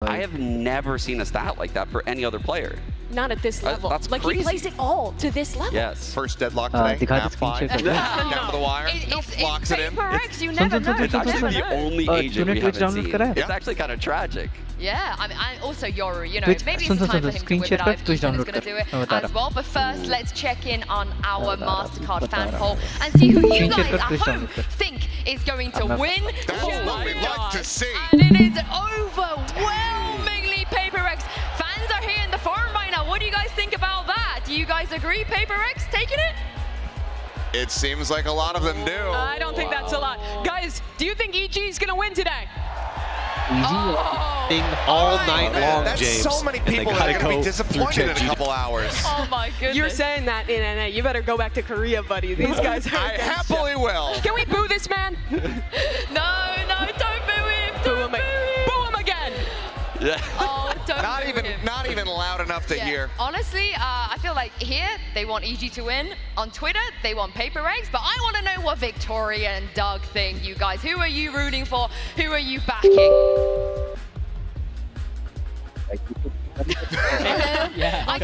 I have never seen a stat like that for any other player. Not at this level. That's like crazy. he plays it all to this level. Yes. First deadlock today, half five. Down to the wire, locks it in. PRX, you never know. It's actually the only agent we haven't seen. It's actually kind of tragic. Yeah, I mean, also Yoru, you know, Twitch, maybe it's time for him to whip it out if Twitch Ethan is download going to do it kar. as well. But first, let's check in on our MasterCard fan poll and see who you guys at home think is going to win. That's what we like to see. And it is overwhelmingly PRX. Fans are here in the forum right now. What do you guys think about that? Do you guys agree PRX taking it? It seems like a lot of them do. I don't think that's a lot. Guys, do you think EG is going to win today? All night long, That's James. so many people that are going to be disappointed in a couple hours. Oh my goodness. You're saying that in NA. You better go back to Korea, buddy. These guys are I happily will. Can we boo this man? No, don't boo him. Don't boo him. Boo him again. Yeah. Oh, don't boo him. Not even loud enough to hear. Honestly, I feel like here they want EG to win. On Twitter, they want PRX. But I want to know what Victoria and Doug think, you guys. Who are you rooting for? Who are you backing? I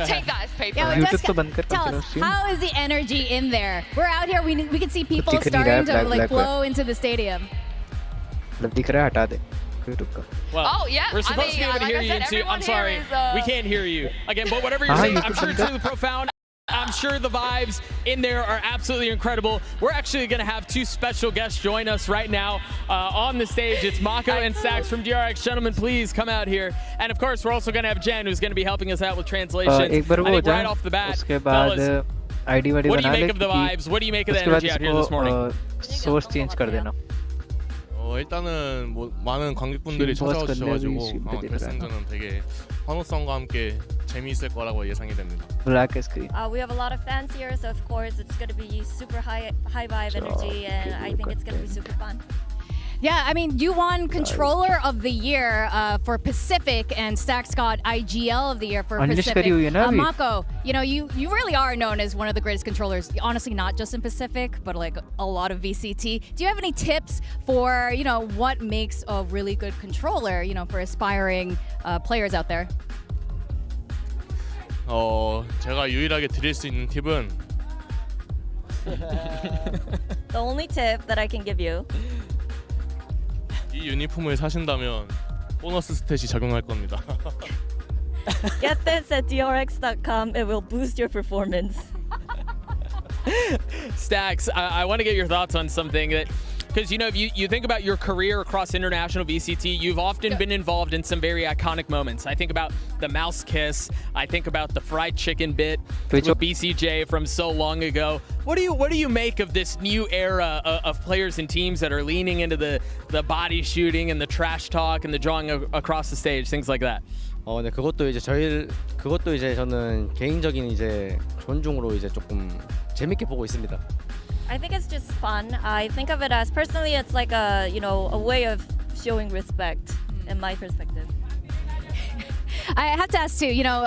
take that as PRX. Tell us, how is the energy in there? We're out here, we can see people starting to like flow into the stadium. Well, oh, yeah. We're supposed to be able to hear you too. I'm sorry, we can't hear you. Again, but whatever you're saying, I'm sure it's really profound. I'm sure the vibes in there are absolutely incredible. We're actually going to have two special guests join us right now on the stage. It's Mako and Sax from DRX. Gentlemen, please come out here. And of course, we're also going to have Jen, who's going to be helping us out with translation. I think right off the bat, tell us, what do you make of the vibes? What do you make of the energy out here this morning? Source change कर देना. 일단은 뭐 많은 관객분들이 찾아와 주셔가지고 결승전은 되게 환호성과 함께 재미있을 거라고 예상이 됩니다. Black screen. We have a lot of fans here, so of course it's going to be super high vibe energy, and I think it's going to be super fun. Yeah, I mean, you won Controller of the Year for Pacific, and Stax got IGL of the Year for Pacific. Mako, you know, you really are known as one of the greatest controllers, honestly, not just in Pacific, but like a lot of VCT. Do you have any tips for, you know, what makes a really good controller, you know, for aspiring players out there? 제가 유일하게 드릴 수 있는 팁은 The only tip that I can give you. 이 유니폼을 사신다면 보너스 스탯이 적용할 겁니다. Get this at drx.com. It will boost your performance. Stax, I want to get your thoughts on something that, because you know, if you think about your career across international VCT, you've often been involved in some very iconic moments. I think about the mouse kiss. I think about the fried chicken bit with BCJ from so long ago. What do you make of this new era of players and teams that are leaning into the body shooting and the trash talk and the drawing across the stage, things like that? 네, 그것도 이제 저는 개인적인 이제 존중으로 이제 조금 재밌게 보고 있습니다. I think it's just fun. I think of it as, personally, it's like a, you know, a way of showing respect in my perspective. I have to ask too, you know,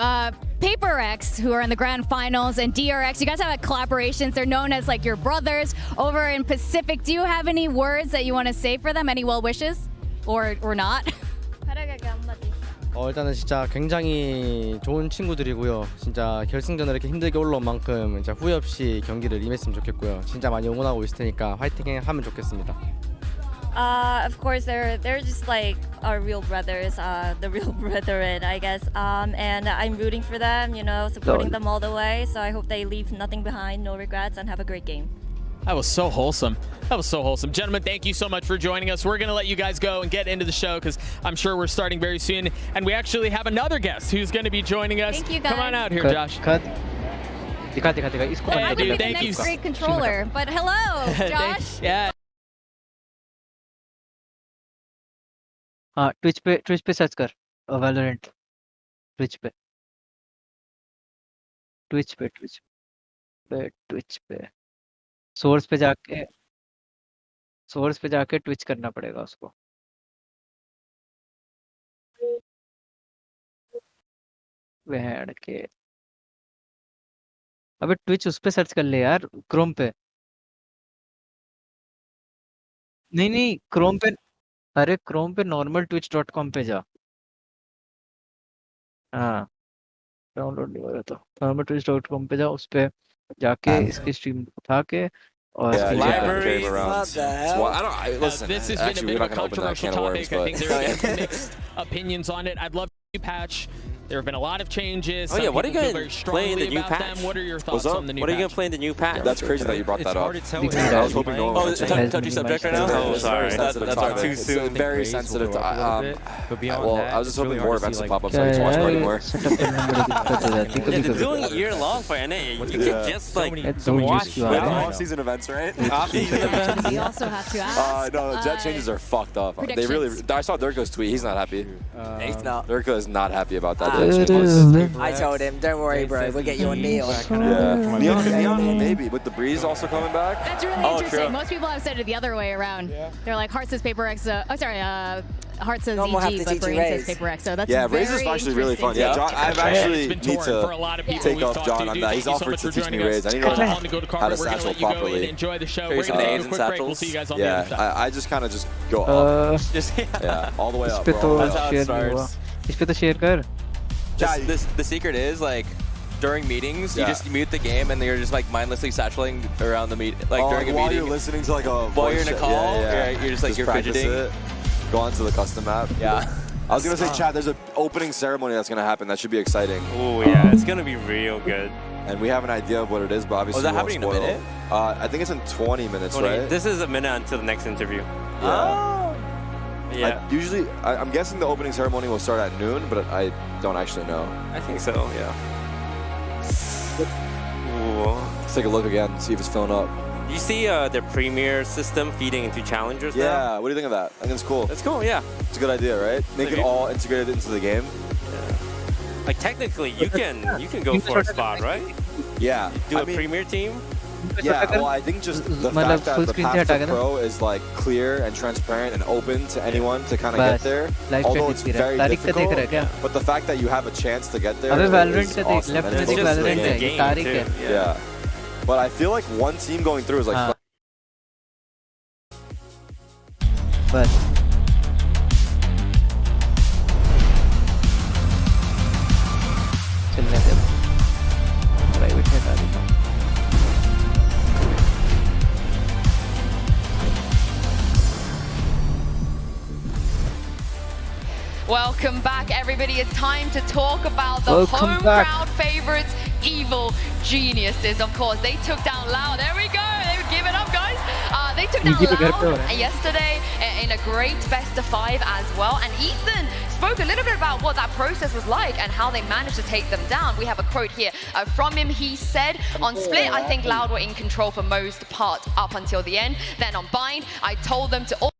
PRX, who are in the grand finals, and DRX, you guys have collaborations. They're known as like your brothers over in Pacific. Do you have any words that you want to say for them? Any well wishes, or not? 일단은 진짜 굉장히 좋은 친구들이고요. 진짜 결승전에 이렇게 힘들게 올라온 만큼 진짜 후회 없이 경기를 임했으면 좋겠고요. 진짜 많이 응원하고 있을 테니까 화이팅 하면 좋겠습니다. Of course, they're just like our real brothers, the real brethren, I guess. And I'm rooting for them, you know, supporting them all the way. So I hope they leave nothing behind, no regrets, and have a great game. That was so wholesome. That was so wholesome. Gentlemen, thank you so much for joining us. We're going to let you guys go and get into the show because I'm sure we're starting very soon. And we actually have another guest who's going to be joining us. Thank you, guys. Come on out here, Josh. Hey, dude, thank you. Great controller. But hello, Josh. Yeah. Twitch पे search कर Valorant Twitch पे source पे जाके Twitch करना पड़ेगा उसको. वह के अबे ट्विच उस पे सर्च कर ले यार, क्रोम पे. नहीं क्रोम पे, अरे क्रोम पे normal twitch.com पे जा. हाँ डाउनलोड नहीं हो रहा था permatrix.com पे जाओ उस पे जाके इसकी स्ट्रीम उठा के और Libraries, what the hell? Well, listen, this has been a actually, bit we're of a not going to open that controversial can of worms, topic. I think but... there are mixed opinions on it. I'd love to patch. There have been a lot of changes. Oh yeah, what are you going going to to play in the new patch? them. What are your thoughts on the new What are you patch? going to play in the new patch? That's crazy that you brought that up. I was hoping no one Oh, would it's mention it. touchy subject right now? Oh, sorry. That's too soon. It's very sensitive to... But beyond well, that, I was just it's really hoping more hard to events see, would like, pop up so I can watch more anymore. They're doing it year long for NA. You can just like watch Off-season events, right? Off-season events. We also have to ask. No, the jet changes are fucked up. They predictions. really... I saw Durko's tweet. He's not happy. He's not. Durko is not happy about that jet change. I told him, don't worry, bro. We'll get you a Neon. Yeah. Neon, maybe. With the breeze also coming back. That's really interesting. Most people have said it the other way around. They're like, Heart says Paper X. Heart says No more have EG, to but teach you Brain says Raze. Paper X. So that's Yeah, very Raze is actually really fun. interesting. Yeah, John, I've actually It's been need torn for a to lot of people take we've off talked John to. on Dude, that. thank He's you so offered much to for teach me joining Raze. I us. need to On learn the go to how to Carver, we're gonna satchel let you go and properly. enjoy the show. Here's We're some gonna names do a and quick break. We'll satchels. see you guys on the other side. Yeah, I just kind of just go up. Yeah, all the way इस up. पे bro, तो all the way That's up. how it share नहीं हुआ starts. इस पे तो share कर The secret is like during meetings, you Yeah. just mute the game and you're just like mindlessly satcheling around the meet, like during a while meeting. you're listening to like a While you're in a voice call, chat. you're just like you're practice fidgeting. it. Go on to the custom map. Yeah. I was gonna say, Chad, there's an opening ceremony that's gonna happen. That should be exciting. Oh yeah, it's gonna be real good. And we have an idea of what it is, but obviously is that we won't happening in a spoil. minute? I think it's in 20 minutes, right? This is a minute until the next interview. Yeah. Yeah, I'm guessing the opening ceremony will start at noon, but I don't actually know. I think so. Yeah. Ooh. Let's take a look again, see if it's filling up. You see the premier system feeding into challengers now? Yeah, what do you think of that? I think it's cool. That's cool. Yeah. It's a good idea, right? Make it all integrated into the game. Like technically, you can go for a spot, right? Yeah. Do a premier team. Yeah, well, I think just the fact that the path to pro is like clear and transparent and open to anyone to kind of get there, although it's very difficult, but the fact that you have a chance to get there is awesome. And it's just in the game too. Yeah. But I feel like one team going through is like... But चलने दे private में डाल दूँ Welcome back, everybody. It's time to talk about the home crowd favorites, Evil Geniuses. Of course, they took down Loud. There we go. They would give it up, guys. They took down Loud yesterday in a great best of 5 as well. And Ethan spoke a little bit about what that process was like and how they managed to take them down. We have a quote here from him. He said, on Split, I think Loud were in control for most part up until the end. Then on Bind, I told them to all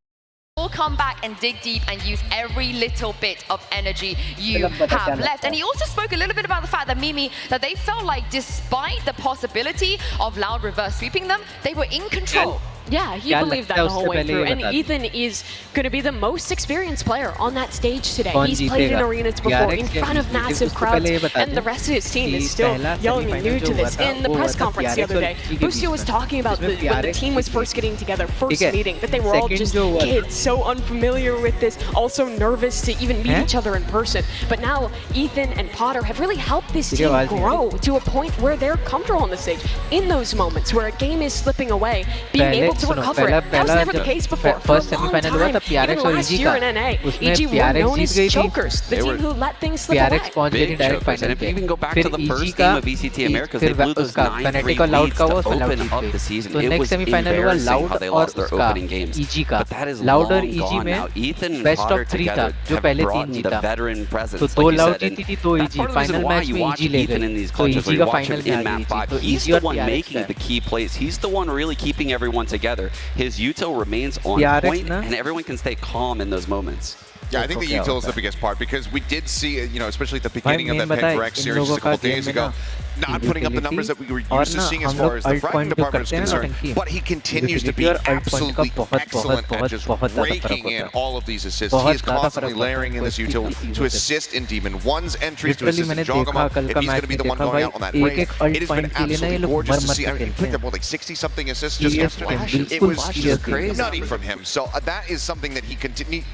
come back and dig deep and use every little bit of energy you have left. And he also spoke a little bit about the fact that Mimi, that they felt like despite the possibility of Loud reverse sweeping them, they were in control. Yeah, he believed that the whole way through. And Ethan is going to be the most experienced player on that stage today. He's played in arenas before, in front of massive crowds, and the rest of his team is still young and new to this. In the press conference the other day, Busio was talking about when the team was first getting together, first meeting, that they were all just kids, so unfamiliar with this, also nervous to even meet each other in person. But now Ethan and Potter have really helped this team grow to a point where they're comfortable on the stage. In those moments where a game is slipping away, being able to recover it. That was never the case before. For a long time, even last year in NA, EG were known as chokers, the team who let things slip away. Big chokers. And if you even go back to the first game of ECT Americas, they blew those 9-3 leads to open up the season. It was embarrassing how they lost their opening games. But that is long gone now. Ethan and Potter together have brought in the veteran presence, like you said. And that's part of the reason why you watch Ethan in these clutches, where you watch him in map 5. He's the one making the key plays. He's the one really keeping everyone together. His util remains on point, and everyone can stay calm in those moments. Yeah, I think the util is the biggest part, because we did see, you know, especially at the beginning of that PRX series just a couple days ago, not putting up the numbers that we were used to seeing as far as the fragging department is concerned, but he continues to be absolutely excellent at just raking in all of these assists. He is constantly layering in this util to assist in Demon 1's entries, to assist in Jogama, if he's going to be the one going out on that raid. It has been absolutely gorgeous to see. I mean, he picked up, what, like 60-something assists just yesterday? It was just nutty from him. So that is something that he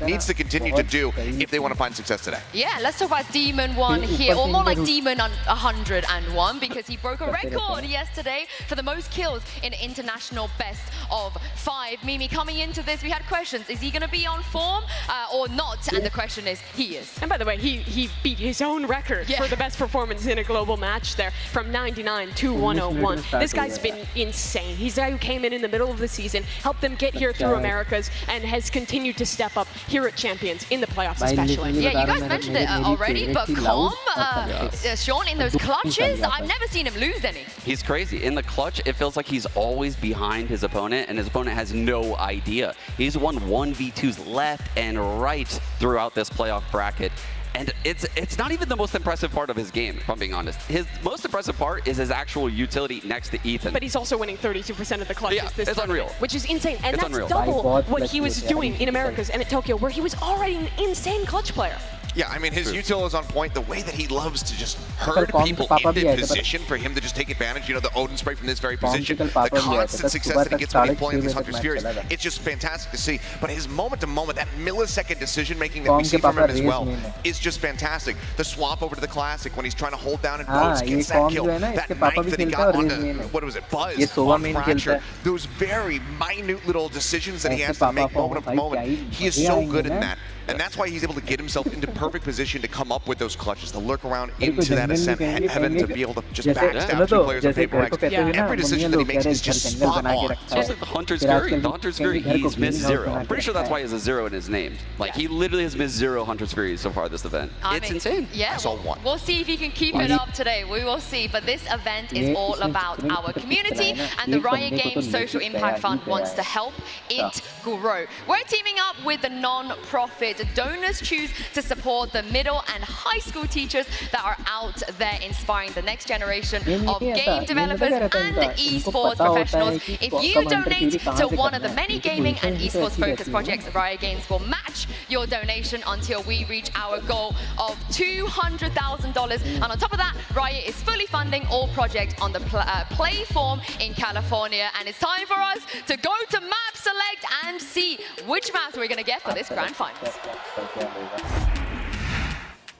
needs to continue to could do if they want to find success today. Yeah, let's talk about Demon 1 here, or more like Demon 101, because he broke a record yesterday for the most kills in international best of 5. Mimi, coming into this, we had questions. Is he going to be on form or not? And the question is, he is. And by the way, he beat his own record for the best performance in a global match there, from 99 to 101. This guy's been insane. He's the guy who came in the middle of the season, helped them get here through Americas, and has continued to step up here at Champions in the playoffs especially. Yeah, you guys mentioned it already, but Calm, Sean, in those clutches, I've never seen him lose any. He's crazy. In the clutch, it feels like he's always behind his opponent, and his opponent has no idea. He's won 1v2s left and right throughout this playoff bracket. And it's not even the most impressive part of his game, if I'm being honest. His most impressive part is his actual utility next to Ethan. But he's also winning 32% of the clutches this it's unreal. Which is insane. And it's that's unreal. double what he was doing in Americas and at Tokyo, where he was already an insane clutch player. Yeah, I mean, his util is on point. The way that he loves to just herd people into position for him to just take advantage, you know, the Odin spray from this very position, the constant success that he gets when he's playing these Hunter's Furies, it's just fantastic to see. But his moment-to-moment, that millisecond decision-making that we see from him as well, is just fantastic. The swap over to the Classic when he's trying to hold down and Rhodes gets that kill, that knife that he got onto, what was it, Buzz on Fracture, those very minute little decisions that he has to make moment-to-moment. He is so good at that. And that's why he's able to get himself into perfect position to come up with those clutches, to lurk around into that ascent heaven, to be able to just backstab 2 players on PRX. Every decision that he makes is just spot on. Just like the Hunter's Fury. The Hunter's Fury, he's missed 0. I'm pretty sure that's why he has a 0 in his name. Like, he literally has missed 0 Hunter's Furies so far this event. It's insane. Yeah, we'll see if he can keep it up today. We will see. But this event is all about our community, and the Riot Games Social Impact Fund wants to help it grow. We're teaming up with the non-profit. Donors choose to support the middle and high school teachers that are out there inspiring the next generation of game developers and esports professionals. If you donate to one of the many gaming and esports focused projects, Riot Games will match your donation until we reach our goal of $200,000. And on top of that, Riot is fully funding all projects on the play form in California. And it's time for us to go to Map Select and see which maps we're going to get for this Grand Finals.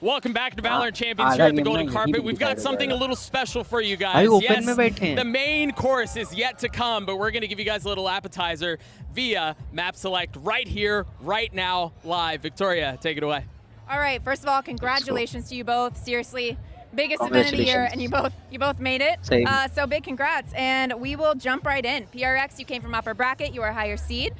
Welcome back to VALORANT Champions here at the Golden Carpet. We've got something a little special for you guys. Yes, the main course is yet to come, but we're going to give you guys a little appetizer via Map Select right here, right now, live. Victoria, take it away. All right, first of all, congratulations to you both. Seriously, biggest event of the year, and you both made it. So big congrats, and we will jump right in. PRX, you came from upper bracket, you are a higher seed.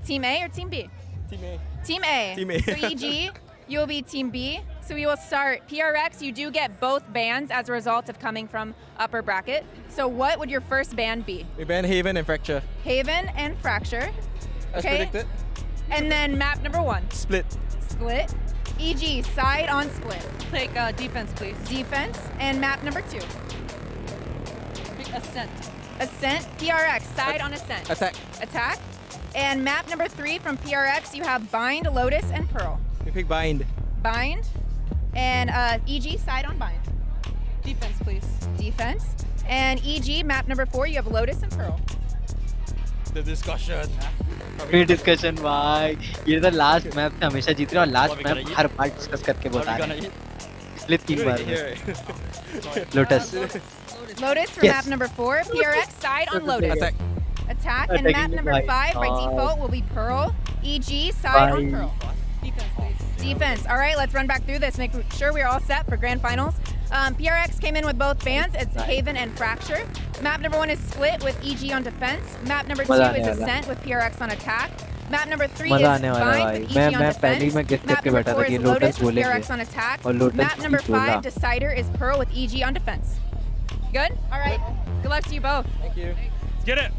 Team A or Team B? Team A. Team A. Team A. So EG, you will be Team B. So we will start. PRX, you do get both bans as a result of coming from upper bracket. So what would your first ban be? We ban Haven and Fracture. Haven and Fracture. As predicted. And then map number 1. Split. Split. EG, side on split. Take defense, please. Defense. And map number 2. Ascent. Ascent. PRX, side on ascent. Attack. Attack. And map number 3 from PRX, you have Bind, Lotus, and Pearl. We pick Bind. Bind. And EG, side on Bind. Defense, please. Defense. And EG, map number 4, you have Lotus and Pearl. The discussion. फिर discussion भाई ये तो last map था हमेशा जीत रहे और last map हर बार discuss करके बता रहे हैं इसलिए 3 बार lotus Lotus for map number 4, PRX side on Lotus. Attack. And map number 5 by default will be Pearl. EG side on Pearl. Defense, please. Defense. All right, let's run back through this. Make sure we're all set for grand finals. PRX came in with both bans. It's Haven and Fracture. Map number 1 is Split with EG on defense. Map number 2 is Ascent with PRX on attack. Map number 3 is Bind with EG on defense. Map number 4 is Lotus with PRX on attack. Map number 5, Decider, is Pearl with EG on defense. Good? All right. Good luck to you both. Thank you. Let's get it.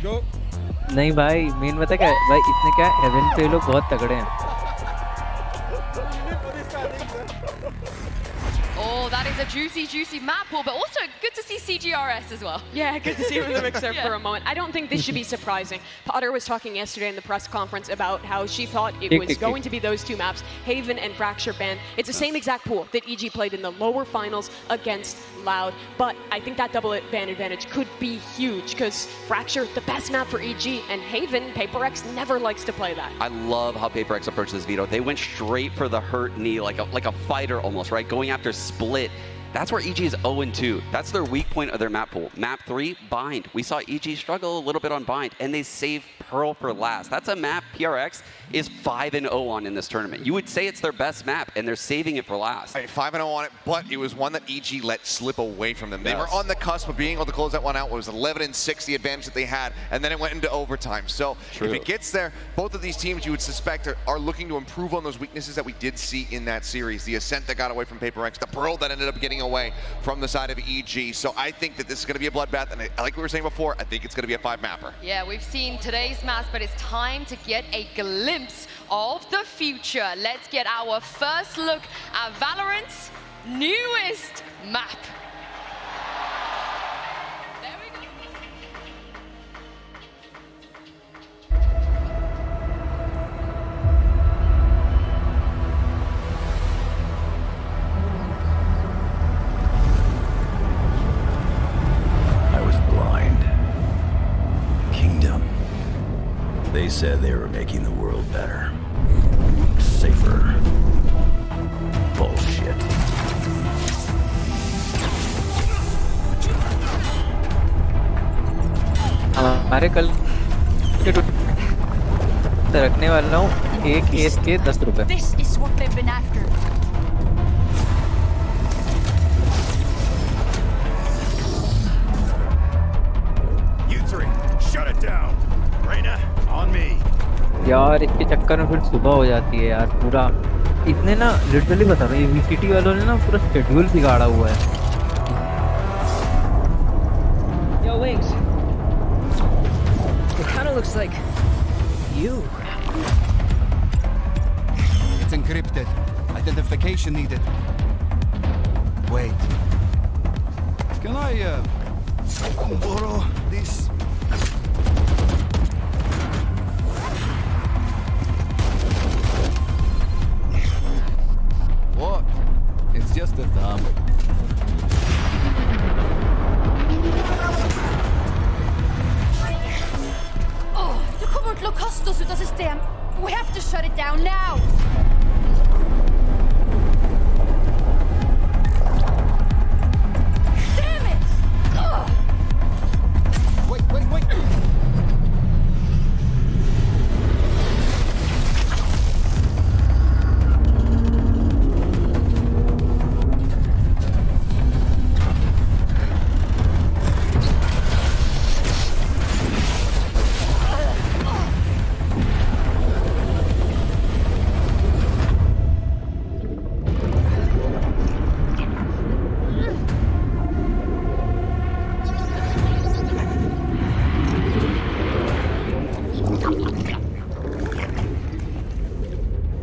Go. नहीं भाई main पता क्या भाई इसने क्या haven पे लोग बहुत तगड़े हैं Oh, Well, that is a juicy, juicy map pool, but also good to see CGRS as well. Yeah, good to see him in the mix there for a moment. I don't think this should be surprising. Potter was talking yesterday in the press conference about how she thought it was going to be those two maps, Haven and Fracture Band. It's the same exact pool that EG played in the lower finals against Loud, but I think that double band advantage could be huge because Fracture, the best map for EG, and Haven, PRX never likes to play that. I love how PRX approached this veto. They went straight for the hurt knee, like a fighter almost, right? Going after split. That's where EG is 0-2. That's their weak point of their map pool. Map 3, Bind. We saw EG struggle a little bit on Bind, and they saved Pearl for last. That's a map PRX is 5-0 on in this tournament. You would say it's their best map, and they're saving it for last. 5-0 on it, but it was one that EG let slip away from them. They were on the cusp of being able to close that one out. It was 11-6, the advantage that they had, and then it went into overtime. So if it gets there, both of these teams you would suspect are looking to improve on those weaknesses that we did see in that series. The Ascent that got away from PRX, the Pearl that ended up getting away from the side of EG. So I think that this is going to be a bloodbath, and like we were saying before, I think it's going to be a 5-mapper. Yeah, we've seen today's maps, but it's time to get a glimpse of the future. Let's get our first look at Valorant's newest map. There we go. I was blind. Kingdom. They said they were making the world better. Safer. Bullshit. हमारे कल के रखने वाला हूँ एक S के 10 रुपए. This is what they've been after. You three, shut it down. Reina, on me. यार इसके चक्कर में फिर सुबह हो जाती है यार. पूरा इतने ना लिटरली बता रहा हूँ, वीसीटी वालों ने ना पूरा शेड्यूल बिगाड़ा हुआ है. Yo, Wings. It kind of looks like you. It's encrypted. Identification needed. Wait. Can I borrow this? What? It's just a thumb. Oh, det kommer till att kasta oss utav system. We have to shut it down now. Damn it! Ugh. Wait.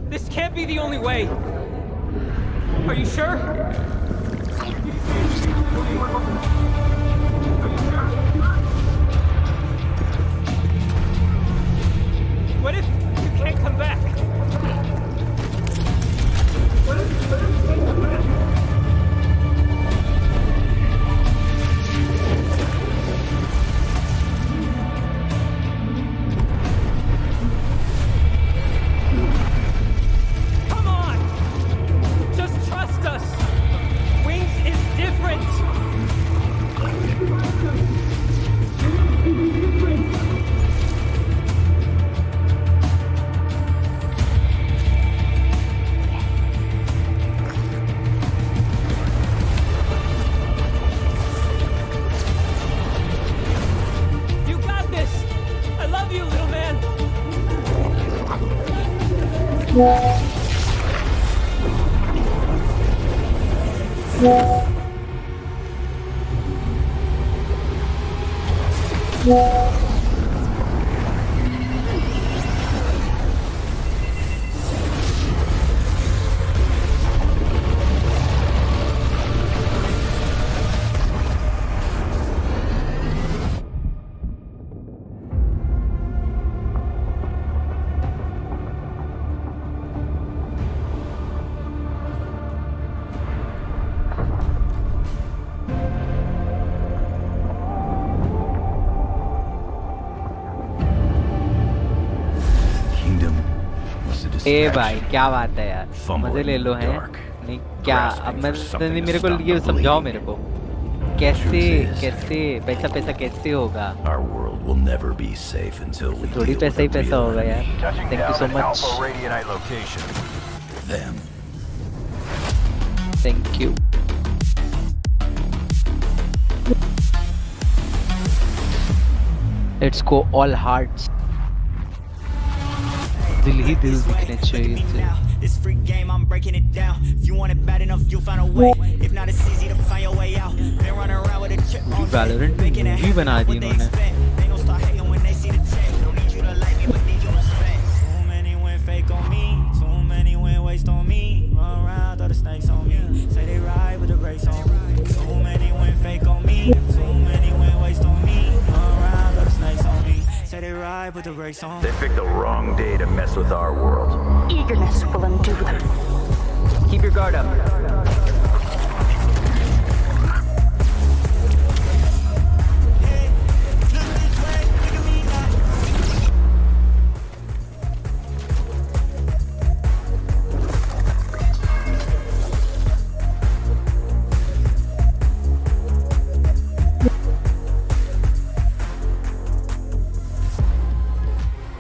This can't be the only way. Are you sure? What if you can't come back? Come on! Just trust us. Wings is different. You got this. I love you, little man. ए भाई क्या बात है यार, मजे ले लो हैं। नहीं क्या अब मैं नहीं, मेरे को ये समझाओ मेरे को कैसे कैसे पैसा पैसा कैसे होगा। Our world will never be safe until we थोड़ी पैसा ही पैसा होगा यार। Thank you so much. Them. Thank you. Let's go all hearts. दिल ही दिल दिखने चाहिए। This freak game, I'm breaking it down. If you want it bad enough, you'll find a way. If not, it's easy to find your way out. Been running around with a chip on Valorant भी बना दी इन्होंने। They gon' start hating when they see the check. Don't need you to like me, but need you to respect. Too many went fake on me. Too many went waste on me. Run around, throw the snakes on me. Say they ride with the brakes on me. Too many went fake on me. Too many went waste on me. Run around, throw the snakes on me. Say they ride with the brakes on. They picked the wrong day to mess with our world. Eagerness will undo them. Keep your guard up.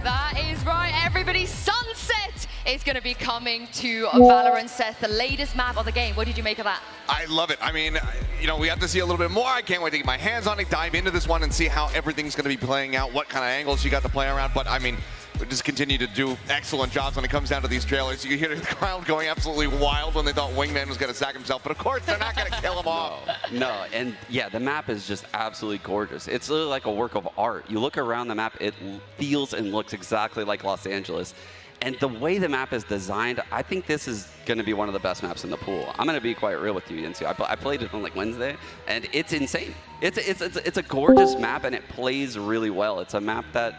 That is right, everybody. Sunset is going to be coming to Valorant Set, the latest map of the game. What did you make of that? I love it. I mean, you know, we have to see a little bit more. I can't wait to get my hands on it, dive into this one and see how everything's going to be playing out, what kind of angles you got to play around. But I mean, we just continue to do excellent jobs when it comes down to these trailers. You hear the crowd going absolutely wild when they thought Wingman was going to sack himself, but of course they're not going to kill him off. No, and yeah, the map is just absolutely gorgeous. It's literally like a work of art. You look around the map, it feels and looks exactly like Los Angeles. And the way the map is designed, I think this is going to be one of the best maps in the pool. I'm going to be quite real with you, Yinsu. I played it on like Wednesday, and it's insane. It's a gorgeous map, and it plays really well. It's a map that...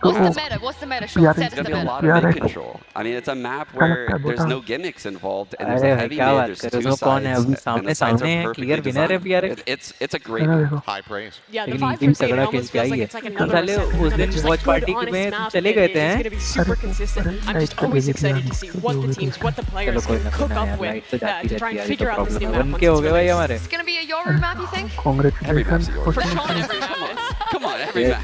What's the meta? What's the meta, Sean? It's going to be a lot of mid control. I mean, it's a map where there's no gimmicks involved, and there's a heavy mid, there's two sides, and the sides are perfectly designed. It's a great map. High praise. Yeah, the 5% almost feels like it's like another उस दिन watch party में चले गए थे हैं। It's going to be super consistent. I'm just always excited to see what the teams, what the players can cook up with to try and figure out this new map. उनके हो गए भाई हमारे। It's going to be a Yoru map, you think? Every map's yours. Come on, every map.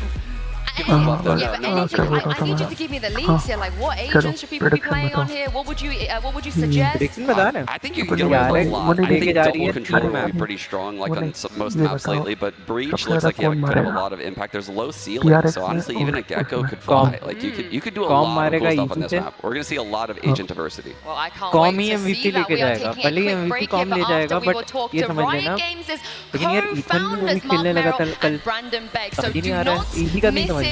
Yeah, but I need you to give me the leads here. Like, what agents should people be playing on here? What would you suggest? I think you can get away with a lot. I think double control will be pretty strong, like on most maps lately. But breach looks like you could have a lot of impact. There's low ceiling, so honestly, even a gecko could fly. Like you could do a lot of cool stuff on this map. We're gonna see a lot of agent diversity. Well, I can't wait to see that. We are taking a quick break here, but after we will talk to Riot Games' co-founders Mark Merrill and Brandon Beck. So do not miss it.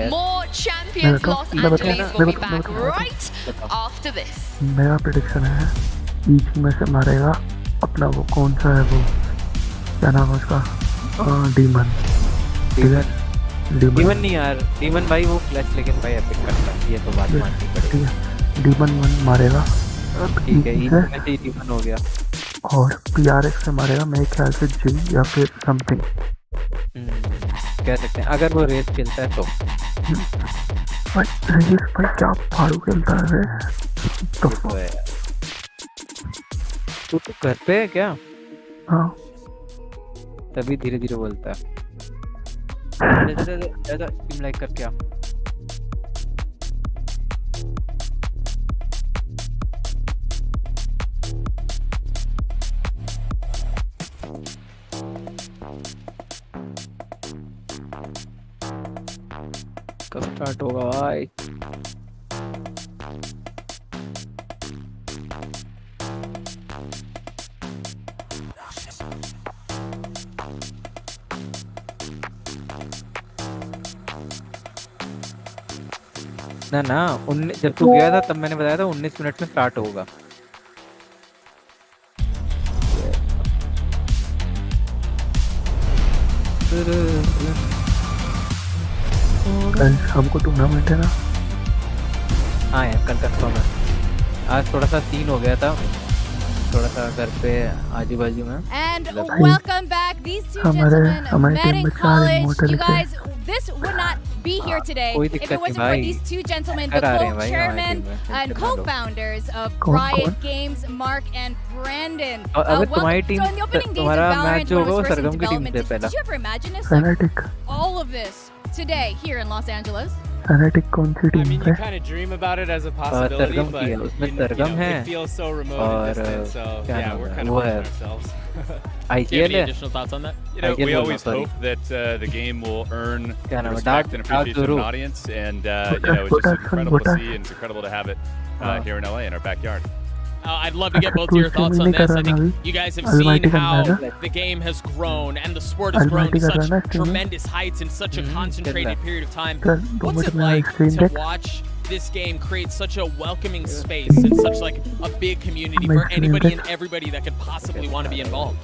More champions Los Angeles will be back right after this. मेरा prediction है each में से मारेगा अपना वो कौन सा है वो क्या नाम है उसका डीमन डीमन नहीं यार डीमन भाई वो फ्लैश लेकिन भाई एपिक करता है ये तो बात माननी पड़ेगी डीमन मारेगा ठीक है ईच में से डीमन हो गया और PRX से मारेगा मेरे ख्याल से जी या फिर समथिंग कह सकते हैं अगर वो रेस खेलता है तो भाई क्या फाड़ू खेलता है तो तू तो घर पे है क्या हाँ तभी धीरे धीरे बोलता है ज़्यादा टीम लाइक कर क्या कब स्टार्ट होगा भाई ना जब तू गया था तब मैंने बताया था 19 मिनट में स्टार्ट होगा कल शाम को टूर्नामेंट है ना हाँ यार कल कंफर्म है आज थोड़ा सा सीन हो गया था थोड़ा सा घर पे आजू बाजू में And welcome back these two gentlemen met in college. You guys, this would not be here today if it wasn't for these two gentlemen, the co-chairman and co-founders of Riot Games, Mark and Brandon. Welcome. So in the opening days of Valorant, when it was first in development, did you ever imagine this? Like, all of this today here in Los Angeles? I mean, you kind of dream about it as a possibility, but it feels so remote and distant, so yeah, we're kind of pushing ourselves. Do you have any additional thoughts on that? You know, we always hope that the game will earn respect and appreciation from an audience, and you know, it's just incredible to see, and it's incredible to have it here in LA in our backyard. I'd love to get both of your thoughts on this. I think you guys have seen how the game has grown and the sport has grown to such tremendous heights in such a concentrated period of time. What's it like to watch this game create such a welcoming space and such like a big community for anybody and everybody that could possibly want to be involved?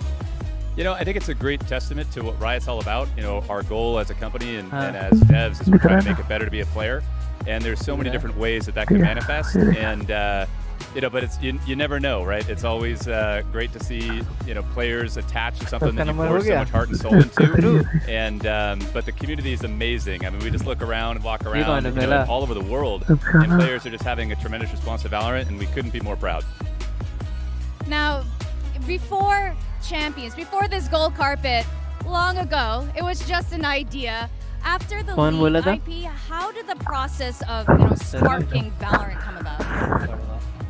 You know, I think it's a great testament to what Riot's all about. You know, our goal as a company and as devs is we're trying to make it better to be a player. And there's so many different ways that can manifest. And you know, but it's you never know, right? It's always great to see, you know, players attached to something that you pour so much heart and soul into. And but the community is amazing. I mean, we just look around and walk around, you know, all over the world, and players are just having a tremendous response to Valorant, and we couldn't be more proud. Now, before Champions, before this gold carpet, long ago, it was just an idea. After the League IP, how did the process of sparking Valorant come about?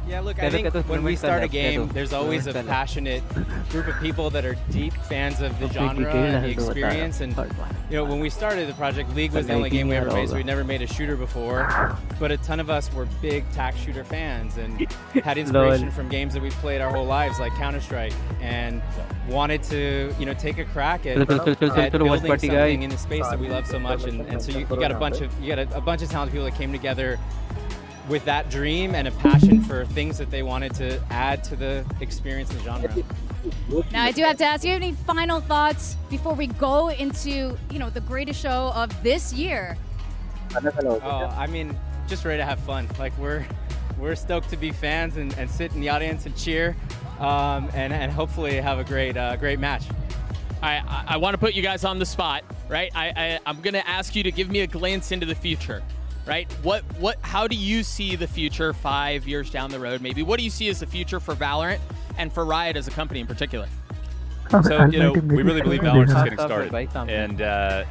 Yeah, look, I think when we start a game, there's always a passionate group of people that are deep fans of the genre and the experience. And you know, when we started the project, League was the only game we ever made, so we'd never made a shooter before. But a ton of us were big TAC shooter fans and had inspiration from games that we've played our whole lives, like Counter-Strike, and wanted to, you know, take a crack at building something in the space that we love so much. And so you got a bunch of talented people that came together with that dream and a passion for things that they wanted to add to the experience and genre. Now, I do have to ask you, any final thoughts before we go into, you know, the greatest show of this year? Oh, I mean, just ready to have fun. Like, we're stoked to be fans and sit in the audience and cheer, and hopefully have a great match. I want to put you guys on the spot, right? I'm going to ask you to give me a glance into the future. Right? How do you see the future 5 years down the road, maybe? What do you see as the future for Valorant and for Riot as a company in particular? So, you know, we really believe Valorant's just getting started. And,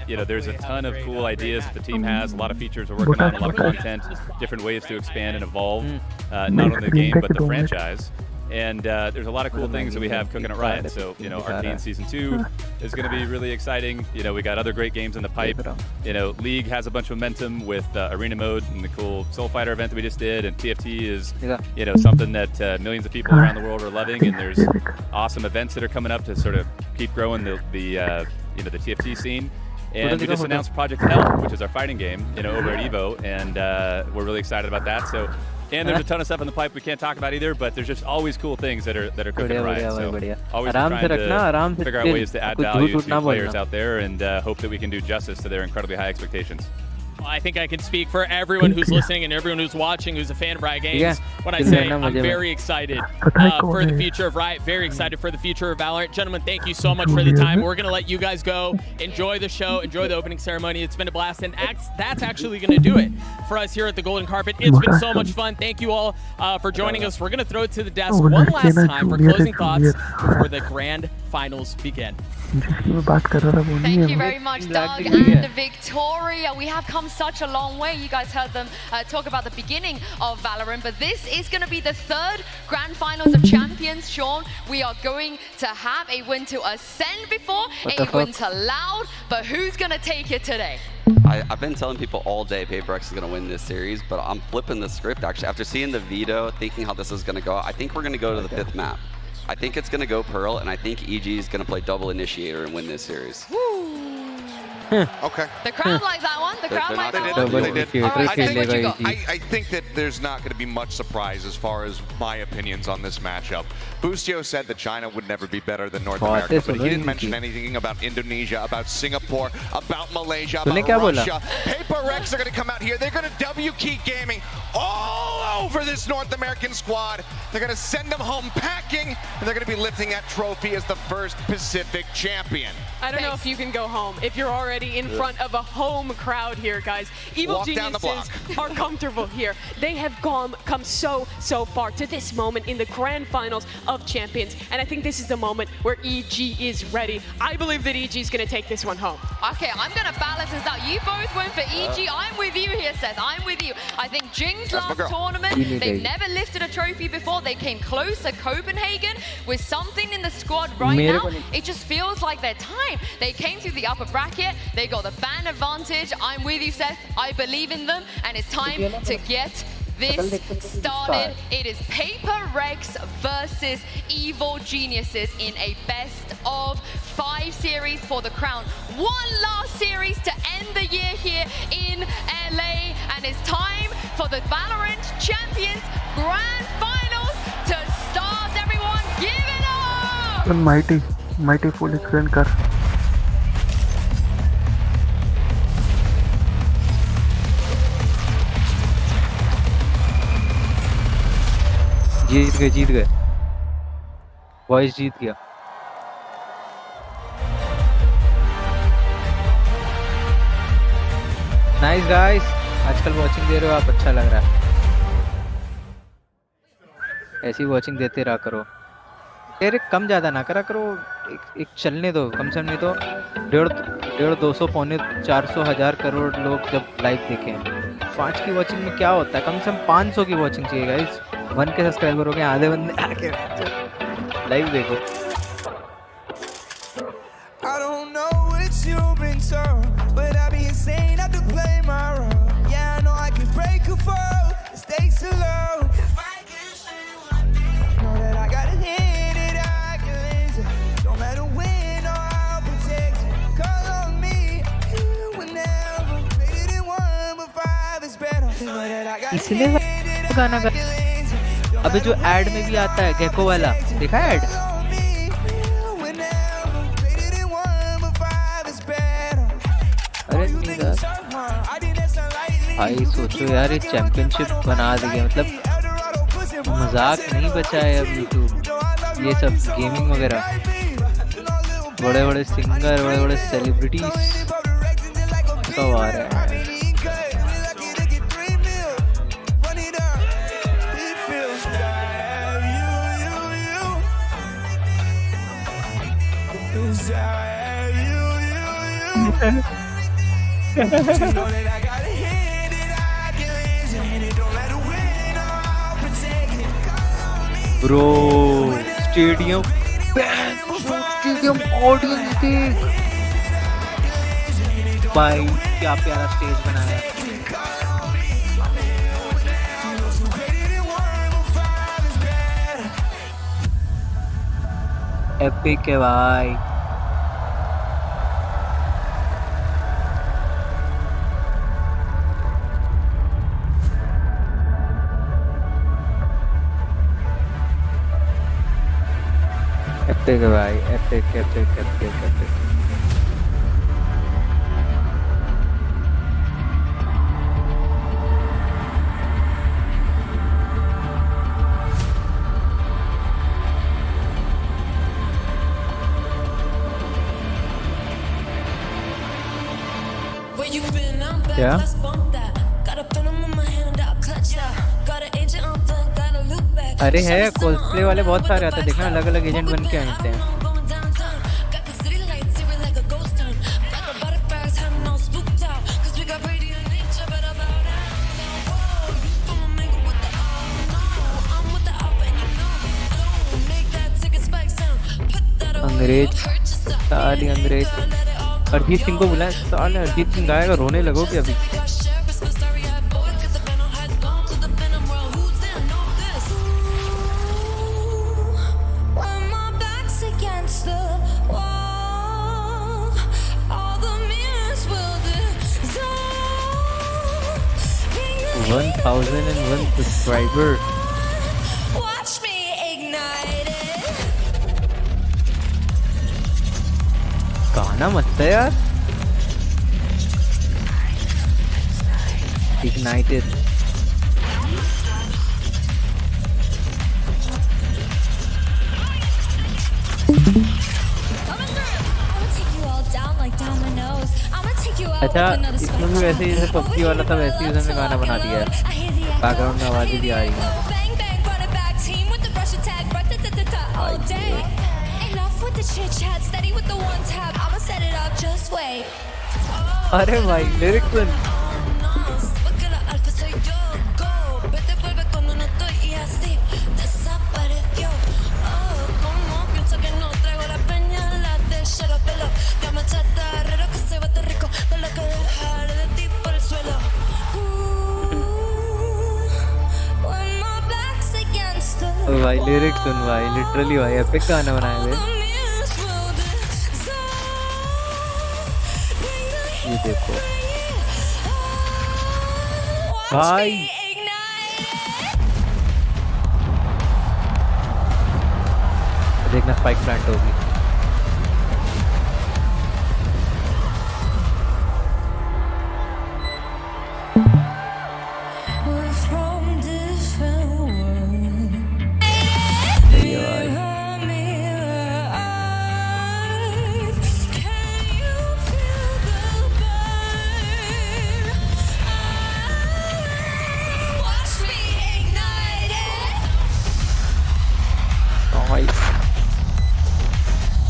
you know, there's a ton of cool ideas that the team has, a lot of features we're working on, a lot of content, different ways to expand and evolve, not only the game, but the franchise. And there's a lot of cool things that we have cooking at Riot. So, you know, Arcane Season 2 is going to be really exciting. You know, we got other great games in the pipe. You know, League has a bunch of momentum with Arena Mode and the cool Soul Fighter event that we just did. And TFT is, you know, something that millions of people around the world are loving. And there's awesome events that are coming up to sort of keep growing the you know, the TFT scene. And we just announced Project Hell, which is our fighting game, you know, over at EVO. And we're really excited about that. So. And there's a ton of stuff in the pipe we can't talk about either, but there's just always cool things that are cooking right. So always trying to figure out ways to add value to players out there and hope that we can do justice to their incredibly high expectations. Well, I think I can speak for everyone who's listening and everyone who's watching who's a fan of Riot Games when I say I'm very excited for the future of Riot, very excited for the future of Valorant. Gentlemen, thank you so much for the time. We're going to let you guys go. Enjoy the show. Enjoy the opening ceremony. It's been a blast. And that's actually going to do it for us here at the Golden Carpet. It's been so much fun. Thank you all for joining us. We're going to throw it to the desk one last time for closing thoughts before the grand finals begin. Thank you very much, Doug and Victoria. We have come such a long way. You guys heard them talk about the beginning of Valorant, but this is going to be the third grand finals of Champions. Sean, we are going to have a win to Ascend before, a win to Loud, but who's going to take it today? I've been telling people all day PRX is going to win this series, but I'm flipping the script actually. After seeing the veto, thinking how this is going to go, I think we're going to go to the 5th map. I think it's going to go Pearl, and I think EG is going to play double initiator and win this series. Okay. The crowd likes that one. The crowd likes that one. They did. I think that there's not going to be much surprise as far as my opinions on this matchup. Boostio said that China would never be better than North America, but he didn't mention anything about Indonesia, about Singapore, about Malaysia, about Russia. PRX are going to come out here. They're going to W-Key Gaming all over this North American squad. They're going to send them home packing, and they're going to be lifting that trophy as the first Pacific champion. I don't know if you can go home. If you're already already in front of a home crowd here, guys. Evil Geniuses are comfortable here. They have come so far to this moment in the grand finals of Champions, and I think this is the moment where EG is ready. I believe that EG is going to take this one home. Okay, I'm going to balance this out. You both went for EG. I'm with you here, Seth. I'm with you. I think Jing's last tournament, they've never lifted a trophy before. They came close to Copenhagen with something in the squad right now. It just feels like their time. They came through the upper bracket. They got the ban advantage. I'm with you, Seth. I believe in them, and it's time to get this started. It is PRX versus Evil Geniuses in a best-of-5 series for the crown. One last series to end the year here in LA, and it's time for the VALORANT Champions Grand Finals to start. Everyone, give it up! Mighty full screen kar. जीत गए boys जीत गया nice guys आजकल watching दे रहे हो आप अच्छा लग रहा है ऐसी वॉचिंग देते रहा करो यार कम ज़्यादा ना करा करो एक चलने दो कम से कम नहीं तो 150 200 पौने 400 1000 करोड़ लोग जब लाइव देखें 5 की वॉचिंग में क्या होता है कम से कम 500 की वॉचिंग चाहिए गाइस 1 के सब्सक्राइबर हो गए आधे बंदे आके लाइव देखो I don't know what you've been told, but I be insane not to play my role. Yeah, I know I can break a fall, the stakes are low. Know that I got a hand that I can lend you. Don't matter when or I'll protect you. Call on me whenever. Rated in 1, but 5 is better. Know that I got a hand that I can lend you. अबे जो add में भी आता है gecko वाला देखा है add अरे भाई सोचो यार ये चैंपियनशिप बना देंगे मतलब मजाक नहीं बचा है अब यूट्यूब ये सब गेमिंग वगैरह बड़े बड़े सिंगर बड़े बड़े सेलिब्रिटीज सब आ रहे हैं ब्रो स्टेडियम ऑडियंस देख भाई क्या प्यारा स्टेज बनाया एपिक है भाई एपिक है भाई एपिक एपिक एपिक एपिक क्या अरे है कॉस्प्ले वाले बहुत सारे आते हैं देखना अलग अलग एजेंट बन के आते हैं अंग्रेज सारी अंग्रेज अरिजीत सिंह को बुलाया साले अरिजीत सिंह गाएगा रोने लगोगे अभी $1,001 subscriber गाना मस्त है यार Ignited I'ma take you all down like dominoes. I'ma अच्छा इसमें भी वैसे ही जैसे पबजी वाला था वैसे ही उसने गाना बना दिया है बैकग्राउंड में आवाज़ें भी आ रही हैं अरे भाई लिरिक्स सुन भाई लिरिक्स सुन भाई लिटरली भाई एपिक गाना बनाया है ये देखो भाई देखना स्पाइक प्लांट होगी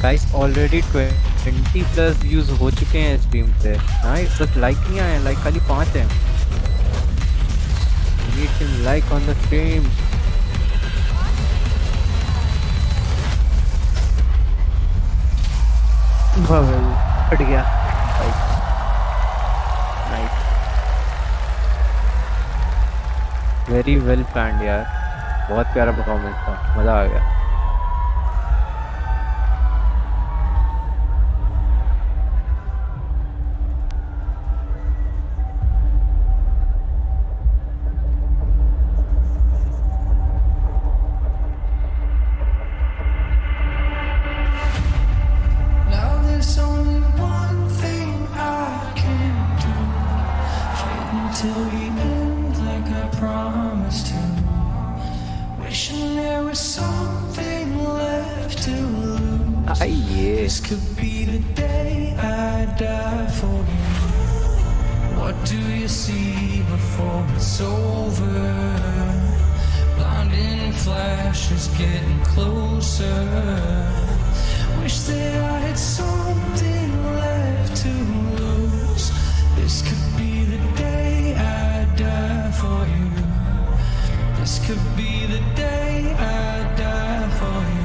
गाइस ऑलरेडी 20+ व्यूज हो चुके हैं स्ट्रीम पे नाइस बस लाइक नहीं आए लाइक खाली 5 हैं need some like on the stream फट गया नाइस वेरी वेल प्लान्ड यार बहुत प्यारा परफॉर्मेंस था मजा आ गया This could be the day I die for you. What do you see before it's over? Blinding flashes getting closer. Wish that I had something left to lose. This could be the day I die for you. This could be the day I die for you.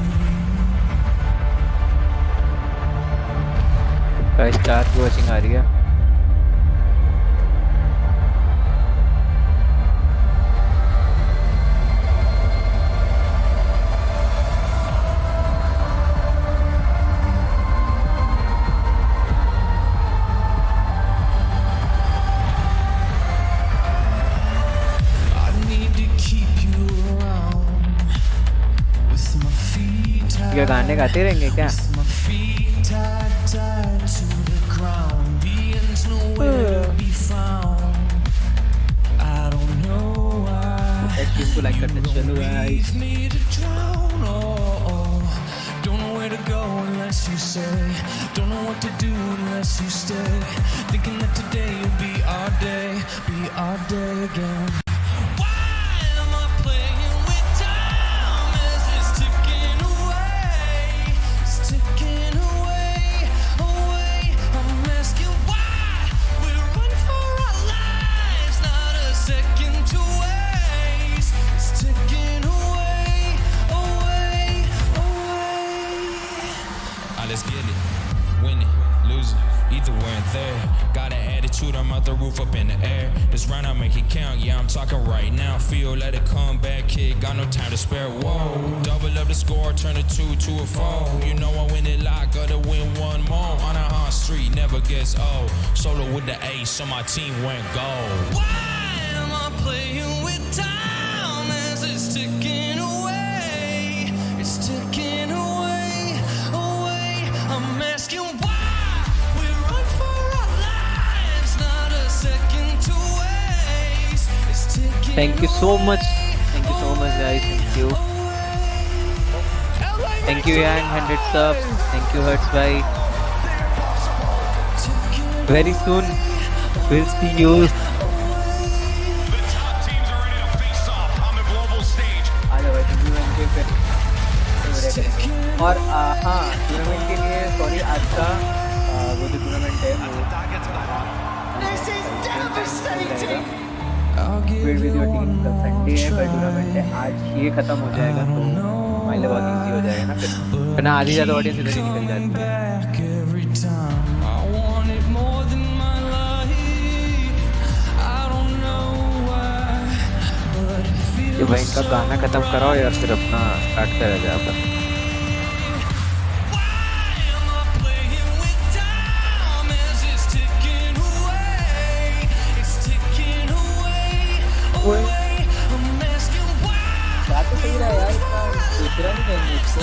Guys star की watching आ रही है क्या गाने गाते रहेंगे क्या like करने चलो guys don't know where to go unless you say don't know what to do unless you stay thinking that today will be our day again Let's get it, win it, lose it, either way and there. Got an attitude, I'm out the roof up in the air. This round I make it count, yeah, I'm talking right now. Feel let it come back, kid, got no time to spare. Whoa, double up the score, turn a 2 to a 4. You know I win it like, gotta win one more. On a hot street, never gets old. Solo with the ace, so my team went gold. Why am I playing with time as it's ticking away? It's ticking away. I'm asking why we run for our lives, not a second to waste. It's ticking Thank you so much guys, thank you Yang 100 subs, thank you Hertz bhai. Very soon We'll see you. और हाँ tournament के लिए sorry आज का वो जो tournament है with your team कल संडे है कल टूर्नामेंट है आज ये खत्म हो जाएगा तो माइले बहुत इजी हो जाएगा ना फिर ना आधी ज़्यादा ऑडियंस इधर ही निकल जाती है ये भाई इनका गाना खत्म कराओ या फिर अपना स्टार्ट करा जाए अपन बात तो सही रहा यार इतना दूसरा नहीं कहेंगे इसको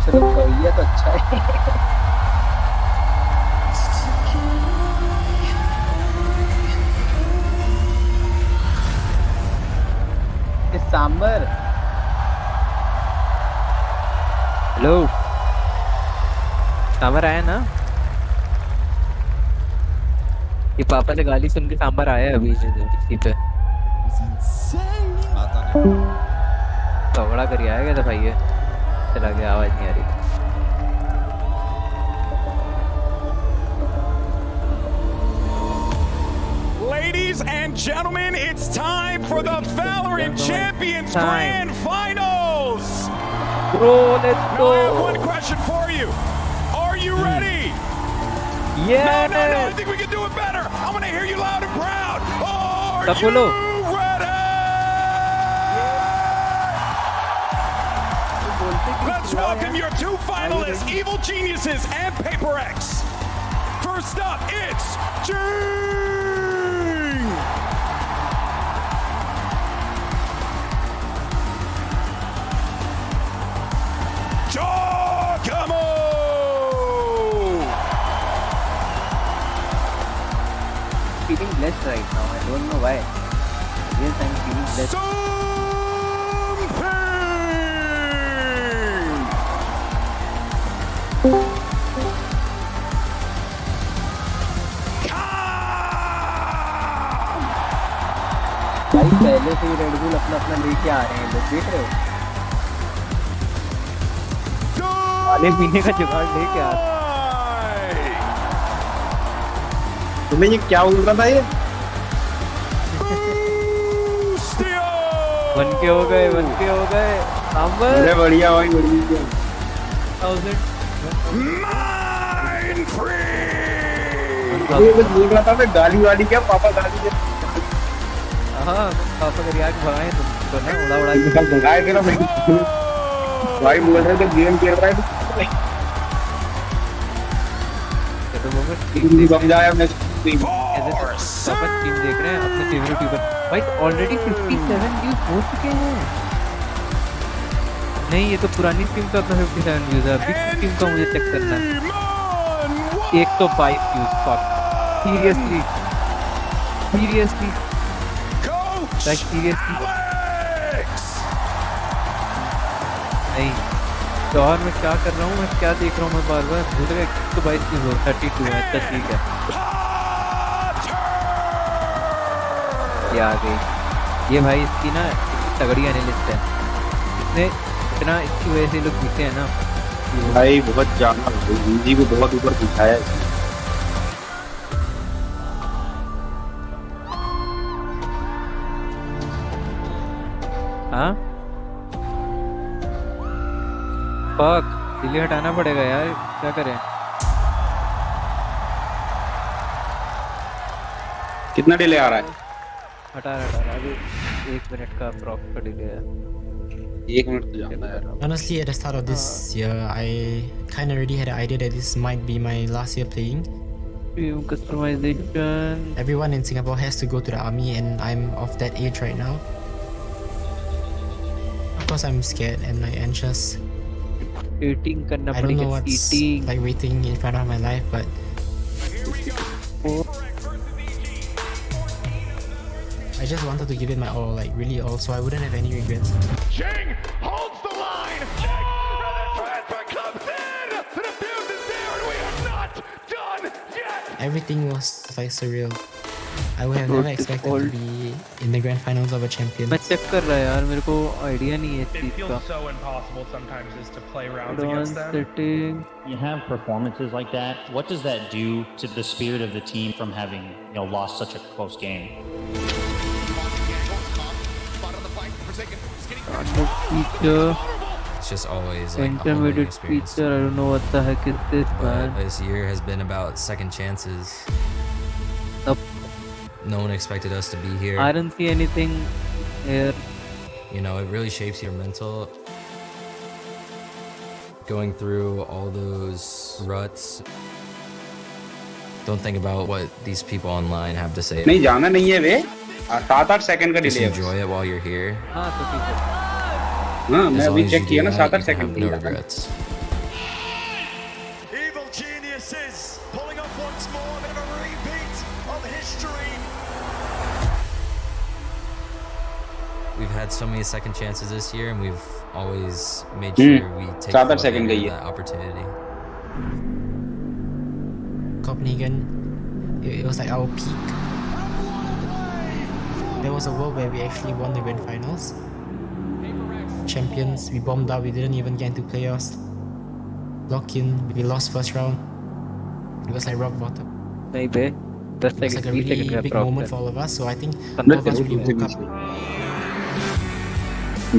चलो ये तो अच्छा है सांबर हेलो सांबर आया ना ये पापा ने गाली सुन के सांबर आया अभी इसी पे झगड़ा कर आएगा था भाई ये चला गया आवाज नहीं आ रही Ladies and gentlemen, it's time for the VALORANT Champions Grand Finals! Bro, let's go! Now I have one question for you. Are you ready? Yeah! No, I think we can do it better. I want to hear you loud and proud. Are you ready? Let's welcome your two finalists, Evil Geniuses and PRX. First up, it's feeling blessed right now. I don't know why. Yes, I'm feeling blessed. भाई पहले से ही red bull अपना अपना लेके आ रहे हैं लोग देख रहे हो खाने पीने का जुगाड़ लेके आ रहे तुम्हें ये क्या बोल रहा था ये बन के हो गए सांबर बढ़िया भाई बढ़िया 1000 ये कुछ बोल रहा था मैं गाली वाली क्या पापा गाली क्या हाँ पापा का रियाक्ट भगाए तुमको ना उड़ा के भगाए के ना भाई बोल रहे थे गेम खेल रहा है तो वो टीम समझाया हमने पापा टीम देख रहे हैं अपने फेवरेट यूट्यूबर भाई ऑलरेडी 57 व्यूज हो चुके हैं नहीं ये तो पुरानी टीम का अपना 57 व्यूज है अभी टीम का मुझे चेक करना है एक तो 22 व्यूज फक सीरियसली नहीं जौहर मैं क्या कर रहा हूँ मैं क्या देख रहा हूँ मैं बार बार भूल गया तो 22 व्यूज हो 32 है तो ठीक है ये आ गई ये भाई इसकी ना तगड़ी एनालिस्ट है इसने इतना इसकी वजह से लोग जीते हैं ना भाई बहुत जाना जी को बहुत ऊपर दिखाया है हाँ फक डिले हटाना पड़ेगा यार क्या करें कितना डिले आ रहा है हटा अभी 1 मिनट का अप्रॉक्स का डिले है 1 मिनट तो जाना है Honestly, at the start of this year, I kind of already had an idea that this might be my last year playing. Customization. Everyone in Singapore has to go to the army, and I'm of that age right now. Of course, I'm scared and like anxious. Eating करना I don't know पड़ेगा, what's eating. like waiting in front of my life, but I just wanted to give it my all, like really all, so I wouldn't have any regrets. Cheng holds the line. Cheng, and the transfer comes in. The defuse is there, and we are not done yet. Everything was like surreal. I would have never expected to be in the grand finals of a champion. मैं check कर रहा यार, मेरे को idea नहीं है इस It चीज का. feels so impossible sometimes just to play rounds Advanced against them. setting. You have performances like that. What does that do to the spirit of the team from having, lost such a close game? Feature. It's just always like Intermediate feature. I don't know what the heck is this, man. This year has been about second chances. No one expected us to be here. I don't see anything here. It really shapes your mental. Going through all those ruts. Don't think about what these people online have to say. नहीं जाना नहीं है वे 7-8 second का Just delay है enjoy it while you're here. हाँ तो ठीक है. हाँ मैं As long अभी as चेक you किया do ना that, 7-8 you can second have no regrets. Evil geniuses pulling off once more, a bit of a repeat of history. We've had so many second chances this year, and we've always made sure we take full advantage of that opportunity. Copenhagen, it was like our peak. There was a world where we actually won the grand finals. Champions, we bombed out, we didn't even get into playoffs. Lock in, we lost first round. It was like rock bottom. Maybe. It was like a really big moment for all of us, so I think all of us really woke up.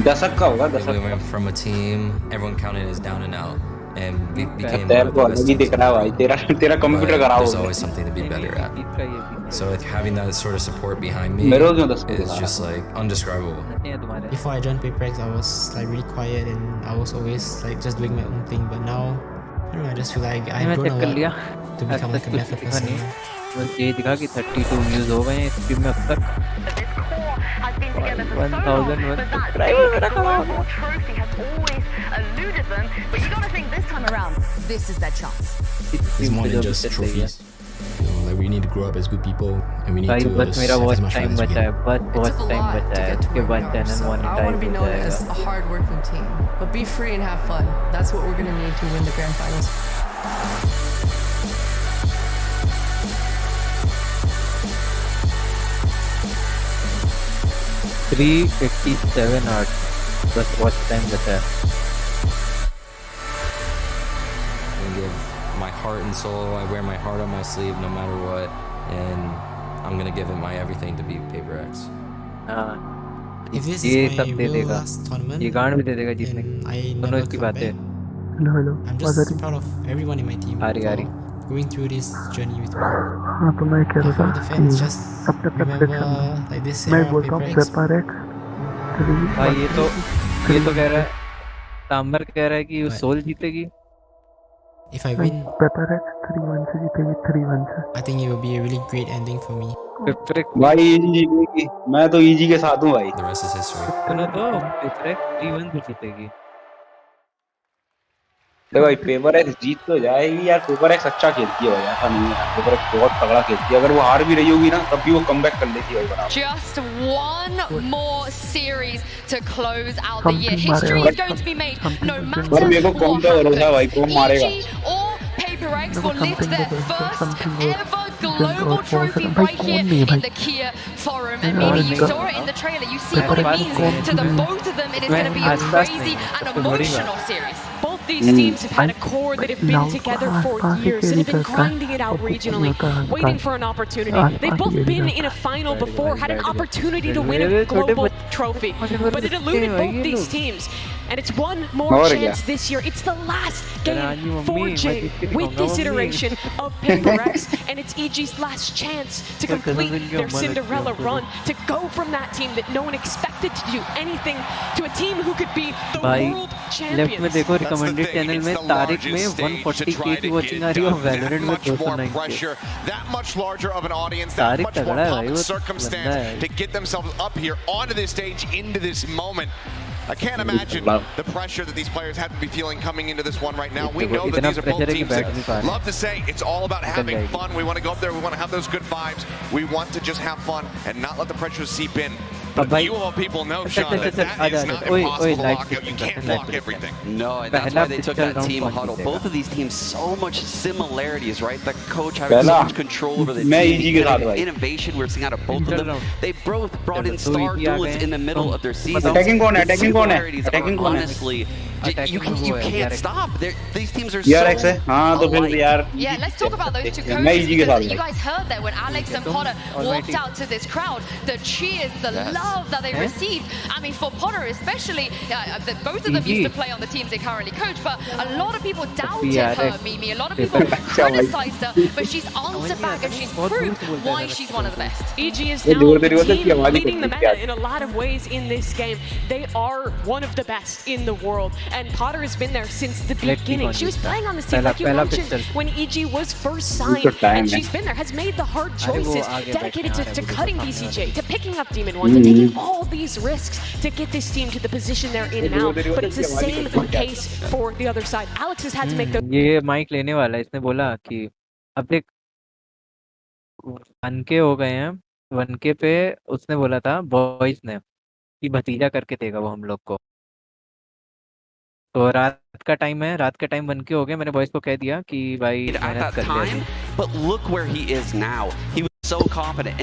दशक का होगा We दशक. went from a team, everyone counted us down and out, and we became one तेरे of को the best अलग ही teams दिख in रहा है the भाई world. तेरा कंप्यूटर But खराब there's हो गया. always something to be better at. So having that sort of support behind me मेरे को क्यों 10 is just like undescribable. Before I joined PRX, I was like really quiet and I was always like just doing my own thing. But now, I don't know, I just feel like I've grown a lot to become like a method person. बस ये दिखा कि 32 views हो गए हैं stream में अब तक. 1001 subscribers. Trophy has always eluded them, but you got to think this time around, this is their chance. It's more than just trophies. Like we need to grow up as good people, and we need भाई to बस मेरा have as बहुत much time fun as we बचा है, can. बस बहुत time बचा है. उसके बाद channel I want to monetize be हो known as जाएगा. a hard-working team, but be free and have fun. That's what we're going to need to win the grand finals. 387 hours. बस बहुत टाइम बचा है. I give my heart and soul. I wear my heart on my sleeve no matter what, and I'm gonna give it my everything to beat PRX. हाँ. If this ये is my सब दे real देगा. last tournament, ये गांड भी दे देगा जीतने. I दोनों never इसकी come बात है. back. Hello I'm just proud of everyone in my team आ रही. for going through this journey with me. हाँ तो मैं कह रहा था The fans कि just अपने remember प्रेडिक्शन like this मैं era of बोलता हूँ PRX. PRX भाई ये तो कह रहा है. तांबर कह रहा है कि सोल जीतेगी. If I win, PRX 3-1 से जीतेगी 3-1 से. I think it will be a really great ending for me. भाई इजी जीतेगी. मैं तो इजी के साथ हूँ भाई. The rest is history. सुनो तो PRX 3-1 से जीतेगी. देखो भाई PRX जीत तो जाएगी यार. PRX अच्छा खेलती है भाई, ऐसा नहीं है. PRX बहुत तगड़ा खेलती है. अगर वो हार भी रही होगी ना तब भी वो कमबैक कर लेती है भाई. Just one more series to close out the year. History is going to be made no matter पर मेरे को कौन सा भरोसा है भाई कौन मारेगा. EG or PRX will lift their first ever global trophy right here in the Kia Forum. And maybe you saw it in the trailer. You see what it means to the both of them. It is going to be a crazy and emotional series. Both these teams have had a core that have been together for years and have been grinding it out regionally, waiting for an opportunity. They've both been in a final before, had an opportunity to win a global trophy, but it eluded both these teams. And it's one more chance this year. It's the last game for Jay with this iteration of PRX, and it's EG's last chance to complete their Cinderella run, to go from that team that no one expected to do anything to a team who could be the world champions. Left में देखो recommended channel में तारिक में 140k की watching आ रही है और Valorant में 209k. That much larger of an audience, that much more public circumstance to get themselves up here onto this stage into this moment. I can't imagine the pressure that these players have to be feeling coming into this one right now. We know that these are both teams that love to say it's all about having fun. We want to go up there, we want to have those good vibes. We want to just have fun and not let the pressure seep in. But you all people know, Sean, that is not impossible to lock out. You can't block everything. No, and that's why they took that team huddle. Both of these teams, so much similarities, right? The coach having so much control over the team. Innovation we're seeing out of both of them. They both brought in star duelists in the middle of their season. Similarities are honestly, you can't stop. These teams are so alike. Yeah, let's talk about those two coaches, because you guys heard that when Alex and Potter walked out to this crowd, the cheers, the love that they received. I mean, for Potter especially, both of them used to play on the teams they currently coach, but a lot of people doubted her, Mimi. A lot of people criticized her, but she's answered back and she's proved why she's one of the best. EG is now the team leading the meta in a lot of ways in this game. They are one of the best in the world, and Potter has been there since the beginning. She was playing on this team, like you mentioned, when EG was first signed, and she's been there, has made the hard choices, dedicated to cutting BCJ, to picking up Demon 1, to taking all these risks to get this team to the position they're in now. But it's the same case for the other side. Alex has had to make the... ये mic लेने वाला है, इसने बोला कि अब देख 1K हो गए हैं, 1K पे उसने बोला था बॉयज ने कि भतीजा करके देगा वो हम लोग को। तो रात का टाइम है, रात का टाइम 1K हो गए, मैंने बॉयज को कह दिया कि भाई मेहनत कर ले। But look where he is now. He was so confident.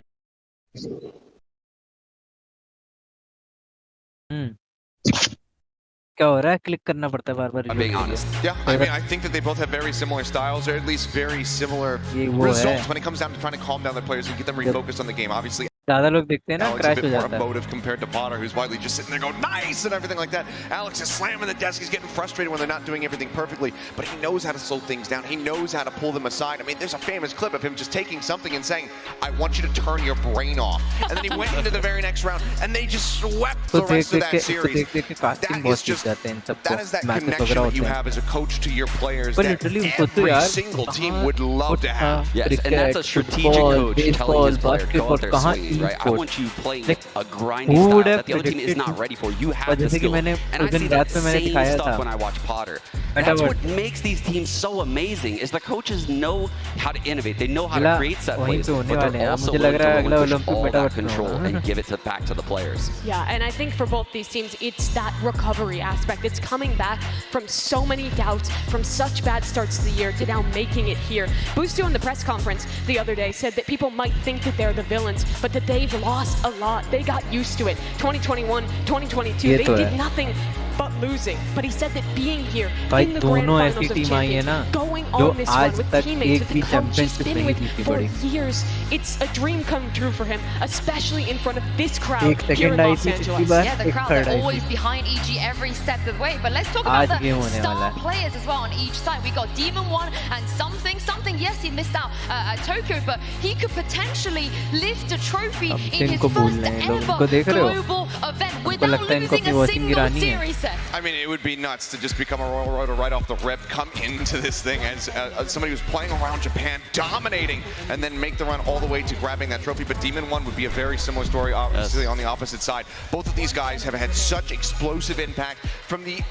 क्या हो रहा है? क्लिक करना पड़ता है बार-बार। I'm being honest. Yeah, I mean, I think that they both have very similar styles, or at least very similar results when it comes down to trying to calm down their players and get them refocused on the game. Obviously, ज़्यादा लोग देखते हैं ना Alex crash is a हो bit more जाता है। emotive compared to Potter, who's widely just sitting there going nice and everything like that. Alex is slamming the desk. He's getting frustrated when they're not doing everything perfectly, but he knows how to slow things down. He knows how to pull them aside. I mean, there's a famous clip of him just taking something and saying, "I want you to turn your brain off." And then he went into the very next round, and they just swept the rest of that series. That is that connection that you have as a coach to your players that every single team would love to have. Yes, and that's a strategic coach telling his player, go out there swinging, right? I want you playing a grindy style that the other team is not ready for. You have the skill. And I see that same stuff when I watch Potter. That's what makes these teams so amazing, is the coaches know how to innovate. They know how to create set plays, but they're also willing to relinquish all that control and give it back to the players. Yeah, and I think for both these teams, it's that recovery aspect. It's coming back from so many doubts, from such bad starts to the year, to now making it here. Busto in the press conference the other day said that people might think that they're the villains, but that they've lost a lot. They got used to it. 2021, 2022, they did nothing but losing. But he said that being here in the grand finals of champions, going on this run with teammates with the coach he's been with for years, it's a dream come true for him, especially in front of this crowd here in Los Angeles. Yeah, the crowd are always behind EG every step of the way. But let's talk about the star players as well on each side. We got Demon 1 and something. Yes, he missed out at Tokyo, but he could potentially lift a trophy in his first ever global event without losing a single series set. I mean, it would be nuts to just become a Royal Roader right off the rip, come into this thing as somebody who's playing around Japan, dominating, and then make the run all the way to grabbing that trophy. But Demon 1 would be a very similar story, obviously, on the opposite side. Both of these guys have had such explosive impact from the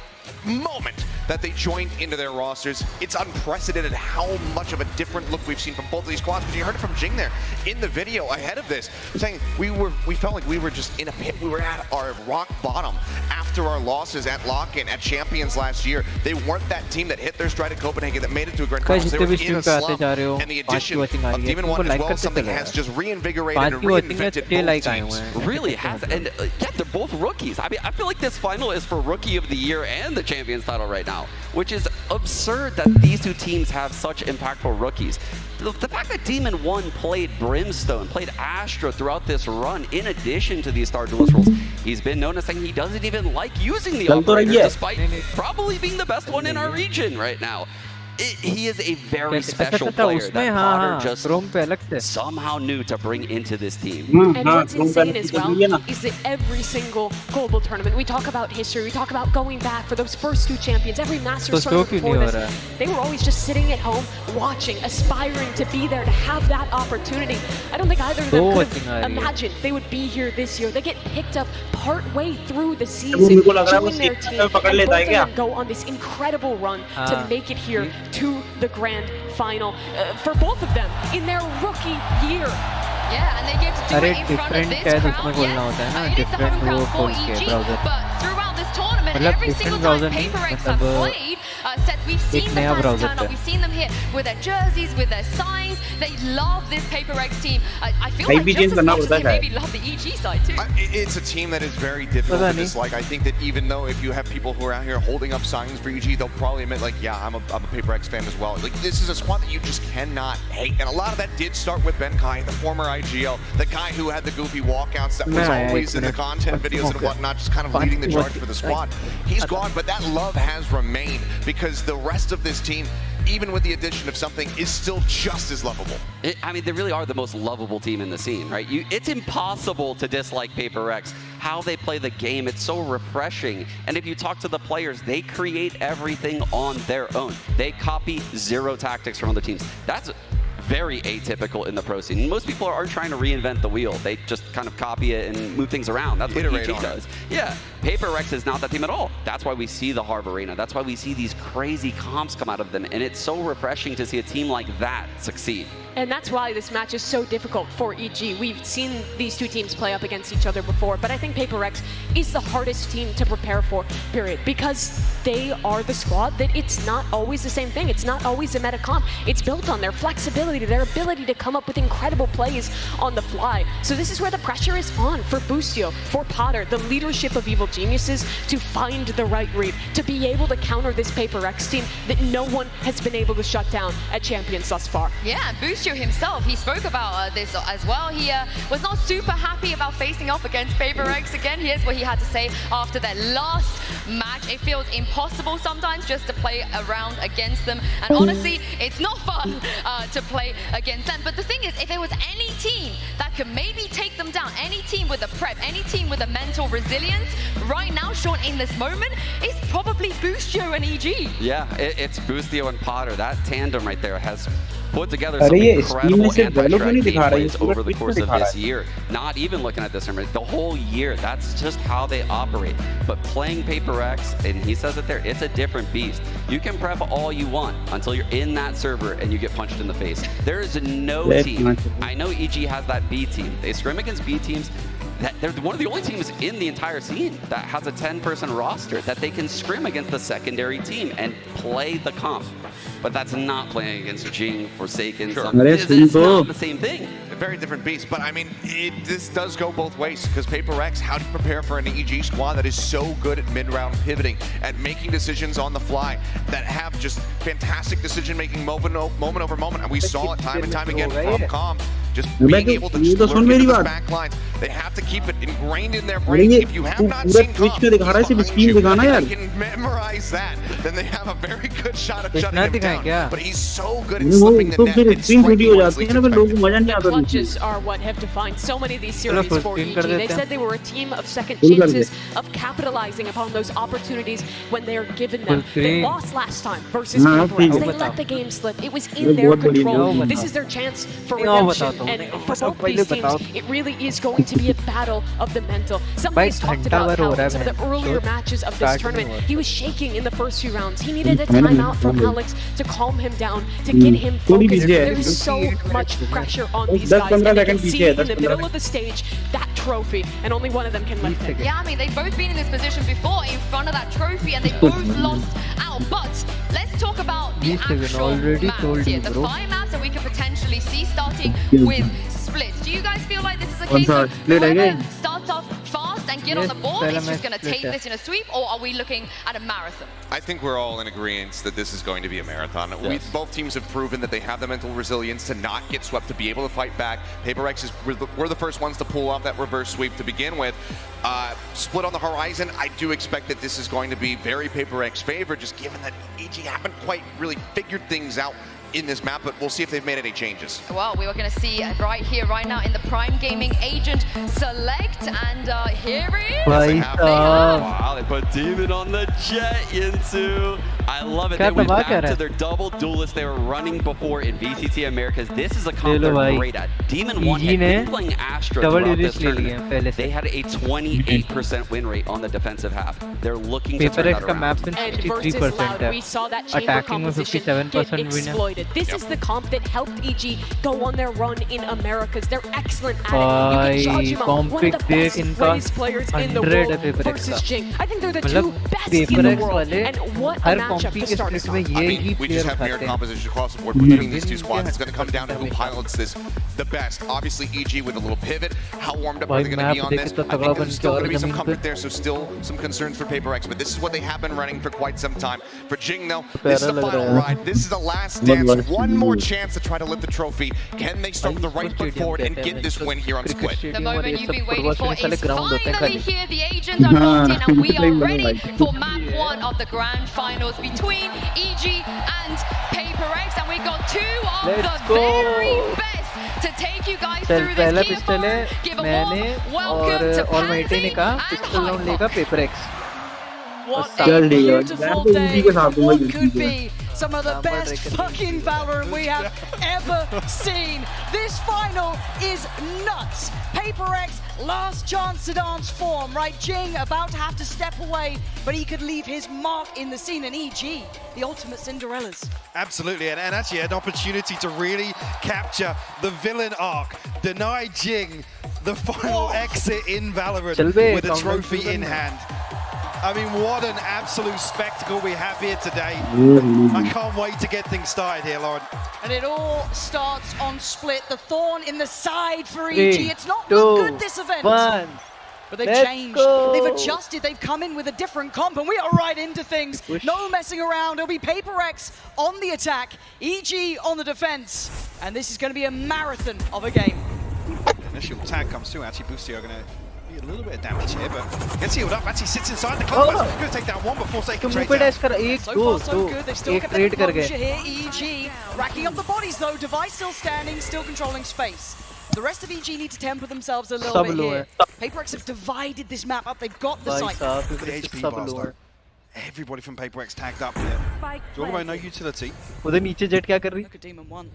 moment that they joined into their rosters. It's unprecedented how much of a different look we've seen from both of these squads. Because you heard it from Jing there in the video ahead of this, saying we felt like we were just in a pit. We were at our rock bottom after our losses at Lock-In, at Champions last year. They weren't that team that hit their stride at Copenhagen, that made it to a grand finals. They were in a slump, and the addition of Demon 1 as well as something has just reinvigorated and reinvented both teams. Really has, and yeah, they're both rookies. I mean, I feel like this final is for Rookie of the Year and the Champions title right now, which is absurd that these two teams have such impactful rookies. The fact that Demon 1 played Brimstone, played Astra throughout this run, in addition to these Star Duelist roles, he's been noticing he doesn't even like using the operator, despite probably being the best one in our region right now. He is a very special player that Potter just somehow knew to bring into this team. And what's insane as well is that every single global tournament, we talk about history, we talk about going back for those first 2 champions, every Masters tournament before this, they were always just sitting at home, watching, aspiring to be there, to have that opportunity. I don't think either of them could have imagined they would be here this year. They get picked up part way through the season, join their team, and both of them go on this incredible run to make it here to the grand final for both of them in their rookie year. Yeah, and they get to do it in front of this crowd. Yes, it is the home crowd for EG, but throughout this tournament, every single time PRX have played, we've seen the fans turn up, we've seen them here with their jerseys, with their signs. They love this PRX team. I feel like just as much as they maybe love the EG side too. It's a team that is very difficult to dislike. I think that even though if you have people who are out here holding up signs for EG, they'll probably admit like, yeah, I'm a PRX fan as well. Like, this is a squad that you just cannot hate. And a lot of that did start with Ben Kai, the former IGL, the guy who had the goofy walkouts that was always in the content videos and whatnot, just kind of leading the charge for the squad. He's gone, but that love has remained because the rest of this team, even with the addition of something, is still just as lovable. I mean, they really are the most lovable team in the scene, right? It's impossible to dislike PRX. How they play the game, it's so refreshing. And if you talk to the players, they create everything on their own. They copy 0 tactics from other teams. That's very atypical in the pro scene. Most people aren't trying to reinvent the wheel. They just kind of copy it and move things around. That's what EG does. Yeah, PRX is not that team at all. That's why we see the Harbor Arena. That's why we see these crazy comps come out of them. And it's so refreshing to see a team like that succeed. And that's why this match is so difficult for EG. We've seen these 2 teams play up against each other before, but I think PRX is the hardest team to prepare for, period, because they are the squad that it's not always the same thing. It's not always a meta comp. It's built on their flexibility, their ability to come up with incredible plays on the fly. So this is where the pressure is on for Boostio, for Potter, the leadership of Evil Geniuses, to find the right read, to be able to counter this PRX team that no one has been able to shut down at Champions thus far. Yeah, Boostio himself, he spoke about this as well. He was not super happy about facing off against PRX again. Here's what he had to say after their last match. It feels impossible sometimes just to play around against them. And honestly, it's not fun to play against them. But the thing is, if there was any team that could maybe take them down, any team with a prep, any team with a mental resilience, right now, Sean, in this moment, it's probably Boostio and EG. Yeah, it's Boostio and Potter. That tandem right there has put together some incredible anti-track gameplays over the course of this year. Not even looking at this tournament, the whole year, that's just how they operate. But playing PRX, and he says it there, it's a different beast. You can prep all you want until you're in that server and you get punched in the face. There is no team. I know EG has that B team. They scrim against B teams. They're one of the only teams in the entire scene that has a 10-person roster that they can scrim against the secondary team and play the comp. But that's not playing against Jing, Forsaken. Sure. It's not the same thing. A very different beast. But I mean, this does go both ways because PRX, how do you prepare for an EG squad that is so good at mid-round pivoting, at making decisions on the fly, that have just fantastic decision-making moment over moment. And we saw it time and time again from Calm. Just being able to just lurk into the back lines. They have to keep it ingrained in their brains. If you have not seen Calm, they can memorize that. Then they have a very good shot at shutting him down. But he's so good at slipping the net and striking once least The clutches are what have defined so many of these series for EG. They said they were a team of second chances, of capitalizing upon those opportunities when they are given them. They lost last time versus PRX. They let the game slip. It was in their control. This is their chance for redemption. And for both these teams, it really is going to be a battle of the mental. Somebody's talked about how in some of the earlier matches of this tournament, he was shaking in the first few rounds. He needed a timeout from Alex to calm him down, to get him focused. There's so much pressure on these guys. And they can see in the middle of the stage that trophy, and only one of them can lift it. Yeah, I mean, they've both been in this position before in front of that trophy, and they both lost out. But let's talk about the actual maps here. The 5 maps that we could potentially see starting with splits. Do you guys feel like this is a case of whoever starts off fast fast and get on the board? Is just going to take this in a sweep, or are we looking at a marathon? I think we're all in agreement that this is going to be a marathon. Yes. Both teams have proven that they have the mental resilience to not get swept, to be able to fight back. PRX we're the first ones to pull off that reverse sweep to begin with. Split on the horizon, I do expect that this is going to be very PRX favored, just given that EG haven't quite really figured things out in this map, but we'll see if they've made any changes. Well, we were going to see right here, right now, in the Prime Gaming agent select, and here he is. Wow, they put Demon on the jet, Yinsu. I love it. They went back to their double duelist they were running before in VCT Americas. This is a comp they're great at. Demon 1 had been playing Astra throughout this tournament. They had a 28% win rate on the defensive half. They're looking to turn that around. And versus Loud, we saw that chamber composition get exploited. This is the comp that helped EG go on their run in Americas. They're excellent at it. You can judge them out. One of the best race players in the world versus Jing. I think they're the two best in the world. And what a matchup to start us off. I mean, we just have mirror composition across the board between these two squads. It's going to come down to who pilots this the best. Obviously, EG with a little pivot. How warmed up are they going to be on this? I think there's still going to be some comfort there, so still some concerns for PRX. But this is what they have been running for quite some time. For Jing, though, this is the final ride. This is the last dance. One more chance to try to lift the trophy. Can they start with the right foot forward and get this win here on Split? The moment you've been waiting for is finally here. The agents are locked in, and we are ready for map 1 of the grand finals between EG and PRX. And we got two of the very best to take you guys through this giveaway. Give a warm welcome to Pansy and What a beautiful day. What could be some of the best fucking Valorant we have ever seen. This final is nuts. PRX, last chance to dance form, right? Jing about to have to step away, but he could leave his mark in the scene. And EG, the ultimate Cinderellas. Absolutely, and actually an opportunity to really capture the villain arc. Deny Jing the final exit in Valorant with a trophy in hand. I mean, what an absolute spectacle we have here today. I can't wait to get things started here, Lauren. And it all starts on Split. The thorn in the side for EG. It's not looked good this event. But they've changed, they've adjusted, they've come in with a different comp, and we are right into things. No messing around. It'll be PRX on the attack, EG on the defense. And this is going to be a marathon of a game. Initial tag comes through. Actually, Boostio are going to a little bit of damage here, but gets healed up. Actually sits inside the club. He's going to take that one before taking trade down. So far, so good. They've still got the composure here. EG racking up the bodies though. Device still standing, still controlling space. The rest of EG need to temper themselves a little bit here. PRX have divided this map up. They've got the site. The HP bars though. Everybody from PRX tagged up here. Jorgo, no utility. Look at Demon 1.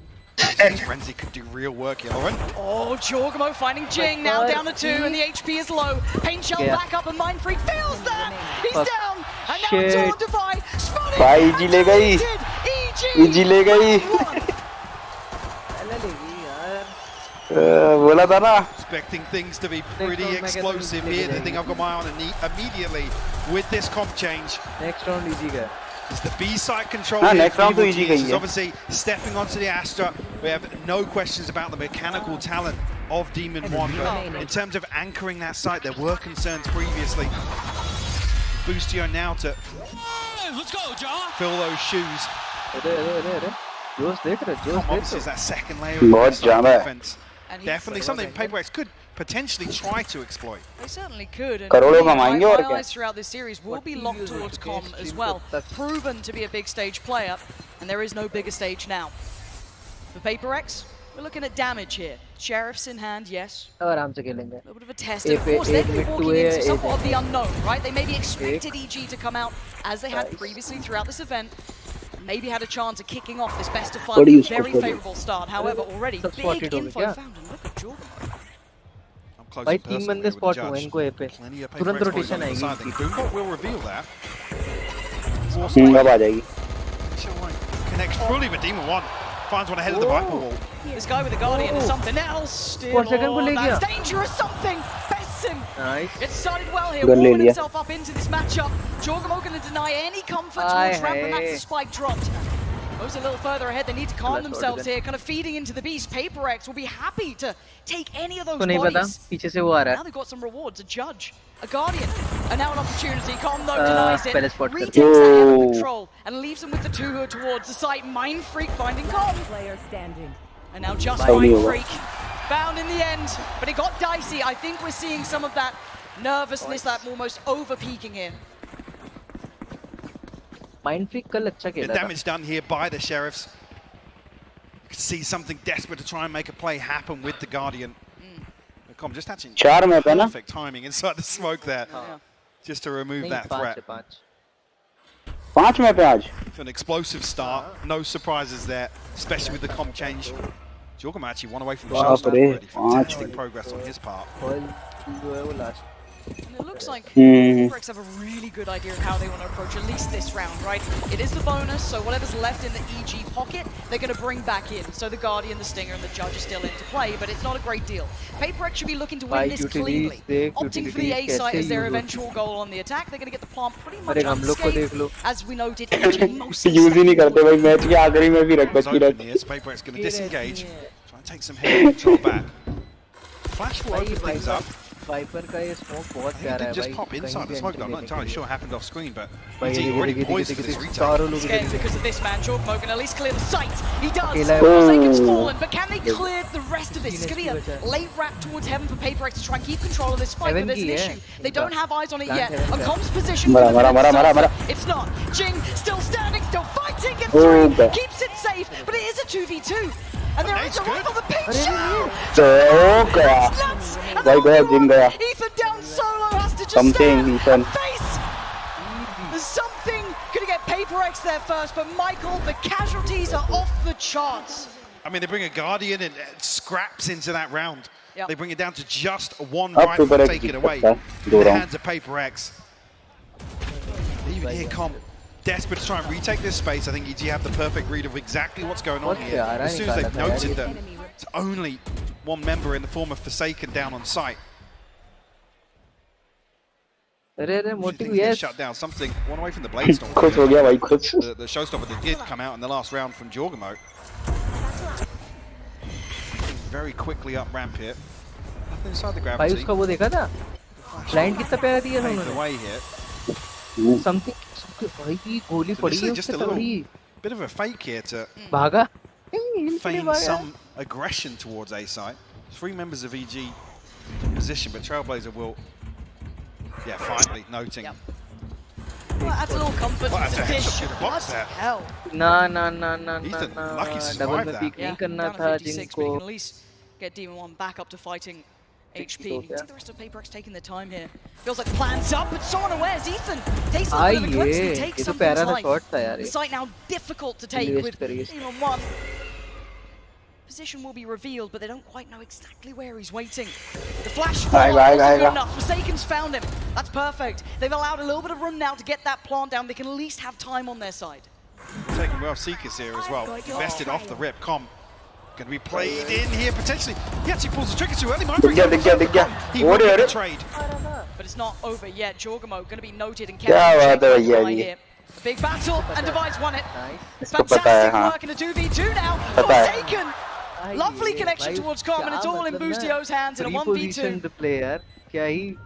Frenzy could do real work here, Lauren. Oh, Jorgamo finding Jing, now down to 2, and the HP is low. Paint Shell back up, and Mind Freak feels that! He's down, and now it's all on Divide. Spotted, EG ले गई, EG ले गई. बोला था ना. Expecting things to be pretty explosive here. The thing I've got my eye on immediately with this comp change. Next round EG का. It's the B-side control here. Next round to EG is obviously stepping onto the Astra. We have no questions about the mechanical talent of Demon 1, but in terms of anchoring that site, there were concerns previously. Boostio now to fill those shoes. Obviously, it's that second layer of defense. Definitely something PRX could potentially try to exploit. They certainly could. And my eyes throughout this series will be locked towards Com as well. Proven to be a big stage player, and there is no bigger stage now. For PRX, we're looking at damage here. Sheriff's in hand, yes. A little bit of a test. And of course, they're going to be walking into somewhat of the unknown, right? They maybe expected EG to come out as they had previously throughout this event. Maybe had a chance of kicking off this best of 5 with a very favourable start. However, already big info found, and look at Jordan. भाई 3 बंदे spot हुए इनको ए पे तुरंत rotation आएगी Doombolt will reveal that अब आ जाएगी connects fully with Demon 1 finds one ahead of the Viper wall. This guy with the Guardian is something else. Still, that's dangerous something. Bests him. Nice. It started well here, warming himself up into this matchup. Jorgamo going to deny any comfort towards Ramp, and that's the spike dropped. Goes a little further ahead. They need to calm themselves here. Kind of feeding into the beast. PRX will be happy to take any of those bodies. Now they've got some rewards. A judge, a guardian, and now an opportunity. Com though denies it. Retakes that head of control and leaves them with the two who are towards the site. Mind Freak finding Com. Player standing. And now just Mind Freak found in the end, but it got dicey. I think we're seeing some of that nervousness, that almost over-peaking here. Mind Freak कल अच्छा खेला The damage done here by the Sheriffs. You can see something desperate to try and make a play happen with the Guardian. Com just actually perfect timing inside the smoke there, just to remove that threat. 5 में पे आज. An explosive start, no surprises there, especially with the comp change. Jorgum actually one away from the showstopper already. Fantastic progress on his part. And it looks like PRX have a really good idea of how they want to approach at least this round, right? It is the bonus, so whatever's left in the EG pocket, they're going to bring back in. So the Guardian, the Stinger, and the Judge are still into play, but it's not a great deal. PRX should be looking to win this cleanly, opting for the A site as their eventual goal on the attack. They're going to get the plant pretty much unscathed, as we noted. Use ही नहीं करते भाई match के आखिरी में भी रख बची रहती है. PRX going to disengage, try and take some head control back. Flash will open things up. Viper का ये smoke बहुत प्यारा है just भाई. pop inside the smoke though. I'm not entirely sure what happened off screen, but he already poised for this retake. Scared because of this man. Jorgum can at least clear the site. He does. Forsaken's fallen, but can they clear the rest of this? It's going to be a late wrap towards heaven for PRX to try and keep control of this fight, but there's an issue. They don't have eyes on it yet. On Com's position, it's not. Jing still standing, still fighting, gets through, keeps it safe, but it is a 2v2. And there is a rifle for the picture! Ethan down solo, has to just stand and face! There's something gonna get PRX there first, but Michael, the casualties are off the charts. I mean, they bring a Guardian and scraps into that round. They bring it down to just one rifle to take it away. In the hands of PRX. Even here, Com, desperate to try and retake this space. I think EG have the perfect read of exactly what's going on here. As soon as they've noted that it's only one member in the form of Forsaken down on site. Shut down something, one away from the Blade Storm. The showstopper that did come out in the last round from Jorgum. Very quickly up ramp here. Nothing inside the gravity. उसका वो देखा था? Blind कितना प्यारा दिया था उन्होंने? Away here. Something भाई की गोली पड़ी है just a little bit of a fake here to भागा feign some aggression towards A site. 3 members of EG in position, but Trailblazer will, finally noting. Well, that's a little comfort to the dish. What the hell? ना Ethan, lucky double survived में that. Peak नहीं करना Down था at 56, but he जिनको can at least get Demon 1 back up to fighting HP. You can see the rest of PRX taking their time here. Feels like the plan's up, but so unawares. Ethan takes a little bit of a glimpse and takes something's life. The site now difficult to take with Demon 1. Position will be revealed, but they don't quite know exactly where he's waiting. The flash wasn't good enough. Forsaken's found him. That's perfect. They've allowed a little bit of room now to get that plant down. They can at least have time on their side. Taking well Seekers here as well. Invested off the rip. Com going to be played in here potentially. He actually pulls the trigger too early. He will get the trade. But it's not over yet. Jorgamo going to be noted and kept here. Big battle, and Device won it. Fantastic work in a 2v2 now. Forsaken. Lovely connection towards Com, and it's all in Boostio's hands in a 1v2. player, क्या ही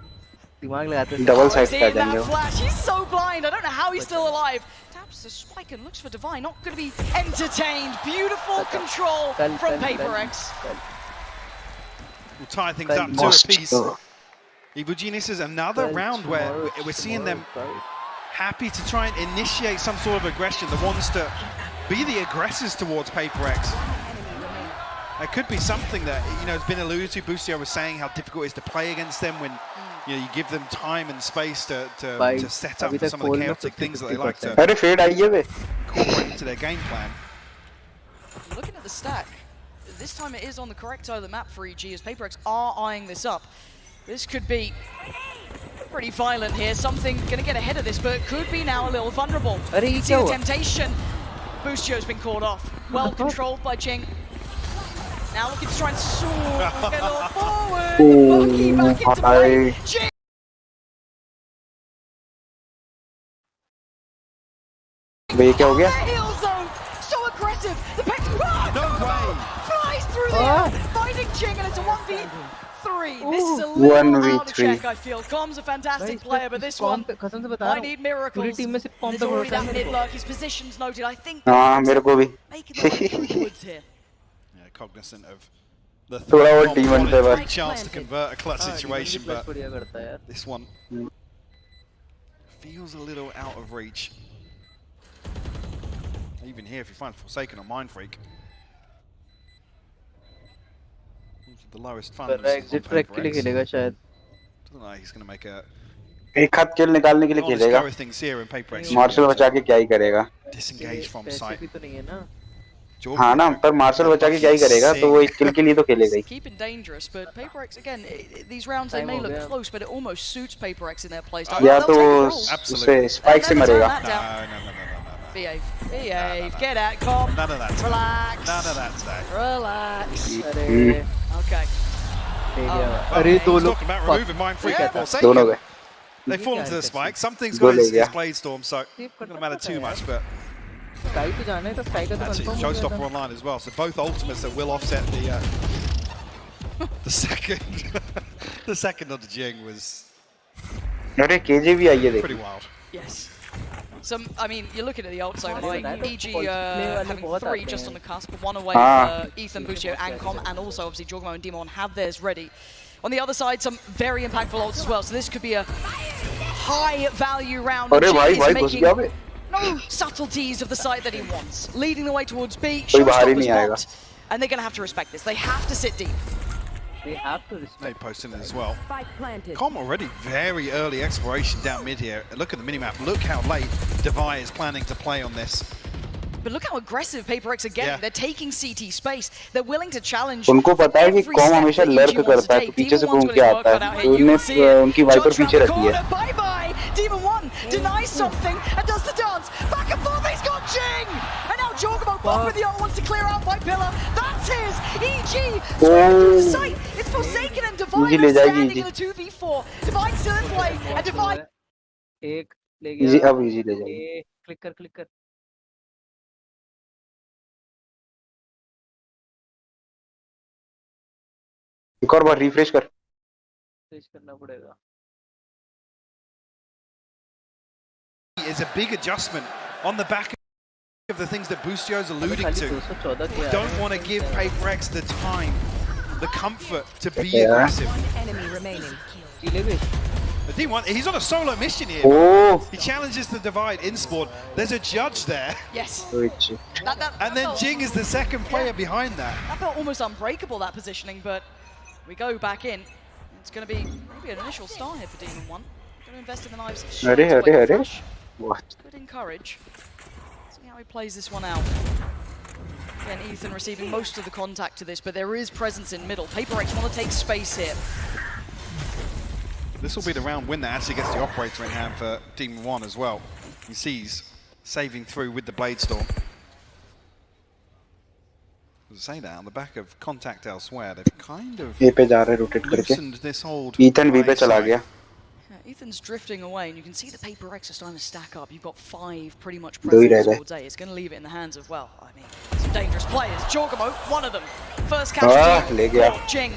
दिमाग लगाते double side का that flash, he's so blind. I don't know how he's still alive. Taps the spike and looks for Divine. Not going to be entertained. Beautiful control from PRX. We'll tie things up to a piece. Evil Genius is another round where we're seeing them happy to try and initiate some sort of aggression that wants to be the aggressors towards PRX. It could be something that has been alluded to. Boostio was saying how difficult it is to play against them when you give them time and space to set up for some of the chaotic things that they like to incorporate into their game plan. Looking at the stack, this time it is on the correct side of the map for EG as PRX are eyeing this up. This could be pretty violent here. Something going to get ahead of this, but it could be now a little vulnerable. You see the temptation. Boostio's been caught off. Well controlled by Ching. Now looking to try and soar, get a little forward, the Bucky back into play. Ching! क्या हो गया? Heel zone, so through the air, finding Jing, and it's a 1v3. This is a little out of check, I feel. Com's a fantastic player, but this one might need miracles. There's already that mid-lurk, his position's noted. I think मेरे को भी cognizant of the third chance to convert a clutch situation, but this one feels a little out of reach. Even here, if you find Forsaken or Mind Freak, the lowest fund. Exit frag के लिए खेलेगा शायद. Doesn't like he's going to make a. एक हाथ किल निकालने के लिए खेलेगा. मार्शल बचा के क्या ही करेगा? Disengage from sight. हाँ ना, पर मार्शल बचा के क्या ही करेगा? तो वो एक किल के लिए तो खेलेगा ही. Keeping dangerous, but PRX again. These rounds they may look close, but it almost suits PRX in their playstyle. या तो उसे स्पाइक से मरेगा. No. Behave. Get out, calm. None of that. Relax. None of that today. Relax. Okay. अरे दो लोग. Talking about removing Mind Freak and Forsaken. They fall into the spike. Something's got his Blade Storm, so not going to matter too much, but. Sky to जाना है तो Sky का तो confirm. Showstopper online as well, so both ultimates that will offset the second. The second of the Jing was. अरे KJ भी आई है देख. Pretty wild. Yes. I mean, you're looking at the ult zone, like EG having 3 just on the cusp, 1 away for Ethan, Busio, and Com, and also obviously Jorgmo and Demon have theirs ready. On the other side, some very impactful ults as well, so this could be a high value round. Making no subtleties of the side that he wants, leading the way towards B. Showstopper's blocked, and they're going to have to respect this. They have to sit deep. They have to respect. They posted it as well. Com already very early exploration down mid here. Look at the minimap. Look how late Devi is planning to play on this. But look how aggressive PRX are getting. They're taking CT space. They're willing to challenge. उनको पता है कि com हमेशा lurk करता है, तो पीछे से घूम के आता है. तो उन्हें उनकी वाइपर पीछे रहती है. Bye bye. Demon 1 denies something and does the dance. Back and forth. He's got Jing. And now Jorgmo off with the ult, wants to clear out by Pillar. That's his. EG. Through the site. It's Forsaken and Divine standing in a 2v4. Divine still in play and Divine. एक ले गया. अब easy ले जाएगी. Click कर. एक और बार refresh कर. करना पड़ेगा. Is a big adjustment on the back of the things that Boostio's alluding to. Don't want to give PRX the time, the comfort to be aggressive. Enemy remaining. He's on a solo mission here. He challenges the divide in spawn. There's a judge there. Yes. And then Jing is the second player behind that. That felt almost unbreakable, that positioning, but we go back in. It's going to be maybe an initial start here for Demon 1. Going to invest in the knives. What? Good encourage. See how he plays this one out. Again, Ethan receiving most of the contact to this, but there is presence in middle. PRX want to take space here. This will be the round win that actually gets the operator in hand for Demon 1 as well. You see he's saving through with the Blade Storm. To say that, on the back of contact elsewhere, they've kind of loosened this hold. Ethan V पे चला गया. Ethan's drifting away, and you can see the PRX are starting to stack up. You've got 5 pretty much present towards A. It's going to leave it in the hands of, well, I mean, some dangerous players. Jorgmo, one of them. First casualty. Jing.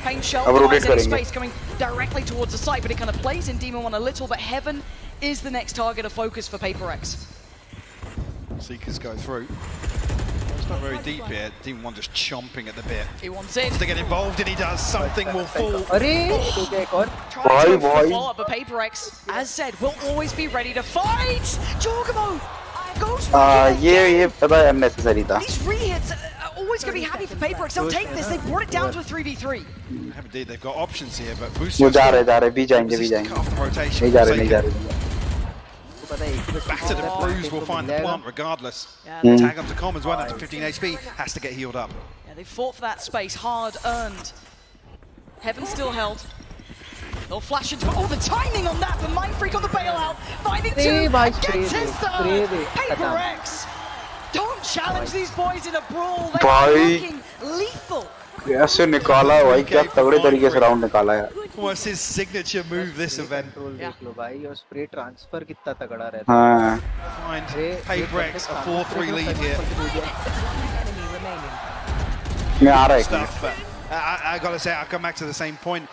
Pain Shell, in space coming directly towards the site, but it kind of plays in Demon 1 a little, but Heaven is the next target of focus for PRX. Seekers go through. It's not very deep here. Demon 1 just chomping at the bit. He wants in. To get involved, and he does. Something will fall. Trying to follow up, but PRX, as said, will always be ready to fight. Jorgmo goes for ये पता है unnecessary था. These rehits are always going to be happy for PRX. They'll take this. They brought it down to a 3v3. Indeed, they've got options here, but वो जा रहे भी जाएंगे. नहीं जा रहे. Back to the bruise, will find the plant regardless. Tag onto Com as well, that's 15 HP, has to get healed up. Yeah, they fought for that space, hard earned. Heaven still held. They'll flash into the timing on that, but Mind Freak on the bailout, finding 2, gets his third. PRX, don't challenge these boys in a brawl, they are looking lethal. ऐसे निकाला भाई, क्या तगड़े तरीके से round निकाला यार. What's his signature move this event? देख लो भाई, और स्प्रे ट्रांसफर कितना तगड़ा रहता है. Find PRX a 4-3 lead here. stuff. I gotta say, I come back to the same point.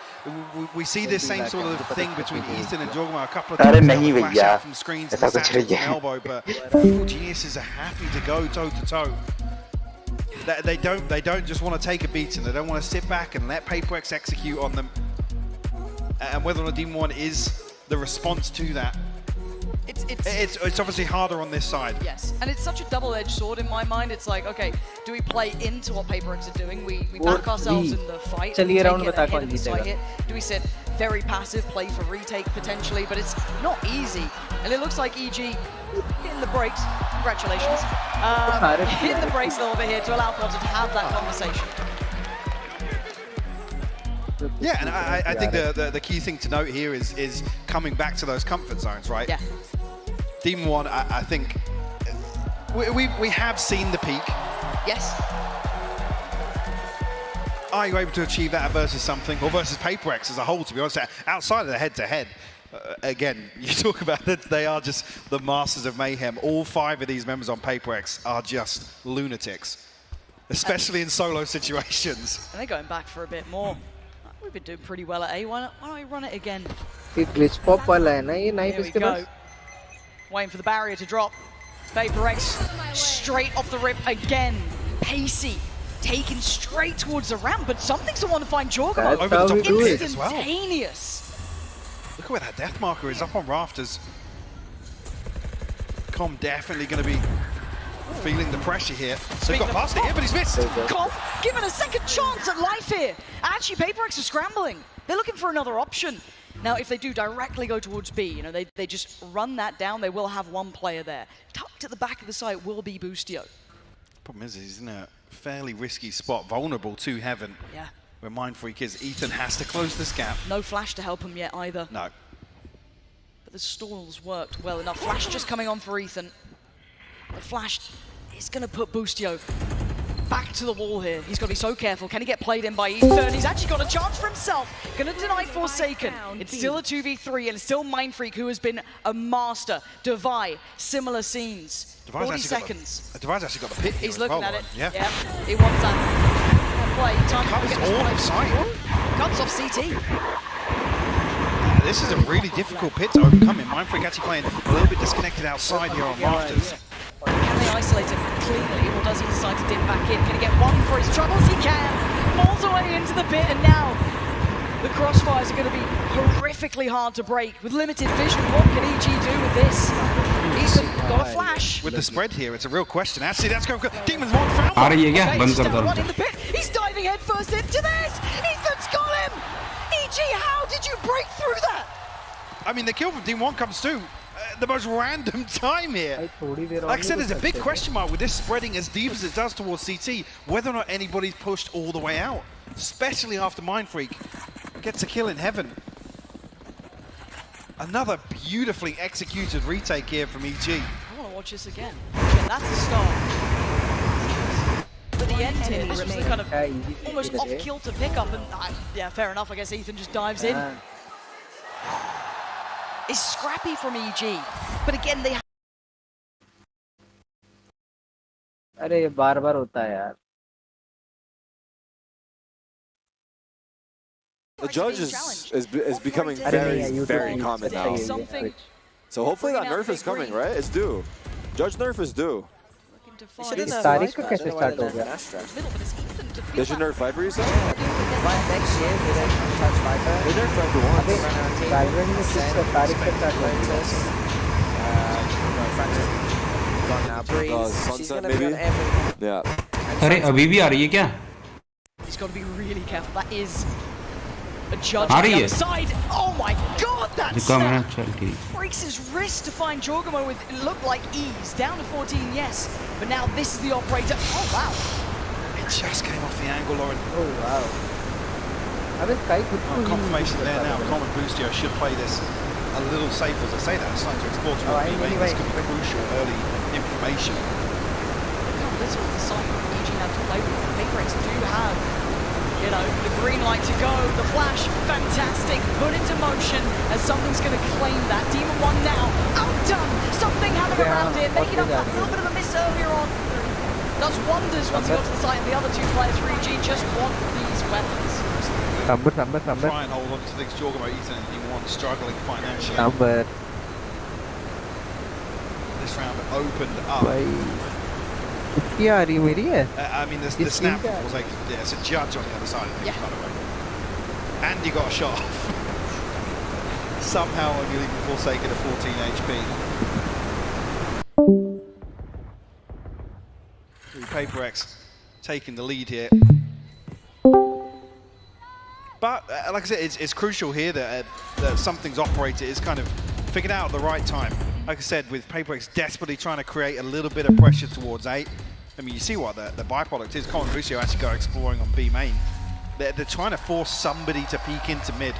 We see this same sort of thing between Ethan and Jorgamo a couple of times. Flash out from screens and from elbow, but Evil Geniuses are happy to go toe to toe. They don't just want to take a beating. They don't want to sit back and let PRX execute on them. And whether or not Demon One is the response to that, it's obviously harder on this side. Yes, and it's such a double-edged sword in my mind. It's like, okay, do we play into what PRX are doing? We back ourselves in the fight. And we take it ahead of the fight here. Do we sit very passive, play for retake potentially? But it's not easy. And it looks like EG hitting the brakes. Congratulations. Hitting the brakes a little bit here to allow Potter to have that conversation. Yeah, and I think the key thing to note here is coming back to those comfort zones, right? Yeah. Demon One, I think we have seen the peak. Yes. Are you able to achieve that versus something, or versus PRX as a whole? To be honest, outside of the head-to-head, again, you talk about it, they are just the masters of mayhem. All 5 of these members on PRX are just lunatics, especially in solo situations. And they're going back for a bit more. We've been doing pretty well at A. Why don't we run it again? glitch pop वाला है ना ये knife Here we इसके go. Pass. Waiting for the barrier to drop. PRX straight off the rip again. Pacey taken straight towards the ramp, but something's the one to find Jorgamo. Over the top of the pit as well. Instantaneous. Look at where that death marker is, up on rafters. Com definitely going to be feeling the pressure here. So he got past it here, but he's missed. Com given a second chance at life here. Actually, PRX are scrambling. They're looking for another option. Now, if they do directly go towards B, you know, they just run that down, they will have one player there. Tucked at the back of the site will be Boostio. Problem is, he's in a fairly risky spot, vulnerable to Heaven. Yeah. Where Mindfreak is. Ethan has to close this gap. No flash to help him yet either. No. But the stalls worked well enough. Flash just coming on for Ethan. The flash is going to put Boostio back to the wall here. He's got to be so careful. Can he get played in by Ethan? He's actually got a chance for himself. Going to deny Forsaken. It's still a 2v3 and it's still Mindfreak who has been a master. Devi, similar scenes. 40 seconds. Devi's actually got the pit here. He's looking at it. Yeah. He wants that play. Time Covers to get all of sight. Cuts off CT. This is a really difficult pit to overcome. Mindfreak actually playing a little bit disconnected outside here on rafters. Can they isolate him cleanly, or does he decide to dip back in? Can he get one for his troubles? He can! Falls away into the pit, and now the crossfires are going to be horrifically hard to break. With limited vision, what can EG do with this? Ethan got a flash. With the spread here, it's a real question. Actually, that's going to go. Demons One found one. Okay, he's down one in the pit. He's diving headfirst into this! Ethan's got him! EG, how did you break through that? I mean, the kill from Demon One comes too. The most random time here. Like I said, there's a big question mark with this spreading as deep as it does towards CT, whether or not anybody's pushed all the way out, especially after Mindfreak gets a kill in Heaven. Another beautifully executed retake here from EG. I want to watch this again. Yeah, that's the start. But the end here, this was the kind of almost off-kilter pickup, and yeah, fair enough, I guess Ethan just dives in. Is scrappy from EG, but again they. अरे ये बार-बार होता है यार. The judge is becoming very common now. So hopefully that nerf is coming, right? It's due. Judge nerf is due. इस तारीख का कैसे start हो गया? They should nerf Viper, you said? Next year, they nerf Viper once. Valorant में किस तारीख का start हो गया? Sunset maybe? Yeah. अरे अभी भी आ रही है क्या? He's got to be really careful. That is a judge on the other side. Oh my god, that snap! Breaks his wrist to find Jorgamo with, it looked like ease. Down to 14, yes. But now this is the operator. Oh wow. It just came off the angle, Lauren. Oh wow. Confirmation there now. Common Boostio should play this a little safe, as I say that. It's starting to explore towards B main. This could be crucial early information. This was the site EG had to play with. PRX do have, you know, the green light to go. The flash, fantastic. Put into motion as something's going to claim that. Demon One now outdone. Something happened around it, making up a little bit of a miss earlier on. Does wonders once he got to the site, and the other two players for EG just want these weapons. Try and hold on to things. Jorgamo, Ethan, and D1 struggling financially. This round opened up. I mean, the snap was like, yeah, it's a judge on the other side of things, by the way. And you got a shot off. Somehow only leaving Forsaken at 14 HP. PRX taking the lead here. But, like I said, it's crucial here that something's operated. It's kind of figured out at the right time. Like I said, with PRX desperately trying to create a little bit of pressure towards A. I mean, you see what the byproduct is. Colin Lucio actually go exploring on B main. They're trying to force somebody to peek into mid.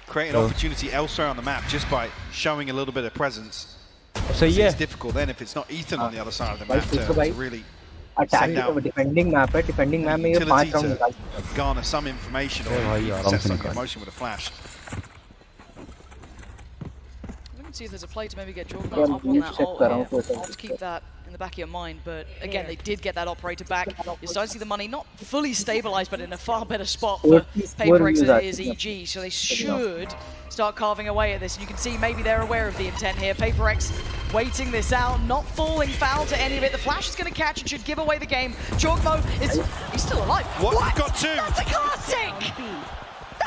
Create an opportunity elsewhere on the map just by showing a little bit of presence. It's difficult then if it's not Ethan on the other side of the map to really send out defending map में ये 5 round to garner some information or set something in motion with a flash. We can see if there's a play to maybe get Jorgamo up on that ult here. I'll just keep that in the back of your mind, but again, they did get that operator back. You're starting to see the money not fully stabilized, but in a far better spot for PRX than it is EG, so they should start carving away at this. And you can see maybe they're aware of the intent here. PRX waiting this out, not falling foul to any of it. The flash is going to catch and should give away the game. Jorgamo he's still alive. What? Got two. That's a classic!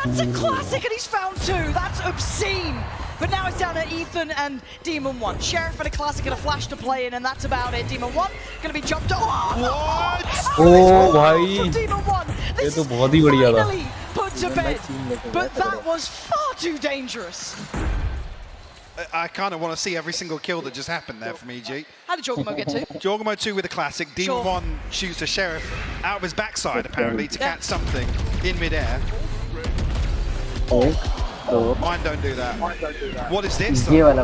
That's a classic, and he's found two. That's obscene. But now it's down to Ethan and Demon 1. Sheriff and a classic and a flash to play in, and that's about it. Demon 1 going to be jumped on. What? Oh, bhai. Demon 1. This is finally put to bed. But that was far too dangerous. I kind of want to see every single kill that just happened there from EG. How did Jorgamo get two? Jorgamo 2 with a classic. Demon 1 shoots a Sheriff out of his backside, apparently, to catch something in midair. Mine don't do that. What is this? What?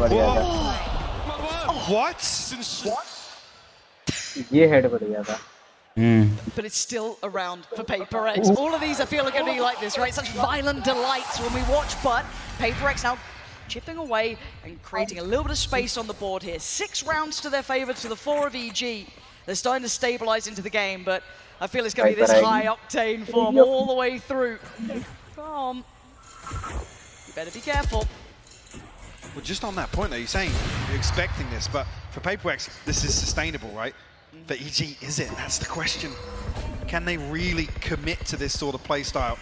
But it's still around for PRX. All of these I feel are going to be like this, right? Such violent delights when we watch, but PRX now chipping away and creating a little bit of space on the board here. 6 rounds to their favor to the 4 of EG. They're starting to stabilize into the game, but I feel it's going to be this high-octane form all the way through. Come. You better be careful. Well, just on that point, though, you're saying you're expecting this, but for PRX, this is sustainable, right? For EG, is it? That's the question. Can they really commit to this sort of play style?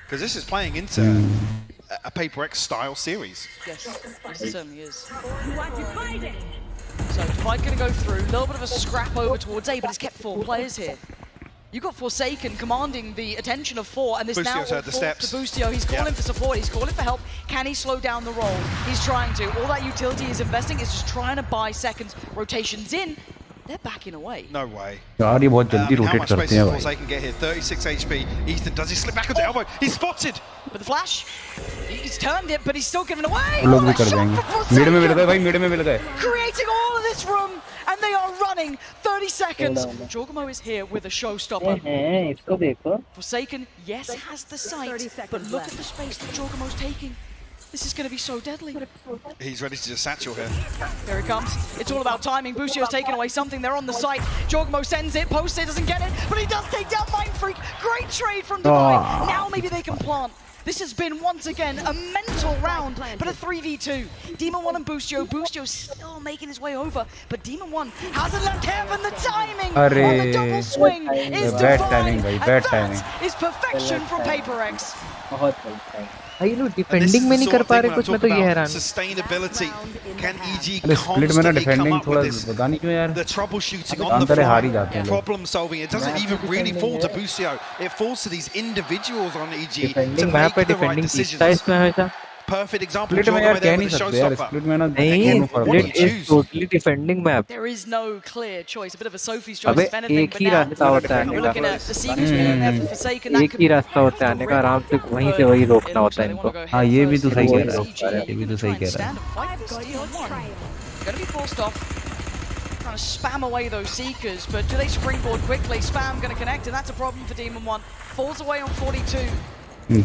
Because this is playing into a PRX style series. Yes, it certainly is. So Divide going to go through, a little bit of a scrap over towards A, but it's kept 4 players here. You've got Forsaken commanding the attention of 4, and this now all falls to Boostio. He's calling for support, he's calling for help. Can he slow down the roll? He's trying to. All that utility is investing is just trying to buy seconds. Rotations in, they're backing away. No way. How much space does Forsaken get here? 36 HP. Ethan, does he slip back on the elbow? He's spotted! But the flash, he's turned it, but he's still giving away. Creating all of this room, and they are running 30 seconds. Jorgamo is here with a showstopper. Forsaken, yes, has the sight, but look at the space that Jorgamo's taking. This is going to be so deadly. He's ready to just satchel here. Here he comes. It's all about timing. Boostio's taking away something. They're on the site. Jorgamo sends it. Posts it, doesn't get it, but he does take down Mind Freak. Great trade from Divide. Now maybe they can plant. This has been, once again, a mental round, but a 3v2. Demon 1 and Boostio. Boostio's still making his way over, but Demon 1 hasn't left heaven. The timing on the double swing is divine, and that is perfection from PRX. भाई लोग defending में नहीं कर पा रहे कुछ मैं तो ये हैरान sustainability can EG constantly come up with this the troubleshooting on the fly problem solving it doesn't even really fall to Boostio it falls to these individuals on EG to make the right decisions perfect example Jorgamo there with the showstopper it is totally defending map there is no clear choice a bit of a Sophie's choice if anything but now we're looking at the Seekers being there for Forsaken एक ही रास्ता होता है आने का आराम से वहीं से वही रोकना होता है इनको हाँ ये भी तो सही कह रहा है ये भी तो सही कह रहा है gonna be forced off trying to spam away those Seekers but do they springboard quickly spam gonna connect and that's a problem for Demon 1 falls away on 42 full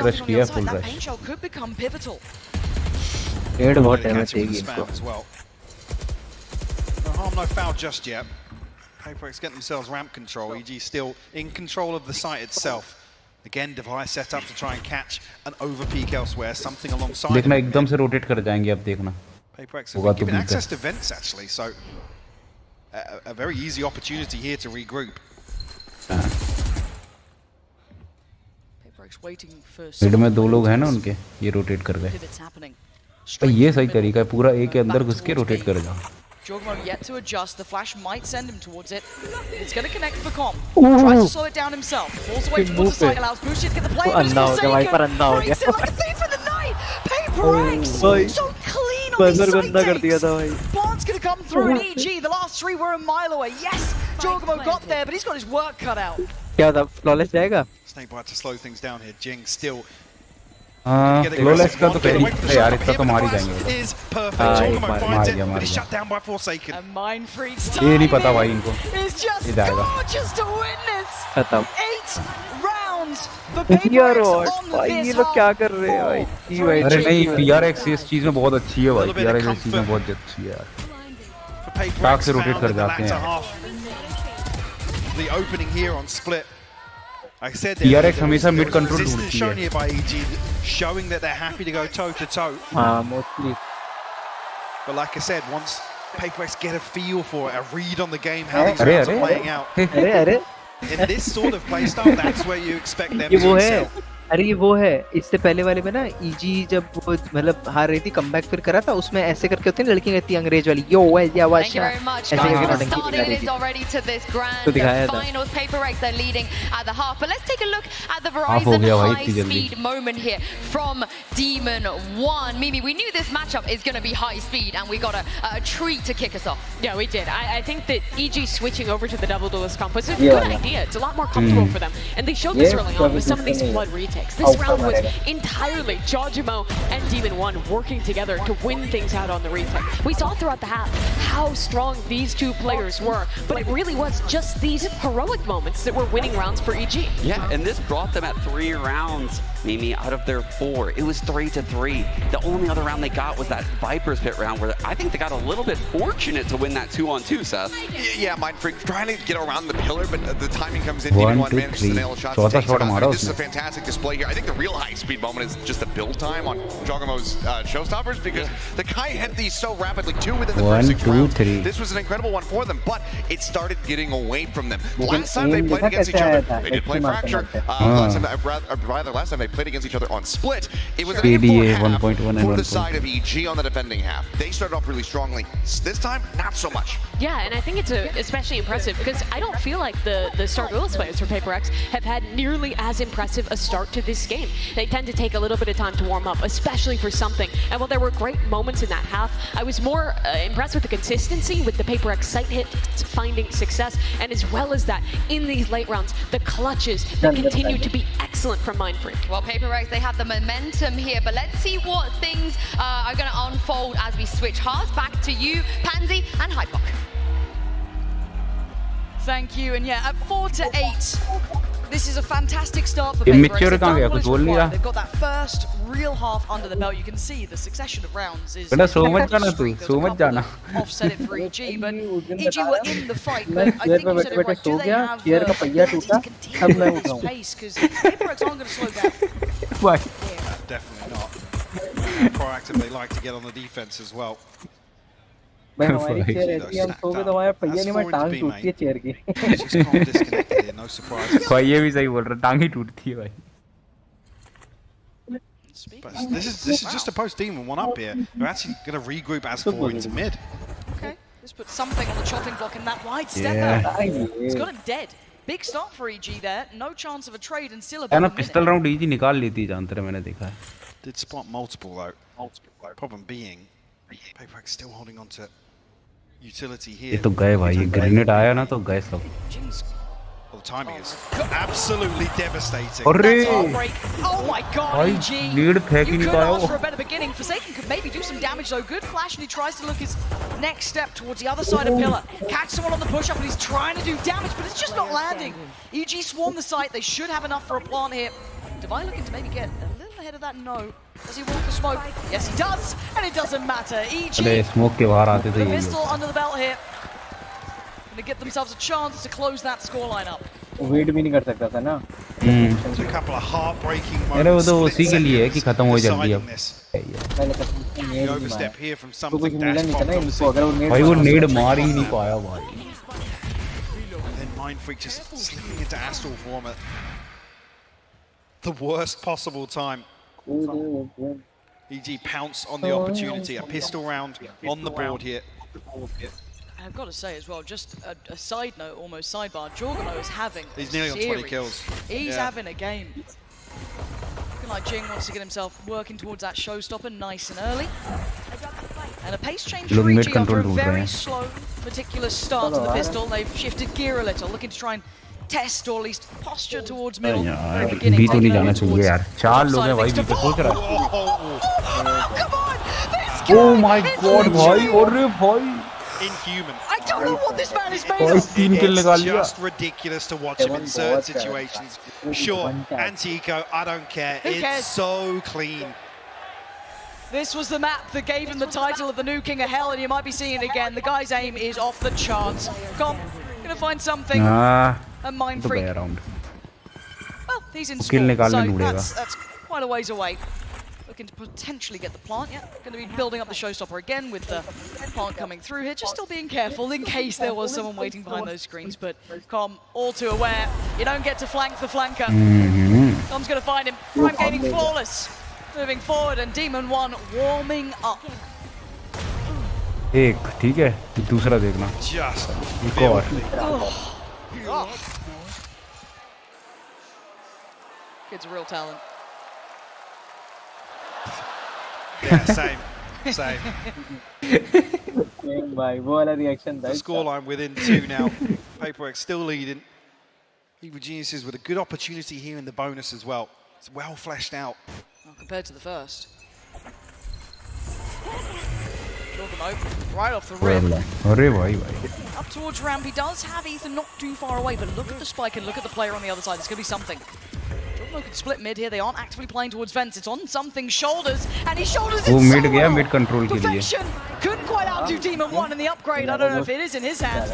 rush किया full that rush paint shell could become pivotal डेढ़ बहुत damage देगी इनको no foul just yet. PRX getting themselves ramp control. EG still in control of the site itself. Again, device set up to try and catch an over peak elsewhere, something alongside. देखना एकदम से rotate कर जाएंगे अब देखना. PRX have been given access to vents actually, so a very easy opportunity here to regroup. PRX waiting for. Mid में दो लोग हैं ना उनके, ये रोटेट कर गए. ये सही तरीका है, पूरा ए के अंदर घुस के रोटेट कर जाओ. Jogmo yet to adjust. The flash might send him towards it. It's going to connect for Com. Tries to slow it down himself. Falls away towards the site. Allows Bushi to get the play. But it's forsaken. Breaks it like a thief in the night. PRX so clean on these side takes. Bond's going to come through in EG. The last three were a mile away. Yes, Jogmo got there, but he's got his work cut out. क्या था? Flawless जाएगा? Snakebite to slow things down here. Jing still. Flawless का तो पहले यार इसका तो मार ही जाएंगे. मार दिया. Shut down by Forsaken. ये नहीं पता भाई इनको. ये जाएगा. खत्म. 8 rounds. भाई ये लोग क्या कर रहे हैं भाई? अरे नहीं, PRX इस चीज में बहुत अच्छी है भाई. PRX इस चीज में बहुत अच्छी है यार. टाक से रोटेट कर जाते हैं. The opening here on split. I said PRX हमेशा mid control ढूंढती है. ढूंढती Shown here by EG, showing that they're happy to go toe to toe. Mostly. But like I said, once PRX get a feel for it, a read on the game, how these rounds are playing out. In this sort of play style, that's where you expect them to excel. अरे ये वो है, इससे पहले वाले में ना EG जब वो मतलब हार रही थी, कमबैक फिर करा था, उसमें ऐसे करके होते हैं लड़की कहती है अंग्रेज वाली यो वेल या वाशा ऐसे करके नौटंकी दिखा रही थी. तो दिखाया था. PRX they're leading at the half, but let's take a look at the Verizon high speed moment here from Demon 1. Mimi, we knew this matchup is going to be high speed, and we got a treat to kick us off. Yeah, we did. I think that EG switching over to the double duelist comp was a good idea. It's a lot more comfortable for them, and they showed this early on with some of these flood retakes. This round was entirely Jojimo and Demon 1 working together to win things out on the retake. We saw throughout the half how strong these two players were, but it really was just these heroic moments that were winning rounds for EG. Yeah, and this brought them at 3 rounds, Mimi, out of their 4. It was 3-3. The only other round they got was that Viper's Pit round, where I think they got a little bit fortunate to win that 2-on-2, Seth. Yeah, Mindfreak trying to get around the pillar, but the timing comes in. Demon 1 manages to nail a shot to take him out. This is a fantastic display here. I think the real high-speed moment is just the build time on Jogimo's showstoppers, because the guy hit these so rapidly, 2 within the first 6 rounds. This was an incredible one for them, but it started getting away from them. Last time they played against each other, they did play Fracture. Last time they played against each other on Split, it was an half for the side of EG on the defending half. They started off really strongly. This time, not so much. Yeah, and I think it's especially impressive because I don't feel like the Star Duelist players for PRX have had nearly as impressive a start to this game. They tend to take a little bit of time to warm up, especially for something. And while there were great moments in that half, I was more impressed with the consistency with the PRX site hit finding success, and as well as that, in these late rounds, the clutches that continue to be excellent from Mindfreak. Well, PRX, they have the momentum here, but let's see what things are going to unfold as we switch halves. Back to you, Pansy and Hypok. Thank you, and yeah, at 4-8, this is a fantastic start for PRX. They've got that first real half under the belt. You can see the succession of rounds is offset it for EG, but EG were in the fight. But I think you said it right. Do they have the ability to continue at this pace? Because PRX aren't going to slow down. Why? Definitely not. Proactive, they like to get on the defense as well. मैं हमारी chair रहती है, हम सो गए तो हमारे पहिए नहीं, मैं टांग टूटती है चेयर की. पहिए भी सही बोल रहा, टांग ही टूटती है भाई. But this is just a post Demon 1 up here. They're actually going to regroup as 4 into mid. Okay, let's put something on the chopping block in that wide step there. It's got him dead. Big start for EG there. No chance of a trade and still a bit. है ना, pistol round EG निकाल लेती है, जानते हैं, मैंने देखा है. Did spot multiple though. Problem being, PRX still holding on to utility here. ये तो गए भाई, ये ग्रेनेड आया ना तो गए सब. Well, the timing is absolutely devastating. Oh my god, EG! You could ask for a better beginning. Forsaken could maybe do some damage though. Good flash, and he tries to look his next step towards the other side of pillar. Catch someone on the push-up, and he's trying to do damage, but it's just not landing. EG swarm the site. They should have enough for a plant here. Divine looking to maybe get a little ahead of that. No. Does he walk the smoke? Yes, he does, and it doesn't matter. EG. Smoke के बाहर आते थे the pistol under the belt here. to get themselves a chance to close that scoreline up. Wait भी नहीं कर सकता था ना. It's a couple of heartbreaking अरे वो moments. तो उसी के लिए है कि खत्म हो जल्दी अब. The overstep here from तो कुछ something मिला नहीं था ना इनको अगर वो भाई वो नेड मार ही नहीं पाया भाई. And then Mindfreak just slipping into Astral form at the worst possible time. EG pounce on the opportunity. A pistol round on the board here. I've got to say as well, just a side note, almost sidebar, Jorgano is having He's nearly on 20 kills. He's having a game. Looking like Jing wants to get himself working towards that showstopper nice and early. And a pace change for EG after a very slow, meticulous start to the pistol. They've shifted gear a little, looking to try and test or at least posture towards middle. Very beginning, भी तो नहीं जाना चाहिए यार. 4 लोग हैं भाई, भी तो सोच रहा है. Oh my god भाई, अरे भाई. Inhuman. I don't know what this man is made of. It's just ridiculous to watch him in certain situations. Sure, anti-eco, I don't care. It's so clean. This was the map that gave him the title of the new King of Hell, and you might be seeing it again. The guy's aim is off the charts. Come, gonna find something. A mind freak. Well, he's in spawn, so that's quite a ways away. Looking to potentially get the plant. Yeah, going to be building up the showstopper again with the plant coming through here. Just still being careful in case there was someone waiting behind those screens. But Com, all too aware. You don't get to flank the flanker. Com's going to find him. Prime gaining flawless. Moving forward, and Demon 1 warming up. एक ठीक है, दूसरा देखना. Just एक और. Kid's a real talent. Yeah, same. भाई वो वाला reaction था. The scoreline within 2 now. PRX still leading. Evil Geniuses with a good opportunity here in the bonus as well. It's well fleshed out. Well, compared to the first. Right off the rip. Up towards ramp. He does have Ethan not too far away, but look at the spike and look at the player on the other side. There's going to be something. Jorgano could split mid here. They aren't actively playing towards vents. It's on something's shoulders, and his shoulders it mid gaya, mid control ke liye. Perfection. Couldn't quite outdo Demon 1 in the upgrade. I don't know if it is in his hands.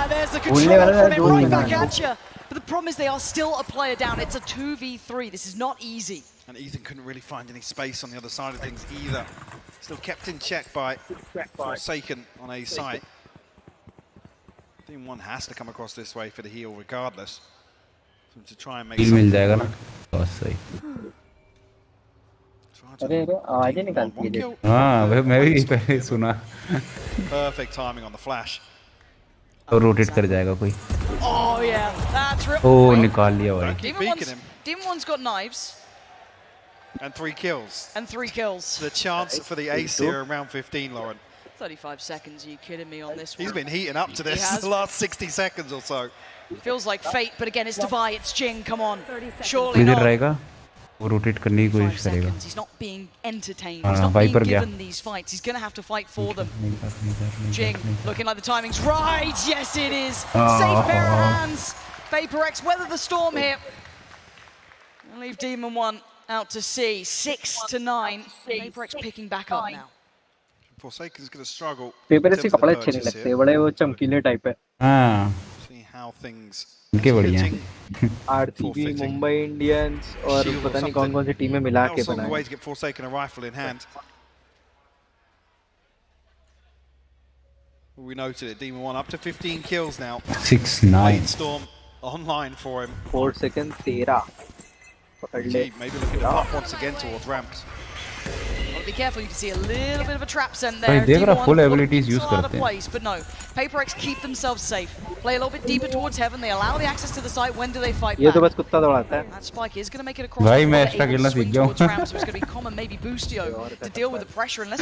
There's the control from him right back at you. But the problem is they are still a player down. It's a 2v3. This is not easy. And Ethan couldn't really find any space on the other side of things either. Still kept in check by Forsaken on A site. Team 1 has to come across this way for the heal regardless. To try and make मिल जाएगा ना. बस सही. अरे आवाज ही निकालती है. हाँ, मैं भी पहले सुना. Perfect timing on the flash. तो रोटेट कर जाएगा कोई. Oh yeah, that's real. Oh, निकाल लिया भाई. Demon 1's got knives. And 3 kills. The chance for the ace here in round 15, Lauren. 35 seconds, are you kidding me on this one? He's been heating up to this the last 60 seconds or so. Feels like fate, but again, it's Devi, it's Jing, come on. Surely not. रहेगा, वो rotate करने की कोशिश करेगा. He's not being entertained, he's not being given these fights. He's going to have to fight for them. Jing, looking like the timing's right. Yes, it is. Safe pair of hands. PRX weather the storm here. And leave Demon 1 out to sea. 6-9. PRX picking back up now. Forsaken's going to struggle. PRX के कपड़े अच्छे नहीं लगते, बड़े वो चमकीले type है. हाँ. See how things. इनके बढ़िया. RCB, Mumbai Indians और पता नहीं कौन-कौन सी टीमें मिला के बनाए. Way to get Forsaken a rifle in hand. We noted it. Demon 1 up to 15 kills now. 6-9. Storm online for him. Forsaken 13. Maybe looking to pop once again towards ramps. Well, be careful, you can see a little bit of a trap sent भाई there. देख रहा full abilities use करते हैं. Place, but no, PRX keep themselves safe. Play a little bit deeper towards heaven. They allow the access to the site. When do they fight back? ये तो बस कुत्ता दौड़ाता है. That spike is going to make it across. भाई मैं extra खेलना सीख गया हूँ. So it's going to be common, maybe Boostio to deal with the pressure unless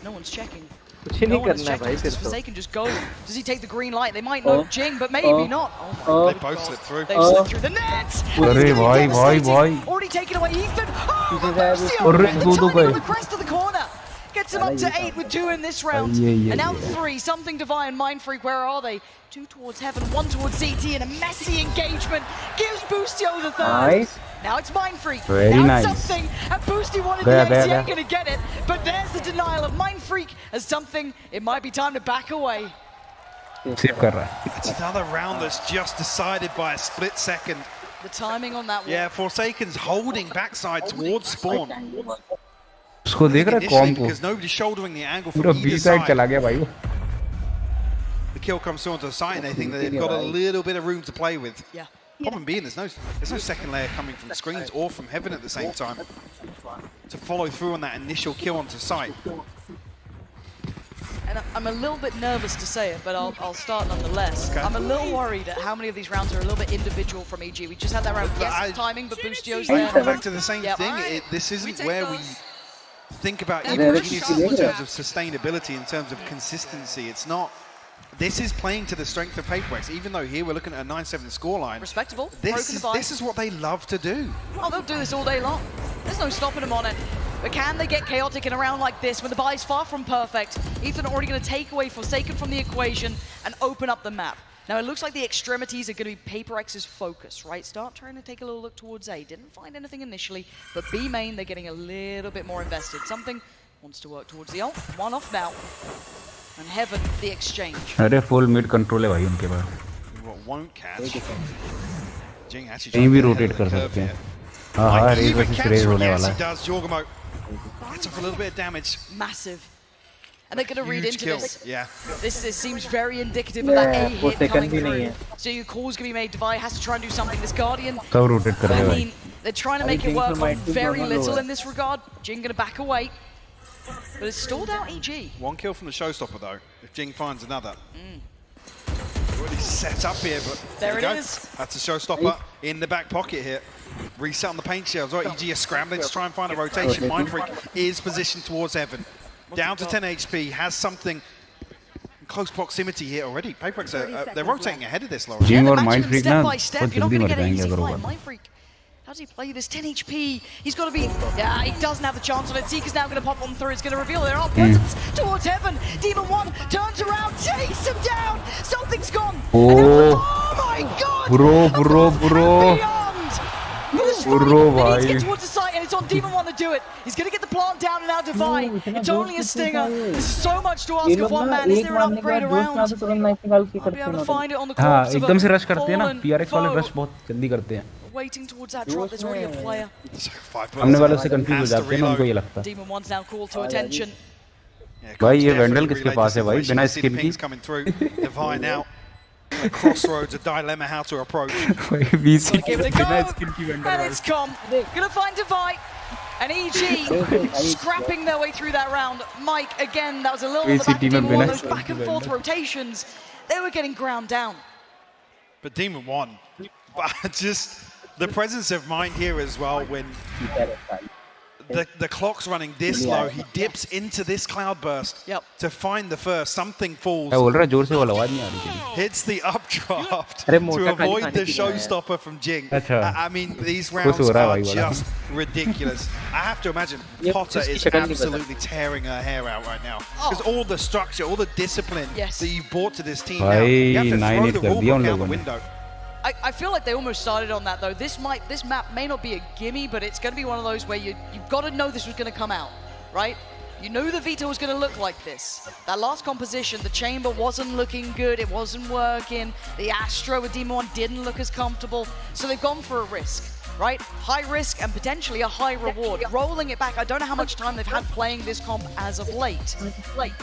no one's checking. कुछ नहीं करना है भाई सिर्फ तो. Forsaken just go. Does he take the green light? They might know Jing, but maybe not. They both slipped through. They've slipped through the net. अरे भाई. Already taken away Ethan. अरे दो गए. On the crest of the corner. Gets him up to 8 with 2 in this round. And now 3. Something Divine, Mindfreak. Where are they? 2 towards heaven, 1 towards CT, and a messy engagement gives Boostio the third. Nice. Now it's Mindfreak. Very now nice. It's something, and Boosty wanted the ace, he ain't gonna get it. But there's the denial of Mindfreak as something. It might be time to back away. Save कर रहा है. It's another round that's just decided by a split second. The timing on that one. Yeah, Forsaken's holding backside towards spawn. उसको देख रहा है com को. Because nobody's shouldering the angle पूरा from B either side side. चला गया भाई वो. The kill comes through onto the side and they think that they've got a little bit of room to play with. Yeah. Problem being there's no second layer coming from screens or from heaven at the same time to follow through on that initial kill onto site. And I'm a little bit nervous to say it, but I'll start nonetheless. Okay. I'm a little worried at how many of these rounds are a little bit individual from EG. We just had that round, yes, timing, but Boostio's there. Back to the same thing, this isn't where we think about even Genius in terms of sustainability, in terms of consistency. It's not. This is playing to the strength of PaperX, even though here we're looking at a 9-7 scoreline. Respectable. This is what they love to do. Oh, they'll do this all day long. There's no stopping them on it. But can they get chaotic in a round like this when the buy is far from perfect? Ethan already going to take away Forsaken from the equation and open up the map. Now it looks like the extremities are going to be PaperX's focus, right? Start trying to take a little look towards A. Didn't find anything initially, but B main, they're getting a little bit more invested. Something wants to work towards the ult. One off now. And Heaven, the exchange. अरे full mid control है भाई उनके पास. What won't catch? Jing actually कहीं भी rotate कर सकते हैं. हाँ रेस वर्सेस रेस होने वाला है. Does Jorgamo gets off a little bit of damage. Massive. And they're going to read into this. Yeah. This seems very indicative of that A hit coming through. So your call's going to be made. Divide has to try and do something. This Guardian, सब rotate कर रहे हैं I भाई. mean, they're trying to make it work on very little in this regard. Jing going to back away. But it's stalled out EG. One kill from the showstopper though, if Jing finds another. Already set up here, but there it go. is. That's a showstopper in the back pocket here. Reset on the paint shells. Right, EG are scrambling to try and find a rotation. Mindfreak is positioned towards Evan. Down to 10 HP, has something in close proximity here already. PaperX, they're rotating ahead of this, Laura. Jing और Mindfreak ना बहुत जल्दी मर जाएंगे अगर वो. Mindfreak. How does he play this? 10 HP. He's got to be. Yeah, he doesn't have the chance on it. Seeker's now going to pop on through. It's going to reveal there are presence towards Heaven. Demon 1 turns around, takes him down. Something's gone. Oh my God. Bro. Bro, he needs to get towards the site, and it's on Demon 1 to do it. He's going to get the plant down and now Divide. It's only a stinger. This is so much to ask of one man. Is there an upgrade around? I'll be able to find it on the corpse हाँ of एकदम से a rush करते हैं ना. fallen PRX वाले foe. rush बहुत जल्दी करते हैं. Waiting towards that drop, there's already a player. हमने वालों से confuse हो जाते हैं ना उनको ये लगता है. Demon 1's now called to attention. भाई ये Vandal किसके पास है भाई बिना skill की? Coming through. Divine now. A crossroads, a dilemma how to approach. VC Give it a go. And it's come. Gonna find Divide. And EG scrapping their way through that round. Mike, again, that was a little on the back of Demon 1, those back and forth rotations. They were getting ground down. But Demon 1, just the presence of mind here as well when the clock's running this low, he dips into this cloud burst to find the first, something falls. Hits the updraft to avoid the showstopper from Jing. I mean, these rounds are just ridiculous. I have to imagine Potter is absolutely tearing her hair out right now. Because all the structure, all the discipline that you brought to this team now, you have to throw the rulebook out the window. I feel like they almost started on that though. This map may not be a gimme, but it's going to be one of those where you've got to know this was going to come out, right? You knew the Vita was going to look like this. That last composition, the chamber wasn't looking good, it wasn't working. The Astro with Demon 1 didn't look as comfortable, so they've gone for a risk, right? High risk and potentially a high reward. Rolling it back, I don't know how much time they've had playing this comp as of late.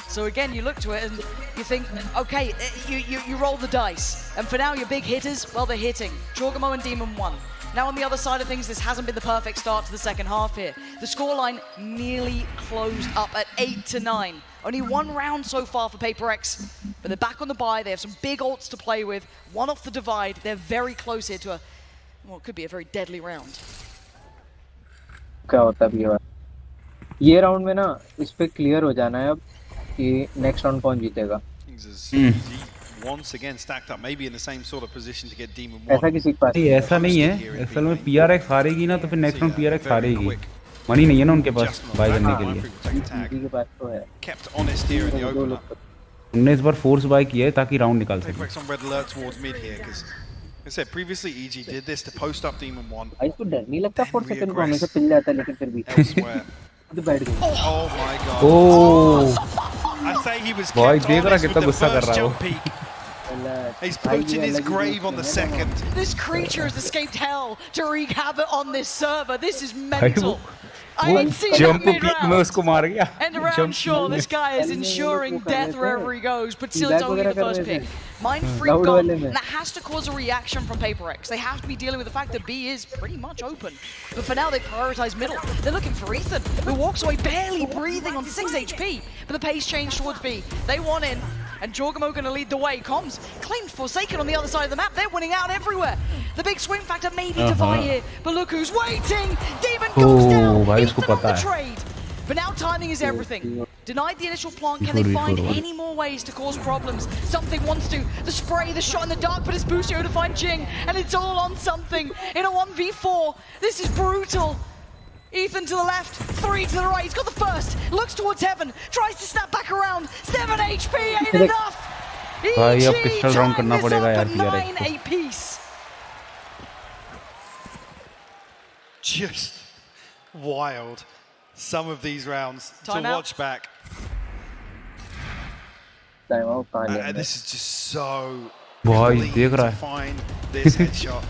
So again, you look to it and you think, okay, you roll the dice. And for now, your big hitters, well, they're hitting. Jorgamo and Demon 1. Now on the other side of things, this hasn't been the perfect start to the second half here. The scoreline nearly closed up at 8-9. Only one round so far for PaperX, but they're back on the bye. They have some big ults to play with. One off the divide. They're very close here to a, well, it could be a very deadly round. क्या होता भी है ये round में ना इस पे clear हो जाना है अब कि नेक्स्ट राउंड कौन जीतेगा. Once again stacked up, maybe in the same sort of position to get Demon 1. ऐसा किसी के पास नहीं, ऐसा नहीं है. असल में PRX हारेगी ना तो फिर नेक्स्ट राउंड PRX हारेगी. मनी नहीं है ना उनके पास बाय करने के लिए. के पास तो है. Kept honest here in the opener. उन्होंने इस बार फोर्स बाय किया है ताकि राउंड निकाल सके. PaperX on red alert towards mid here because I said previously EG did this to post up Demon 1. इसको डर नहीं लगता 4 सेकंड को हमेशा पिल जाता है लेकिन फिर भी तो बैठ गया. Oh my god. Oh. I say he was भाई देख रहा कितना गुस्सा कर रहा है वो. He's putting his grave on the second. This creature has escaped hell to wreak havoc on this server. This is mental. I ain't seen that mid-round. End around, sure, this guy is ensuring death wherever he goes, but still it's only the first pick. Mind Freak gone, and that has to cause a reaction from PRX. They have to be dealing with the fact that B is pretty much open. But for now, they prioritize middle. They're looking for Ethan, who walks away barely breathing on 6 HP. But the pace changed towards B. They want in, and Jorgamo gonna lead the way. Comms claimed Forsaken on the other side of the map. They're winning out everywhere. The big swing factor may be Divide here, but look who's waiting. Demon goes down. Ethan on the trade. But now timing is everything. Denied the initial plant, can they find any more ways to cause problems? Something wants to. The spray, the shot in the dark, but it's Busio to find Jing, and it's all on something. In a 1v4, this is brutal. Ethan to the left, 3 to the right, he's got the first, looks towards Heaven, tries to snap back around, 7 HP ain't enough! EG tying this up at 9 apiece. Just wild. Some of these rounds to watch back. This is just so clean to find this headshot.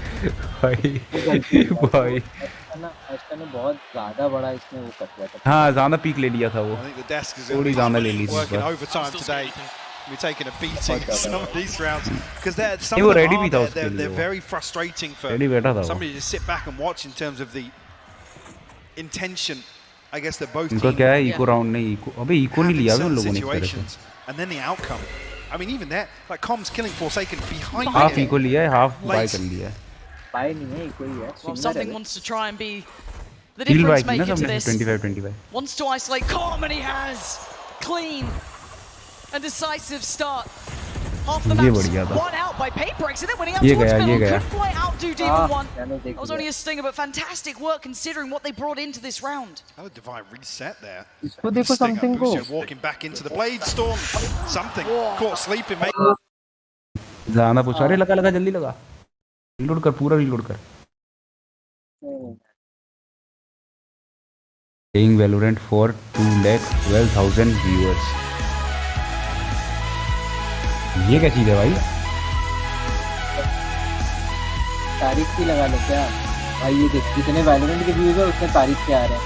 हाँ ज़्यादा peak ले लिया था वो. I think the desk is working overtime today. We're taking a beating in some of these rounds because they're very frustrating for somebody to sit back and watch in terms of the intention. I guess they're both इनका क्या है eco round नहीं eco अबे eco नहीं लिया उन लोगों ने situations and then the outcome. I mean even there like Comms killing Forsaken behind half eco लिया है half buy कर लिया है. Buy नहीं है इको ही है. Well, something wants to try and be the difference maker to this. 25-25. Wants to isolate Calm and he has clean and decisive start. Half the maps one out by PRX and then winning out towards middle. Couldn't quite outdo Demon 1. That was only a stinger, but fantastic work considering what they brought into this round. Oh, Divine reset there. Something walking back into the Blade Storm. Something caught sleeping, mate. ज़्यादा पूछ अरे लगा जल्दी लगा. Reload कर पूरा reload कर. Playing Valorant for 2,12,000 viewers. ये क्या चीज़ है भाई? तारीख की लगा लो क्या? भाई ये देख जितने Valorant के व्यूज है उतने तारीख के आ रहे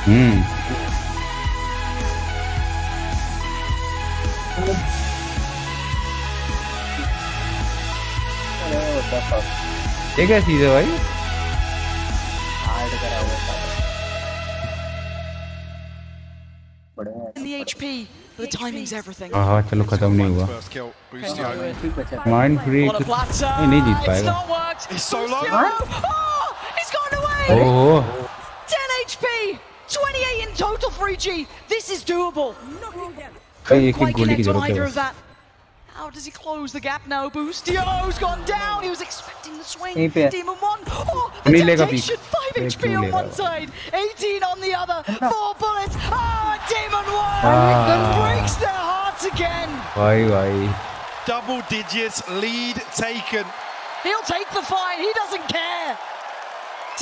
हैं. ये क्या चीज़ है भाई? हार्ड करा हुआ In the HP, the timing's everything. हाँ चलो खत्म नहीं हुआ. Mind Freak नहीं जीत पाएगा. He's so low. Oh, he's gone away. Oh. 10 HP, 28 in total for EG. This is doable. एक Quite गोली की connect on जरूरत either है. of that. How does he close the gap now? Boostio's gone down. He was expecting the swing. Demon 1. Oh, the temptation. 5 HP on one side, 18 on the other. 4 bullets. Oh, Demon 1 breaks their hearts again. Why? Double digits lead taken. He'll take the fight. He doesn't care.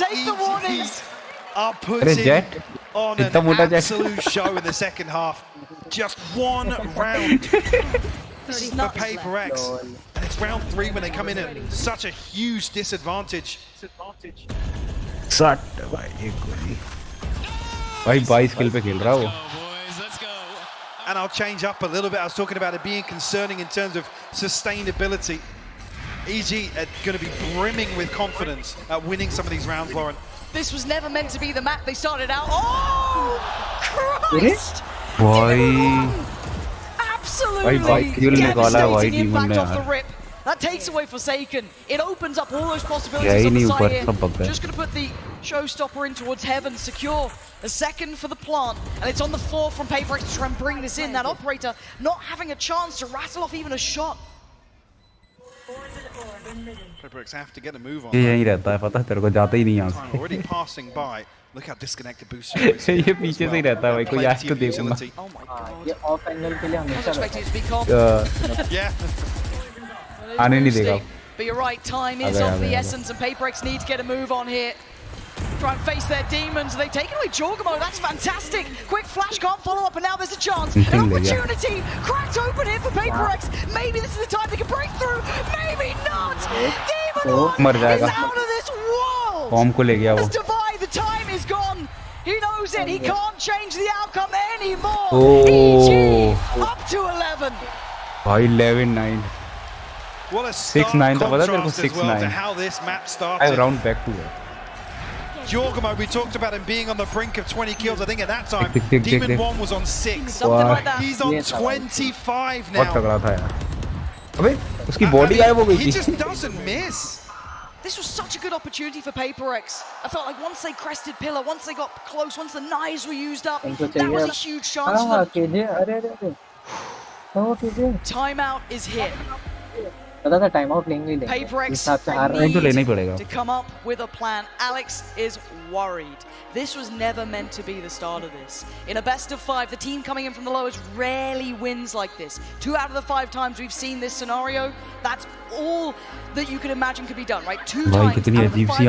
Take the warnings. Are putting on an absolute show in the second half. Just one round. This is for PRX, and it's round 3 when they come in at such a huge disadvantage. 60 भाई एक गोली. भाई 22 किल पे खेल रहा वो. And I'll change up a little bit. I was talking about it being concerning in terms of sustainability. EG are going to be brimming with confidence at winning some of these rounds, Lauren. This was never meant to be the map they started out. Oh, Christ! Why? Absolutely devastating impact off the rip. That takes away Forsaken. It opens up all those possibilities on the side here. Just going to put the showstopper in towards Heaven, secure a second for the plant, and it's on the floor from PRX to try and bring this in. That operator not having a chance to rattle off even a shot. PRX have to get a move on. ये यहीं रहता है पता है तेरे को जाता ही नहीं यहाँ से. Already passing by. Look how disconnected Booster is. ये पीछे से ही रहता है भाई कोई आज तो देखूंगा. Oh my god. ये ऑफ एंगल के लिए हमेशा expecting it to be calm. Yeah. आने नहीं देगा. But you're right, time is of the essence, and PRX need to get a move on here. try and face their demons. They've taken away Jorgamo. That's fantastic. Quick flash, can't follow up, and now there's a chance. An opportunity cracked open here for PRX. Maybe this is the time they can break through. Maybe not. Demon is out of this world. Let's divide. The time is gone. He knows it. He can't change the outcome anymore. EG up to 11. 11-9. What a 6-9 था पता तेरे को 6-9 how this map started. I round back to it. Jorgamo, we talked about him being on the brink of 20 kills. I think at that time, Demon 1 was on 6. Something like that. He's on 25 now. बहुत तगड़ा था यार. अबे उसकी body गायब हो गई थी. He just doesn't miss. This was such a good opportunity for PRX. I felt like once they crested Pillar, once they got close, once the knives were used up, that was a huge chance for them. Timeout is hit. PRX need to come up with a plan. Alex is worried. This was never meant to be the start of this. In a best of 5, the team coming in from the lowest rarely wins like this. 2 out of the 5 times we've seen this scenario, that's all that you can imagine could be done, right? 2 times out of the 5 we've seen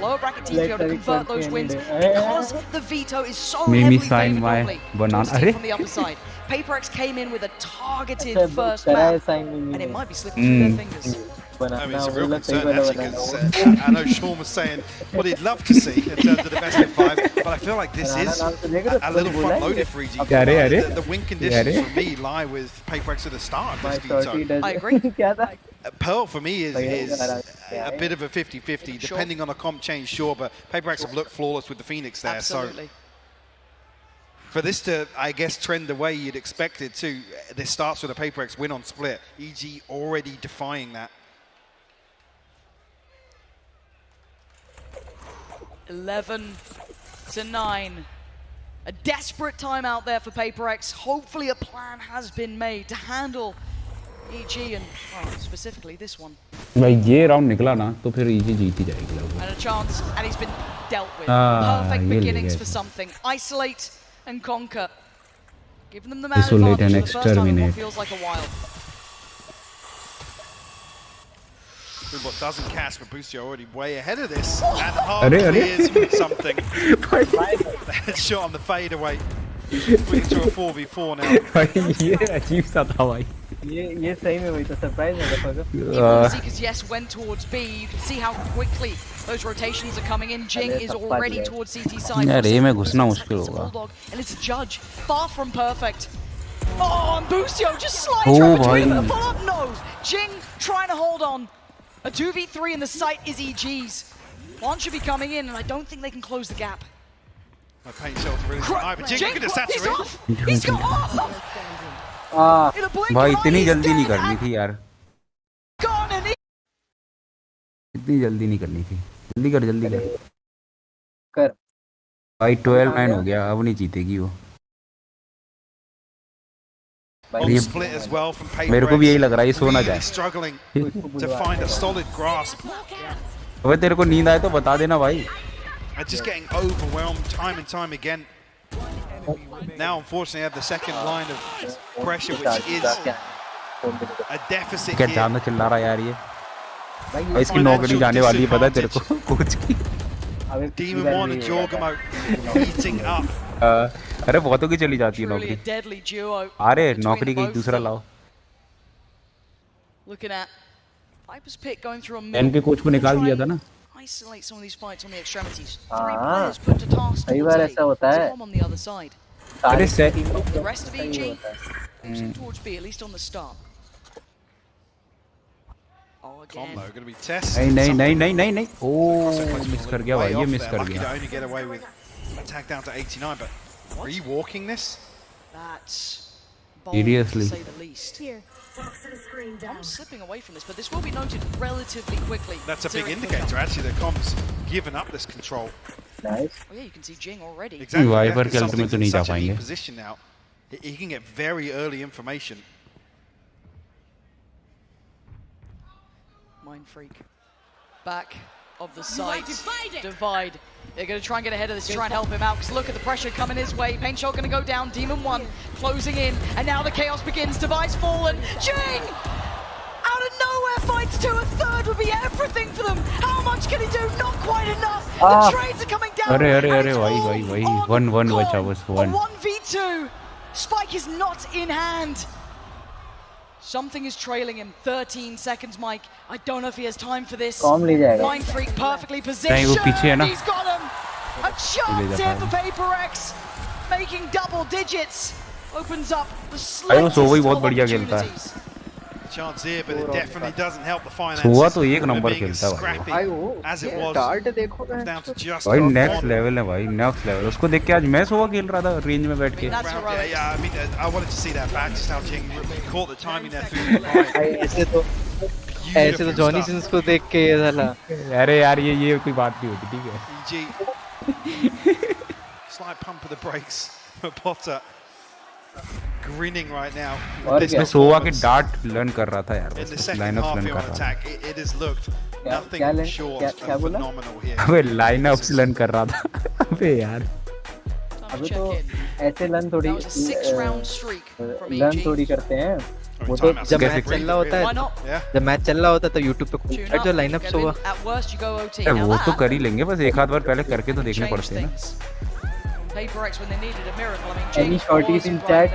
lower bracket teams be able to convert those wins because the veto is so heavily favored normally towards the team from the other side. PRX came in with a targeted first map, and it might be slipping through their fingers. I mean, it's a real concern actually, because I know Sean was saying what he'd love to see in terms of the best of 5, but I feel like this is a little front-loaded for EG. The win conditions for me lie with PRX at the start of this veto. I agree. Pearl for me is a bit of a 50-50, depending on a comp change, sure, but PRX have looked flawless with the Phoenix there. Absolutely. So for this to, I guess, trend the way you'd expect it to, this starts with a PRX win on split. EG already defying that. 11-9. A desperate time out there for PRX. Hopefully a plan has been made to handle EG and, well, specifically this one. भाई ये round निकला ना तो फिर EG जीत ही जाएगी लगभग. And a chance, and he's been dealt with. Perfect beginnings for something. Isolate and conquer. Giving them the man Isolate and advantage for the first time in what exterminate. feels like a while. What doesn't cast, but Boostio already way ahead of this. And hardly is something. Headshot on the fade away. Swings to a 4v4 now. ये अजीब सा था भाई. ये सही में वही तो surprise है देखो. Even Seekers yes went towards B. You can see how quickly those rotations are coming in. Jing is already towards CT side. यार ये में घुसना मुश्किल होगा. And it's Judge, far from perfect. Oh, and Boostio just slides right between them. Pull up nose. Jing trying to hold on. A 2v3 in the site is EG's. One should be coming in, and I don't think they can close the gap. My paint shelter really high, but Jing could have saturated. He's got off! भाई इतनी जल्दी नहीं करनी थी यार. इतनी जल्दी नहीं करनी थी. जल्दी कर भाई 12-9 हो गया. अब नहीं जीतेगी वो. मेरे को भी यही लग रहा है ये सो ना जाए. अबे तेरे को नींद आए तो बता देना भाई. Just getting overwhelmed time and time again. Now unfortunately I have the second line of pressure, which is a deficit क्या जान चिल्ला रहा यार ये. इसकी नौकरी जाने वाली है पता है तेरे को कोच की. Demon 1 and Jorgamo heating up. अरे बहुतों की चली जाती है नौकरी. अरे नौकरी कहीं दूसरा लाओ. Looking at Viper's pick going through a इनके कोच को निकाल दिया था ना. Isolate some of these fights on the extremities. 3 players put to task towards A. There's on the other side. अरे set. The rest of EG pushing towards B, at least on the start. Oh, again. Combo going to be tested. नहीं. Oh, miss कर गया भाई. ये miss कर गया. Only get away with attack down to 89, but re-walking this? That's bold, Seriously. to say the least. I'm slipping away from this, but this will be noted relatively quickly. That's a big indicator, actually, that Com's given up this control. Nice. Oh yeah, you can see Jing already. Exactly. Viper के ultimate तो नहीं जा पाएंगे. Position now, he can get very early information. Mind Freak. Back of the site. Divide. They're going to try and get ahead of this, try and help him out, because look at the pressure coming his way. Paint Shot going to go down, Demon 1 closing in, and now the chaos begins. Device fallen. Jing! Out of nowhere, Sides to a third would be everything for them. How much can he do? Not quite enough. The trades are coming down. अरे भाई 1-1 बचा बस 1. 1v2. Spike is not in hand. Something is trailing him. 13 seconds, Mike. I don't know if he has time for this. Mind Freak perfectly positioned. He's got him. A chance here for PRX. Making double digits. Opens up the slightest of opportunities. Chance here, but it definitely doesn't help the finances. सोवा तो एक number खेलता है भाई. As it was. Dart देखो Down to just. भाई next level है भाई, next level. उसको देख के आज मैं सोवा खेल रहा था रेंज में बैठ के. Yeah, I mean, I wanted to see that back. Just how Jing caught the timing there through the line. ऐसे तो जॉनी सिंस को देख के ये साला. अरे यार ये कोई बात नहीं होती, ठीक है. Slight pump of the brakes for Potter. Grinning right now. मैं सोवा के डार्ट लर्न कर रहा था यार. In the second half here on attack, it has looked nothing short of phenomenal here. अबे लाइनअप्स लर्न कर रहा था. अबे यार. अबे तो ऐसे लर्न थोड़ी करते हैं. वो तो जब मैच चल रहा होता है तो YouTube पे जो लाइनअप्स हुआ वो तो कर ही लेंगे, बस एक आध बार पहले करके तो देखने पड़ते हैं ना. PRX when they needed a miracle. I mean, any shorties in chat?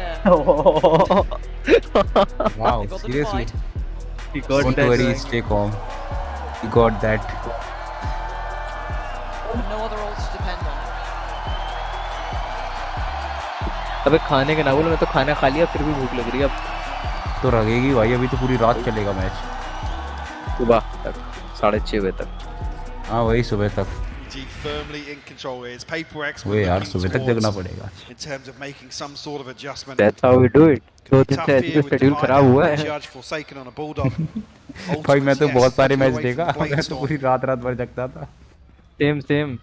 Wow, seriously. He got Don't that. Worry, stay calm. He got that. No other ults to depend on. अबे खाने का ना बोलो, मैं तो खाना खा लिया फिर भी भूख लग रही है अब. तो लगेगी भाई, अभी तो पूरी रात चलेगा मैच. सुबह तक 6:30 बजे तक. हाँ वही सुबह तक. Firmly in control here. PRX वो यार सुबह तक जगना पड़ेगा. In terms of making some sort of adjustment. That's how we do it. दो दिन से ऐसे शेड्यूल खराब हुआ है. भाई मैं तो बहुत सारे मैच देखा, मैं तो पूरी रात भर जगता था. सेम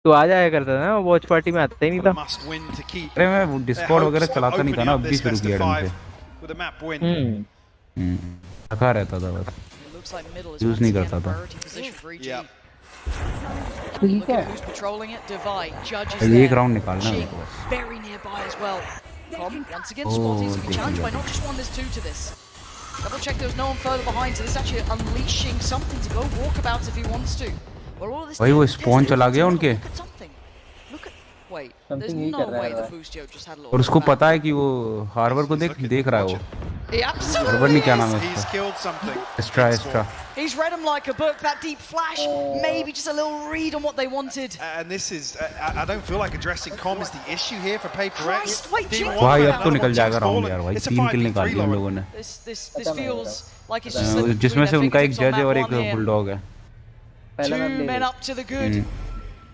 तो आ जाया करता था ना, वॉच पार्टी में आता ही नहीं था. अरे मैं डिस्कॉर्ड वगैरह चलाता नहीं था ना, अभी शुरू किया ढंग से. रखा रहता था बस, यूज नहीं करता था. ठीक है. Who's patrolling it? Divide. Judges there. एक राउंड निकालना है मेरे को. Very nearby as well. Once again, Spotty's to be challenged by not just one, there's two to this. Double check there's no one further behind, so this is actually unleashing something to go walkabout if he wants to. Well, all this. भाई वो spawn चला गया उनके. Wait, there's no way the Boostio just had a little. और उसको पता है कि वो हार्बर को देख रहा है वो. हार्बर नहीं क्या नाम है उसका? Extra. He's read him like a book. That deep flash, maybe just a little read on what they wanted. And this is, I don't feel like addressing Com is the issue here for PRX. भाई अब तो निकल जाएगा round यार भाई. 3 किल निकाल दिए हम लोगों ने. This feels like it's just जिसमें से उनका एक जज है और एक बुलडॉग है. 2 men up to the good.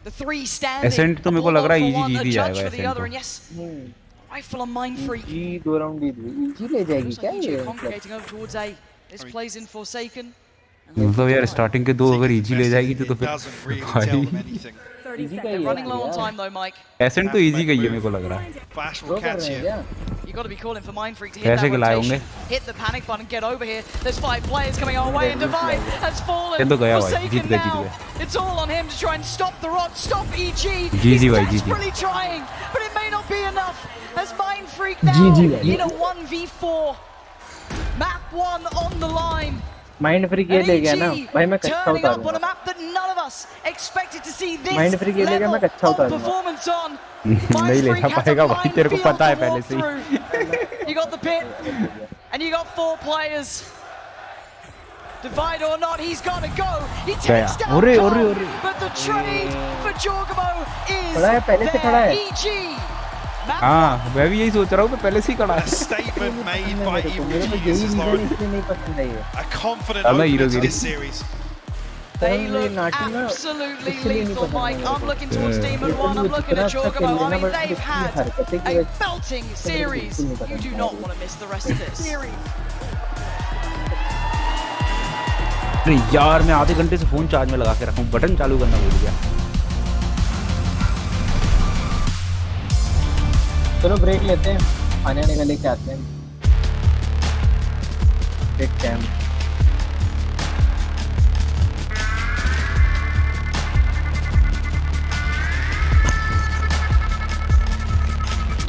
The 3 standing. Accent तो मेरे को लग रहा है इजी जीत ही जाएगा Ascent. Rifle on Mind Freak. G 2 round easy ले जाएगी क्या ये? Congregating over towards A. This plays in Forsaken. मतलब यार स्टार्टिंग के 2 अगर इजी ले जाएगी तो फिर भाई They're running low on time though, Mike. Ascent तो इजी गई है मेरे को लग रहा है. Flash will catch you. You got to be calling for Mind Freak to hit that rotation. Hit the panic button, get over here. There's 5 players coming our way, and Divide has fallen. ये तो गया भाई, Forsaken जीत now. गए. It's all on him to try and stop the rot, stop EG. He's desperately trying, but it may not be enough. As Mind Freak now in a 1v4. Map 1 on the line. Mind freak ये ले गया ना भाई, मैं कच्चा उतारूंगा. Mind freak ये ले गया, मैं कच्चा उतारूंगा. नहीं ले पाएगा भाई, तेरे को पता है पहले से ही. You got the pit and you got 4 players. Divide or not, he's got to go. He takes down Cole, but the trade for Jorgamo is there. EG. हाँ मैं भी यही सोच रहा हूँ, मैं पहले से ही खड़ा है. Statement made by Evil Genius a confident opening to this series. They look absolutely lethal, Mike. I'm looking towards Demon 1, I'm looking at Jorgamo. I mean, they've had a belting series. You do not want to miss the rest of this. अरे यार मैं आधे घंटे से phone charge में लगा के रखा हूँ, बटन चालू करना भूल गया. चलो ब्रेक लेते हैं, खाने आने का लेके आते हैं. Break time.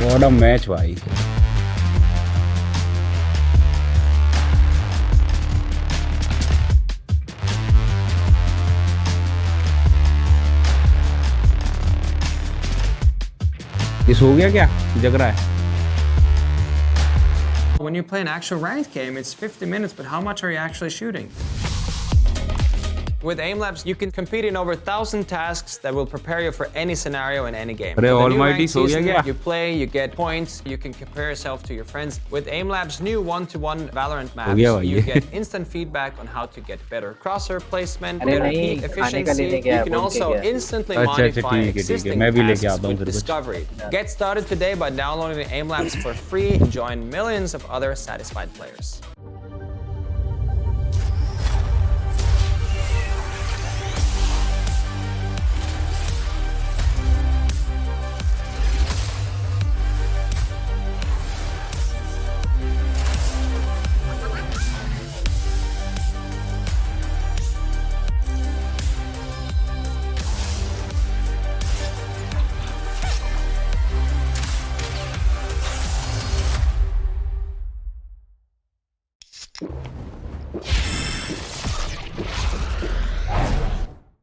What a match भाई. सो गया क्या जग रहा है? When you play an actual ranked game, it's 50 minutes, but how much are you actually shooting? With Aim Labs, you can compete in over 1,000 tasks that will prepare you for any scenario in any game. अरे With the new almighty ranked सो गया season, क्या? you play, you get points, you can compare yourself to your friends. With Aim Labs' new one-to-one Valorant maps, गया भाई you ये। get instant feedback on how to get better crosshair placement, अरे better नहीं, heat खाने का लेने efficiency. गया, You can बोल के also गया। instantly अच्छा, अच्छा, modify ठीक है, existing मैं भी लेके tasks आता हूँ with फिर कुछ। Discovery. Get started today by downloading Aim Labs for free and join millions of other satisfied players.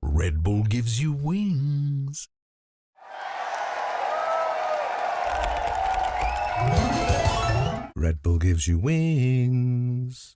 Red Bull gives you wings. Red Bull gives you wings.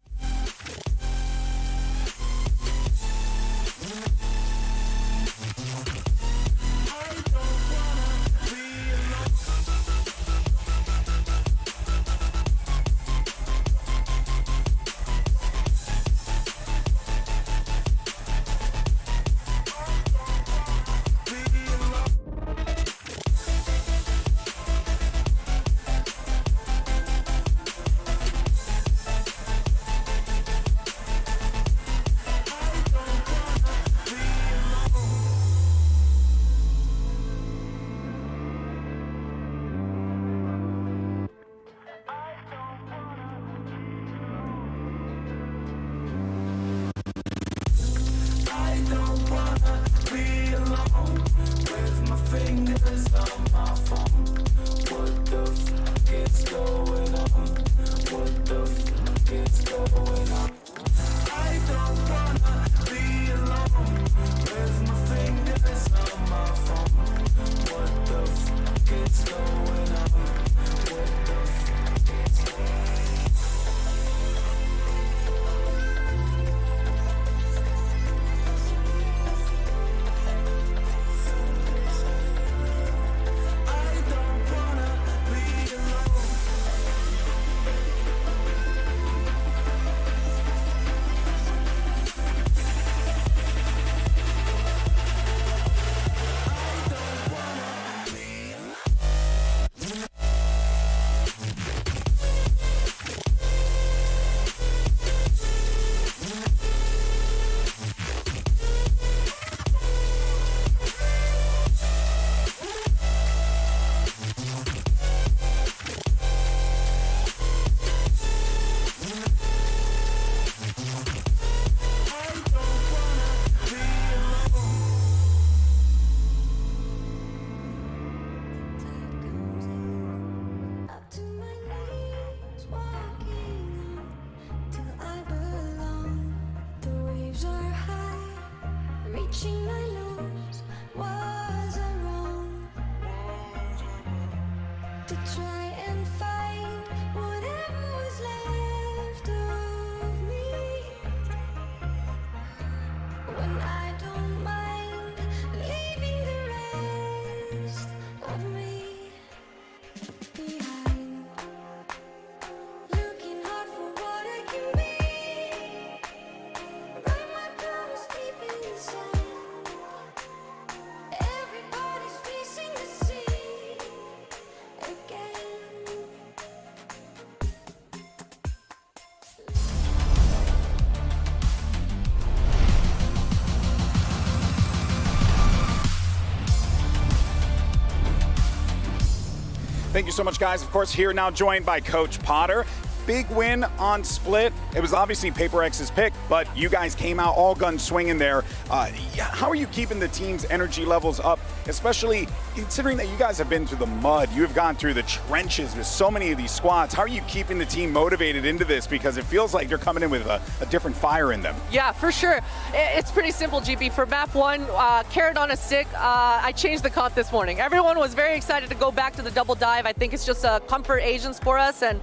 Thank you so much, guys. Of course, here now joined by Coach Potter. big win on Split. It was obviously PaperX's pick, but you guys came out all guns swinging there. How are you keeping the team's energy levels up, especially considering that you guys have been through the mud? You have gone through the trenches with so many of these squads. How are you keeping the team motivated into this? Because it feels like they're coming in with a different fire in them. Yeah, for sure. It's pretty simple, GP. For map 1, carrot on a stick, I changed the comp this morning. Everyone was very excited to go back to the double dive. I think it's just comfort agents for us, and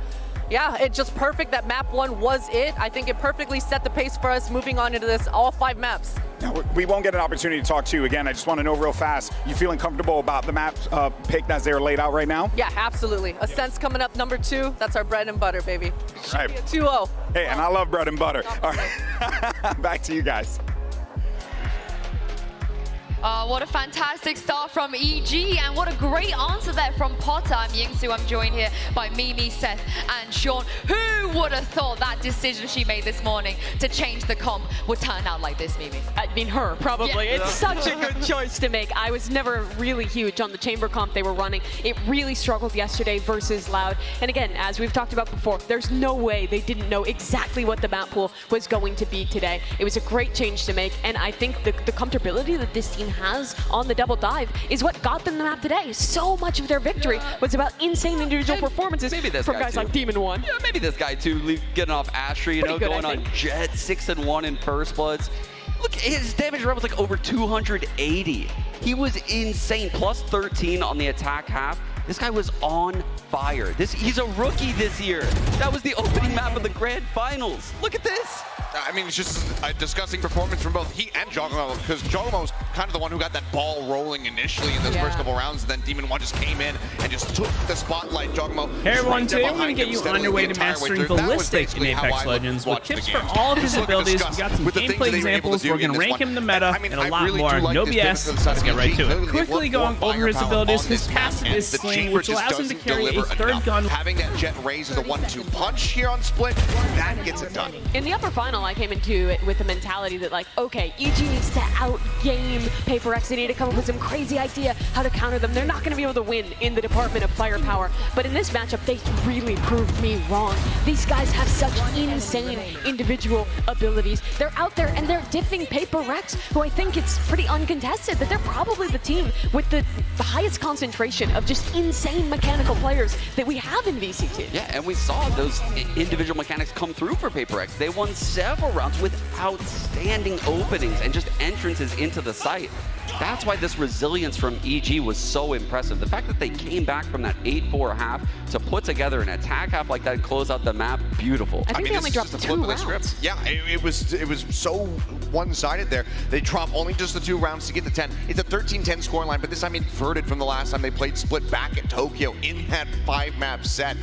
yeah, it's just perfect that map 1 was it. I think it perfectly set the pace for us moving on into this, all 5 maps. Now, we won't get an opportunity to talk to you again. I just want to know real fast, you feeling comfortable about the map pick as they're laid out right now? Yeah, absolutely. Ascent's coming up number 2. That's our bread and butter, baby. All right. 2-0. Hey, and I love bread and butter. All right, back to you guys. What a fantastic start from EG, and what a great answer there from Potter. I'm Yingsu. I'm joined here by Mimi, Seth, and Sean. Who would have thought that decision she made this morning to change the comp would turn out like this, Mimi? I mean, her, probably. Yeah. It's such a good choice to make. I was never really huge on the chamber comp they were running. It really struggled yesterday versus Loud. And again, as we've talked about before, there's no way they didn't know exactly what the map pool was going to be today. It was a great change to make, and I think the comfortability that this team has on the double dive is what got them the map today. So much of their victory was about insane individual performances from guys like Demon One. Yeah, maybe this guy too, getting off Astray, you know, going on Jet, 6-1 in First Bloods. Look, his damage rate was like over 280. He was insane, plus 13 on the attack half. This guy was on fire. He's a rookie this year. That was the opening map of the Grand Finals. Look at this. I mean, it's just a disgusting performance from both he and Jogomo, because Jogomo was kind of the one who got that ball rolling initially in those first couple rounds, and then Demon One just came in and just took the spotlight. Jogomo. Hey everyone, today we're going to get you on your way to mastering Ballistic in Apex Legends with tips for all of his abilities. We got some gameplay examples. We're going to rank him in the meta and a lot more. No BS. Let's get right to it. Quickly going over his abilities. His passive is Sling, which allows him to carry a third gun. Having that Jet raise as a 1-2 punch here on Split, that gets it done. In the upper final, I came into it with the mentality that, like, okay, EG needs to outgame PaperX. They need to come up with some crazy idea how to counter them. They're not going to be able to win in the department of firepower. But in this matchup, they really proved me wrong. These guys have such insane individual abilities. They're out there and they're diffing PaperX, who I think it's pretty uncontested that they're probably the team with the highest concentration of just insane mechanical players that we have in VCT. Yeah, and we saw those individual mechanics come through for PaperX. They won several rounds with outstanding openings and just entrances into the site. That's why this resilience from EG was so impressive. The fact that they came back from that 8-4 half to put together an attack half like that and close out the map, beautiful. I think they only dropped 2 rounds. Yeah, it was so one-sided there. They dropped only just the 2 rounds to get to 10. It's a 13-10 scoreline, but this time inverted from the last time they played Split back in Tokyo in that 5-map set.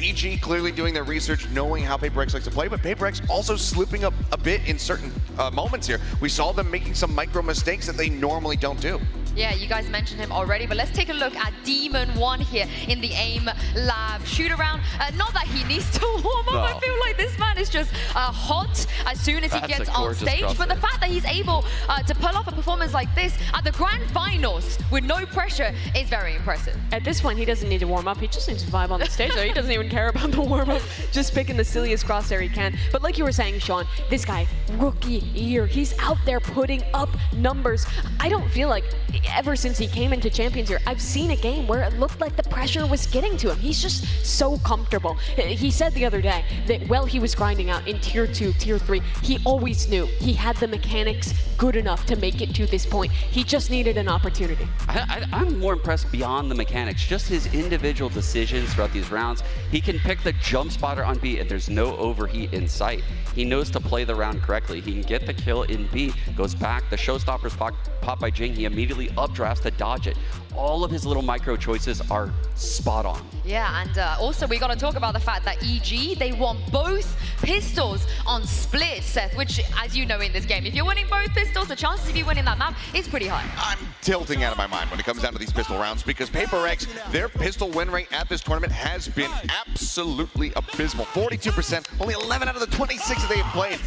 EG clearly doing their research, knowing how PaperX likes to play, but PaperX also slipping up a bit in certain moments here. We saw them making some micro mistakes that they normally don't do. Yeah, you guys mentioned him already, but let's take a look at Demon One here in the AIM Lab shoot-around. Not that he needs to warm up. No. I feel like this man is just hot as soon as he gets on stage. But the fact that he's able to pull off a performance like this at the Grand Finals with no pressure is very impressive. At this point, he doesn't need to warm up. He just needs to vibe on the stage. He doesn't even care about the warm-up. Just picking the silliest crosshair he can. But like you were saying, Sean, this guy, rookie year, he's out there putting up numbers. I don't feel like ever since he came into Champions here, I've seen a game where it looked like the pressure was getting to him. He's just so comfortable. He said the other day that while he was grinding out in Tier 2, Tier 3, he always knew he had the mechanics good enough to make it to this point. He just needed an opportunity. I'm more impressed beyond the mechanics, just his individual decisions throughout these rounds. He can pick the jump spotter on B and there's no overheat in sight. He knows to play the round correctly. He can get the kill in B, goes back, the showstoppers pop by Jing, he immediately updrafts to dodge it. All of his little micro choices are spot on. Yeah, and also we got to talk about the fact that EG, they won both pistols on Split, Seth, which, as you know in this game, if you're winning both pistols, the chances of you winning that map is pretty high. I'm tilting out of my mind when it comes down to these pistol rounds because PaperX, their pistol win rate at this tournament has been absolutely abysmal. 42%, only 11 out of the 26 that they have played.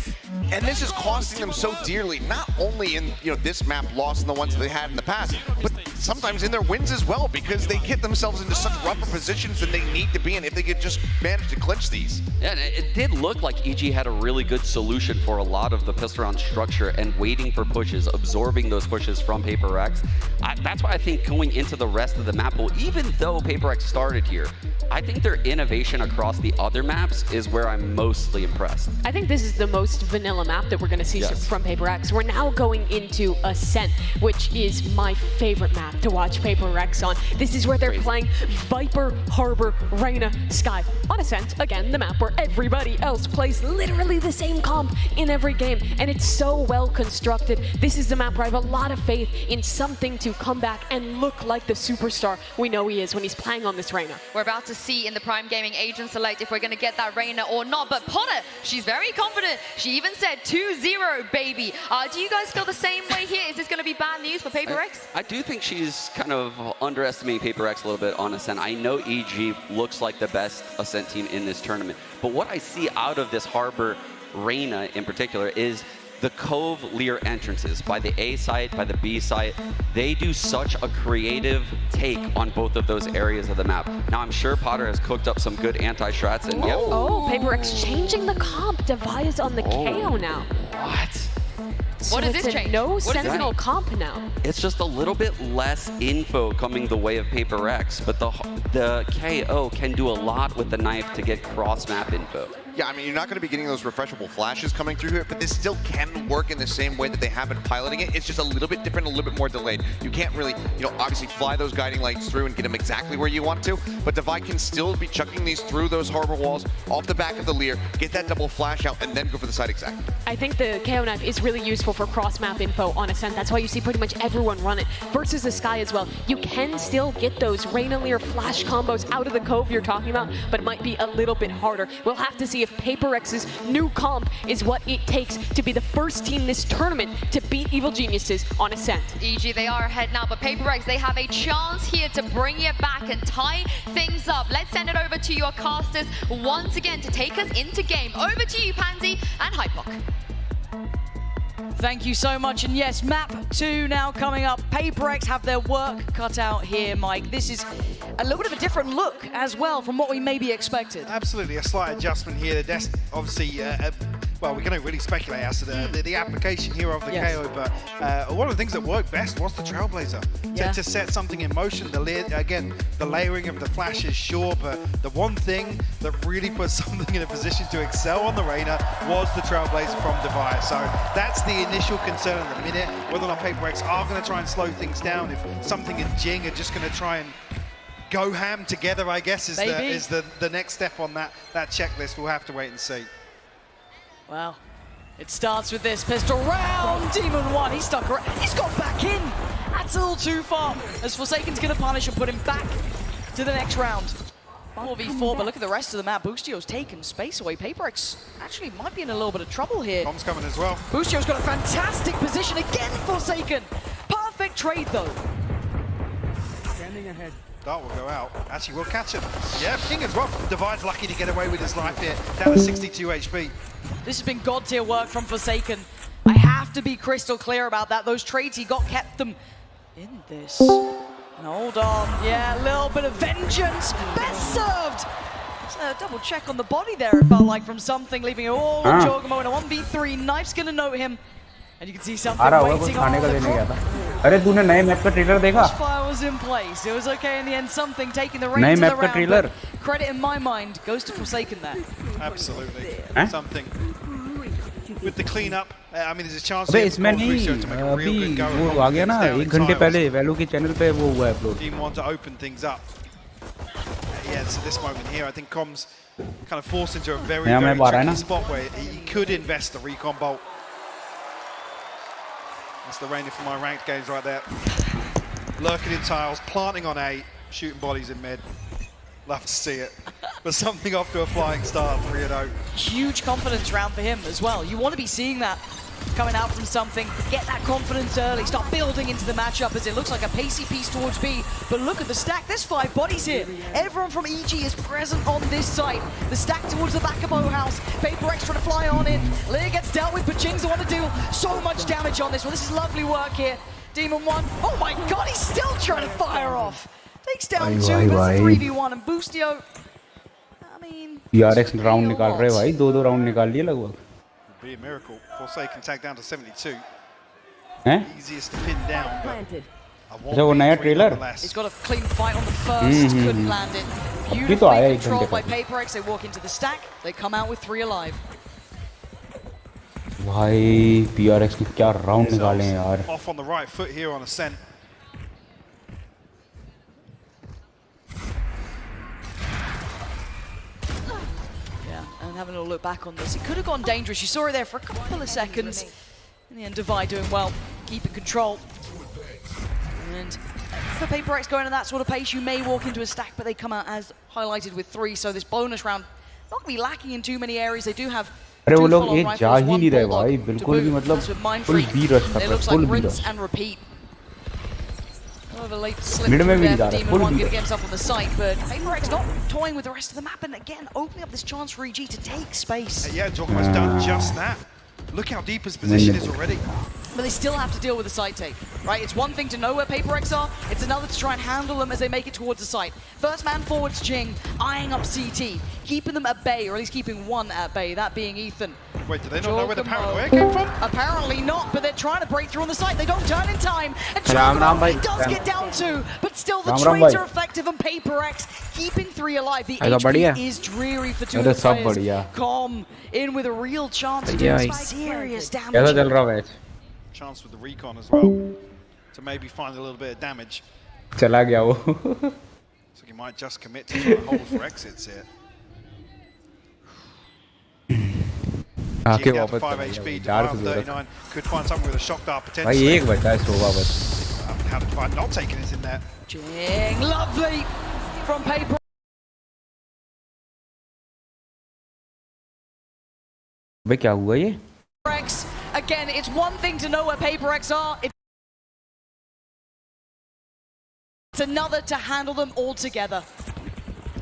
And this is costing them so dearly, not only in this map loss and the ones that they had in the past, but sometimes in their wins as well, because they get themselves into such rougher positions than they need to be in if they could just manage to clinch these. Yeah, and it did look like EG had a really good solution for a lot of the pistol round structure and waiting for pushes, absorbing those pushes from PRX. That's why I think going into the rest of the map, well, even though PRX started here, I think their innovation across the other maps is where I'm mostly impressed. I think this is the most vanilla map that we're going to see from PRX. We're now going into Ascent, which is my favorite map to watch PRX on. This is where they're playing Viper, Harbor, Reyna, Skye. On Ascent, again, the map where everybody else plays literally the same comp in every game, and it's so well constructed. This is the map where I have a lot of faith in something to come back and look like the superstar we know he is when he's playing on this Reyna. We're about to see in the Prime Gaming agent select if we're going to get that Reyna or not, but Potter, she's very confident. She even said 2-0, baby. Do you guys feel the same way here? Is this going to be bad news for PRX? I do think she's kind of underestimating PRX a little bit on Ascent. I know EG looks like the best Ascent team in this tournament, but what I see out of this Harbor Reyna in particular is the Cove Lear entrances by the A site, by the B site. They do such a creative take on both of those areas of the map. Now I'm sure Potter has cooked up some good anti-strats and Oh, PRX changing the comp. Device on the KO now. What? So what does this change? No Sentinel comp now. It's just a little bit less info coming the way of PRX, but the KO can do a lot with the knife to get cross-map info. Yeah, I mean, you're not going to be getting those refreshable flashes coming through here, but this still can work in the same way that they have been piloting it. It's just a little bit different, a little bit more delayed. You can't really, obviously fly those guiding lights through and get them exactly where you want to, but Devi can still be chucking these through those harbor walls, off the back of the Lear, get that double flash out, and then go for the side exact. I think the KO knife is really useful for cross-map info on Ascent. That's why you see pretty much everyone run it. Versus the Skye as well. You can still get those Reyna Lear flash combos out of the Cove you're talking about, but it might be a little bit harder. We'll have to see if PRX's new comp is what it takes to be the first team this tournament to beat Evil Geniuses on Ascent. EG, they are ahead now, but PRX, they have a chance here to bring it back and tie things up. Let's send it over to your casters once again to take us into game. Over to you, Pansy and Hypok. Thank you so much, and yes, map 2 now coming up. PRX have their work cut out here, Mike. This is a little bit of a different look as well from what we maybe expected. Absolutely, a slight adjustment here. The desk, obviously, well, we're going to really speculate as to the application here of the KO, but one of the things that worked best was the Trailblazer. To set something in motion. Again, the layering of the flashes, sure, but the one thing that really put something in a position to excel on the Reyna was the Trailblazer from Devi. So that's the initial concern at the minute, whether or not PRX are going to try and slow things down, if something and Jing are just going to try and go ham together, I guess, is the next step on that checklist. We'll have to wait and see. Well, it starts with this pistol round. Demon 1, he's stuck around. He's got back in. That's a little too far, as Forsaken's going to punish and put him back to the next round. 4v4, but look at the rest of the map. Boostio's taken space away. PRX actually might be in a little bit of trouble here. Bomb's coming as well. Boostio's got a fantastic position again, Forsaken. Perfect trade, though. Standing ahead. Dart will go out. Actually, we'll catch him. Yeah, King as well. Divide's lucky to get away with his life here. Down to 62 HP. This has been god tier work from Forsaken. I have to be crystal clear about that. Those trades he got kept them in this. And hold on. Yeah, a little bit of vengeance. Best served. Double check on the body there, it felt like, from something, leaving it all on Jorgamo in a 1v3. Knife's going to note him. And you can see something waiting on the front. अरे तूने नए map का trailer देखा? Fire was in place. It was okay in the end. Something taking the reins of the round. But credit in my mind goes to Forsaken there. Absolutely. Something. With the cleanup, I mean, there's a chance here for Crucio to make a real good go. वो आ गया ना 1 घंटे पहले वैलो के channel पे वो हुआ upload. Team want to open things up. Yeah, so this moment here, I think Com's kind of forced into a very tricky spot where he could invest the recon bolt. That's the Reyna for my ranked games right there. Lurking in tiles, planting on A, shooting bodies in mid. Love to see it. But something off to a flying start, 3-0. Huge confidence round for him as well. You want to be seeing that coming out from something. Get that confidence early. Start building into the matchup as it looks like a pacey piece towards B. But look at the stack. There's 5 bodies here. Everyone from EG is present on this site. The stack towards the back of O House. PRX trying to fly on in. Lear gets dealt with, but Jing's the one to do so much damage on this one. This is lovely work here. Demon 1. Oh my god, he's still trying to fire off. Takes down 2, but it's a 3v1 and Boostio. I mean, PRX round निकाल रहे भाई, दो round निकाल लिए लगभग. Be a miracle. Forsaken tag down to 72. हैं? Easiest to pin down. अच्छा वो नया trailer. He's got a clean fight on the first, couldn't land it. अभी तो आया एक घंटे Controlled by का. PRX, they walk into the stack, they come out with 3 alive. भाई PRX ने क्या राउंड निकाले हैं यार. Off on the right foot here on ascent. And having a look back on this, it could have gone dangerous. You saw it there for a couple of seconds. In the end, Divide doing well, keeping control. And for PRX going at that sort of pace, you may walk into a stack, but they come out as highlighted with 3. So this bonus round not going to be lacking in too many areas. They do have अरे वो लोग एक जा ही नहीं रहे भाई, बिल्कुल भी मतलब फुल बी रश कर रहे, full B rush. And repeat. Late slip there for Demon 1 get himself on the site, but PRX not toying with the rest of the map, and again opening up this chance for EG to take space. Yeah, Jogma's done just that. Look how deep his position is already. But they still have to deal with the site take, right? It's one thing to know where PRX are, it's another to try and handle them as they make it towards the site. First man forwards Jing, eyeing up CT, keeping them at bay, or at least keeping one at bay, that being Ethan. Wait, do they not know where the paranoia came from? Apparently not, but they're trying to break through on the site. They don't turn in time. And Chocobo does get down 2, but still the trades are effective and PRX keeping 3 alive. The HP is dreary for 2 of the players. Com in with a real chance to do serious damage. Chance with the recon as well to maybe find a little bit of damage. चला गया वो. So he might just commit to trying to hold for exits here. आके down to वापस 5 HP, 39 could find something with a shock dart भाई potentially. एक बचा है सोवा बस. How to find not taking it in there. Jing, lovely from Paper. भाई क्या हुआ ये? Again, it's one thing to know where PRX are. It's another to handle them all together.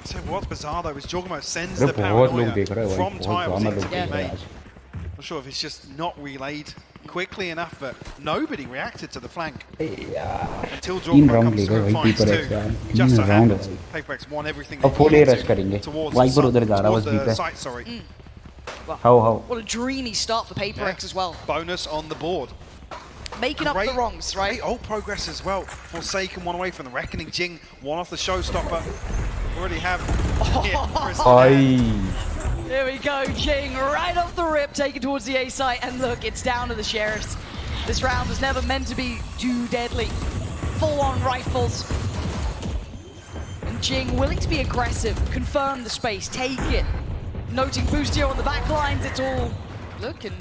So what's bizarre though is Jogmo sends the paranoia from Tires into the main. Not sure if it's just not relayed quickly enough, but nobody reacted to the flank until Jogmo comes through and finds 2. Just so happens, PRX won everything they needed towards the site, sorry. Wow. What a dreamy start for PRX as well. Bonus on the board. Making up the wrongs, right? Great ult progress as well. Forsaken 1 away from the Reckoning. Jing 1 off the showstopper. Already have. Here we go, Jing right off the rip, taken towards the A site, and look, it's down to the Sheriffs. This round was never meant to be too deadly. Full-on rifles. And Jing willing to be aggressive, confirm the space, take it. Noting Boostio on the back lines, it's all looking,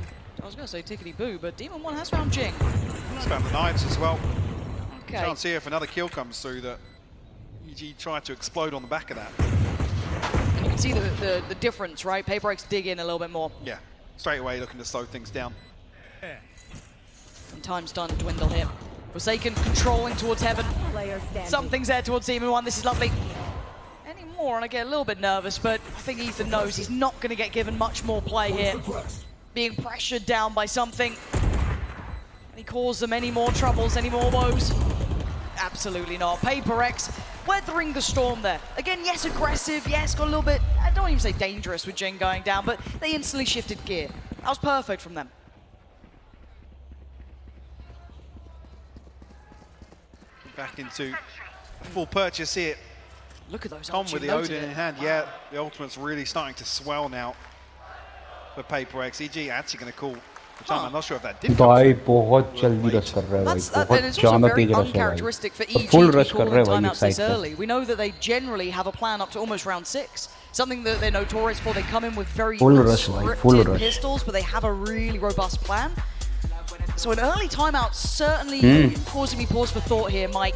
I was going to say tickety-boo, but Demon 1 has found Jing. He's found the knives as well. Okay. Can't see if another kill comes through that EG tried to explode on the back of that. And you can see the difference, right? PRX dig in a little bit more. Yeah, straight away looking to slow things down. And time's done to dwindle here. Forsaken controlling towards heaven. Something's there towards Demon 1, this is lovely. And I get a little bit nervous, but I think Ethan knows he's not going to get given much more play here. Being pressured down by something. And he caused them any more troubles, any more woes? Absolutely not. PRX weathering the storm there. Again, yes, aggressive, yes, got a little bit, I don't even say dangerous with Jing going down, but they instantly shifted gear. That was perfect from them. Back into full purchase here. Look at those Tom with the Odin in hand. Yeah, the ultimate's really starting to swell now for PRX. EG actually going to call the time. I'm not sure if that did. भाई बहुत जल्दी rush कर रहा है भाई, बहुत ज़्यादा तेज rush है भाई. Full rush कर रहा है भाई इस side पे. We know that they generally have a plan up to almost round 6. Something that they're notorious for. They come in with very scripted pistols, but they have a really robust plan. So an early timeout certainly causing me pause for thought here, Mike.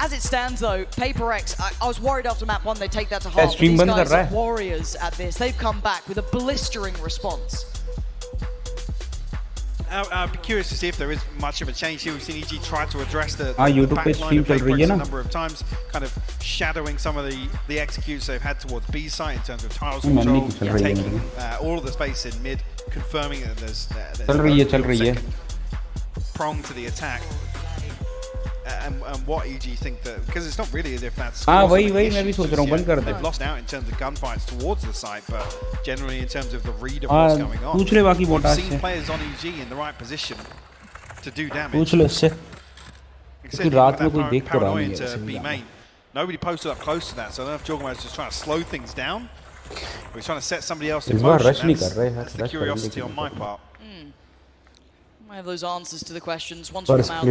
As it stands though, PRX, I was worried after map 1 they'd take that to heart, but these guys are warriors at this. They've come back with a blistering response. I'd be curious to see if there is much of a change here. We've seen EG try to address the YouTube back line of PRX a number of times, kind of shadowing some of the executes they've had towards B site in terms of tiles control, taking all of the space in mid, confirming that there's a second prong to the attack. and what EG think that, because it's not really as if that's वही मैं भी सोच रहा हूँ बंद कर दे. They've lost out in terms of gunfights towards the site, but generally in terms of the read of what's going on. पूछ ले बाकी We've पोटाश seen से. players on EG in the right position to do damage. पूछ ले उससे. क्योंकि रात में कोई देख तो रहा नहीं to है. B main. Nobody posted up close to that, so I don't know if Jorgemar is just trying to slow things down, or he's trying to set somebody else in इस बार motion. rush नहीं कर रहे हैं. That's the curiosity on my part. I have those answers to the questions once we come out.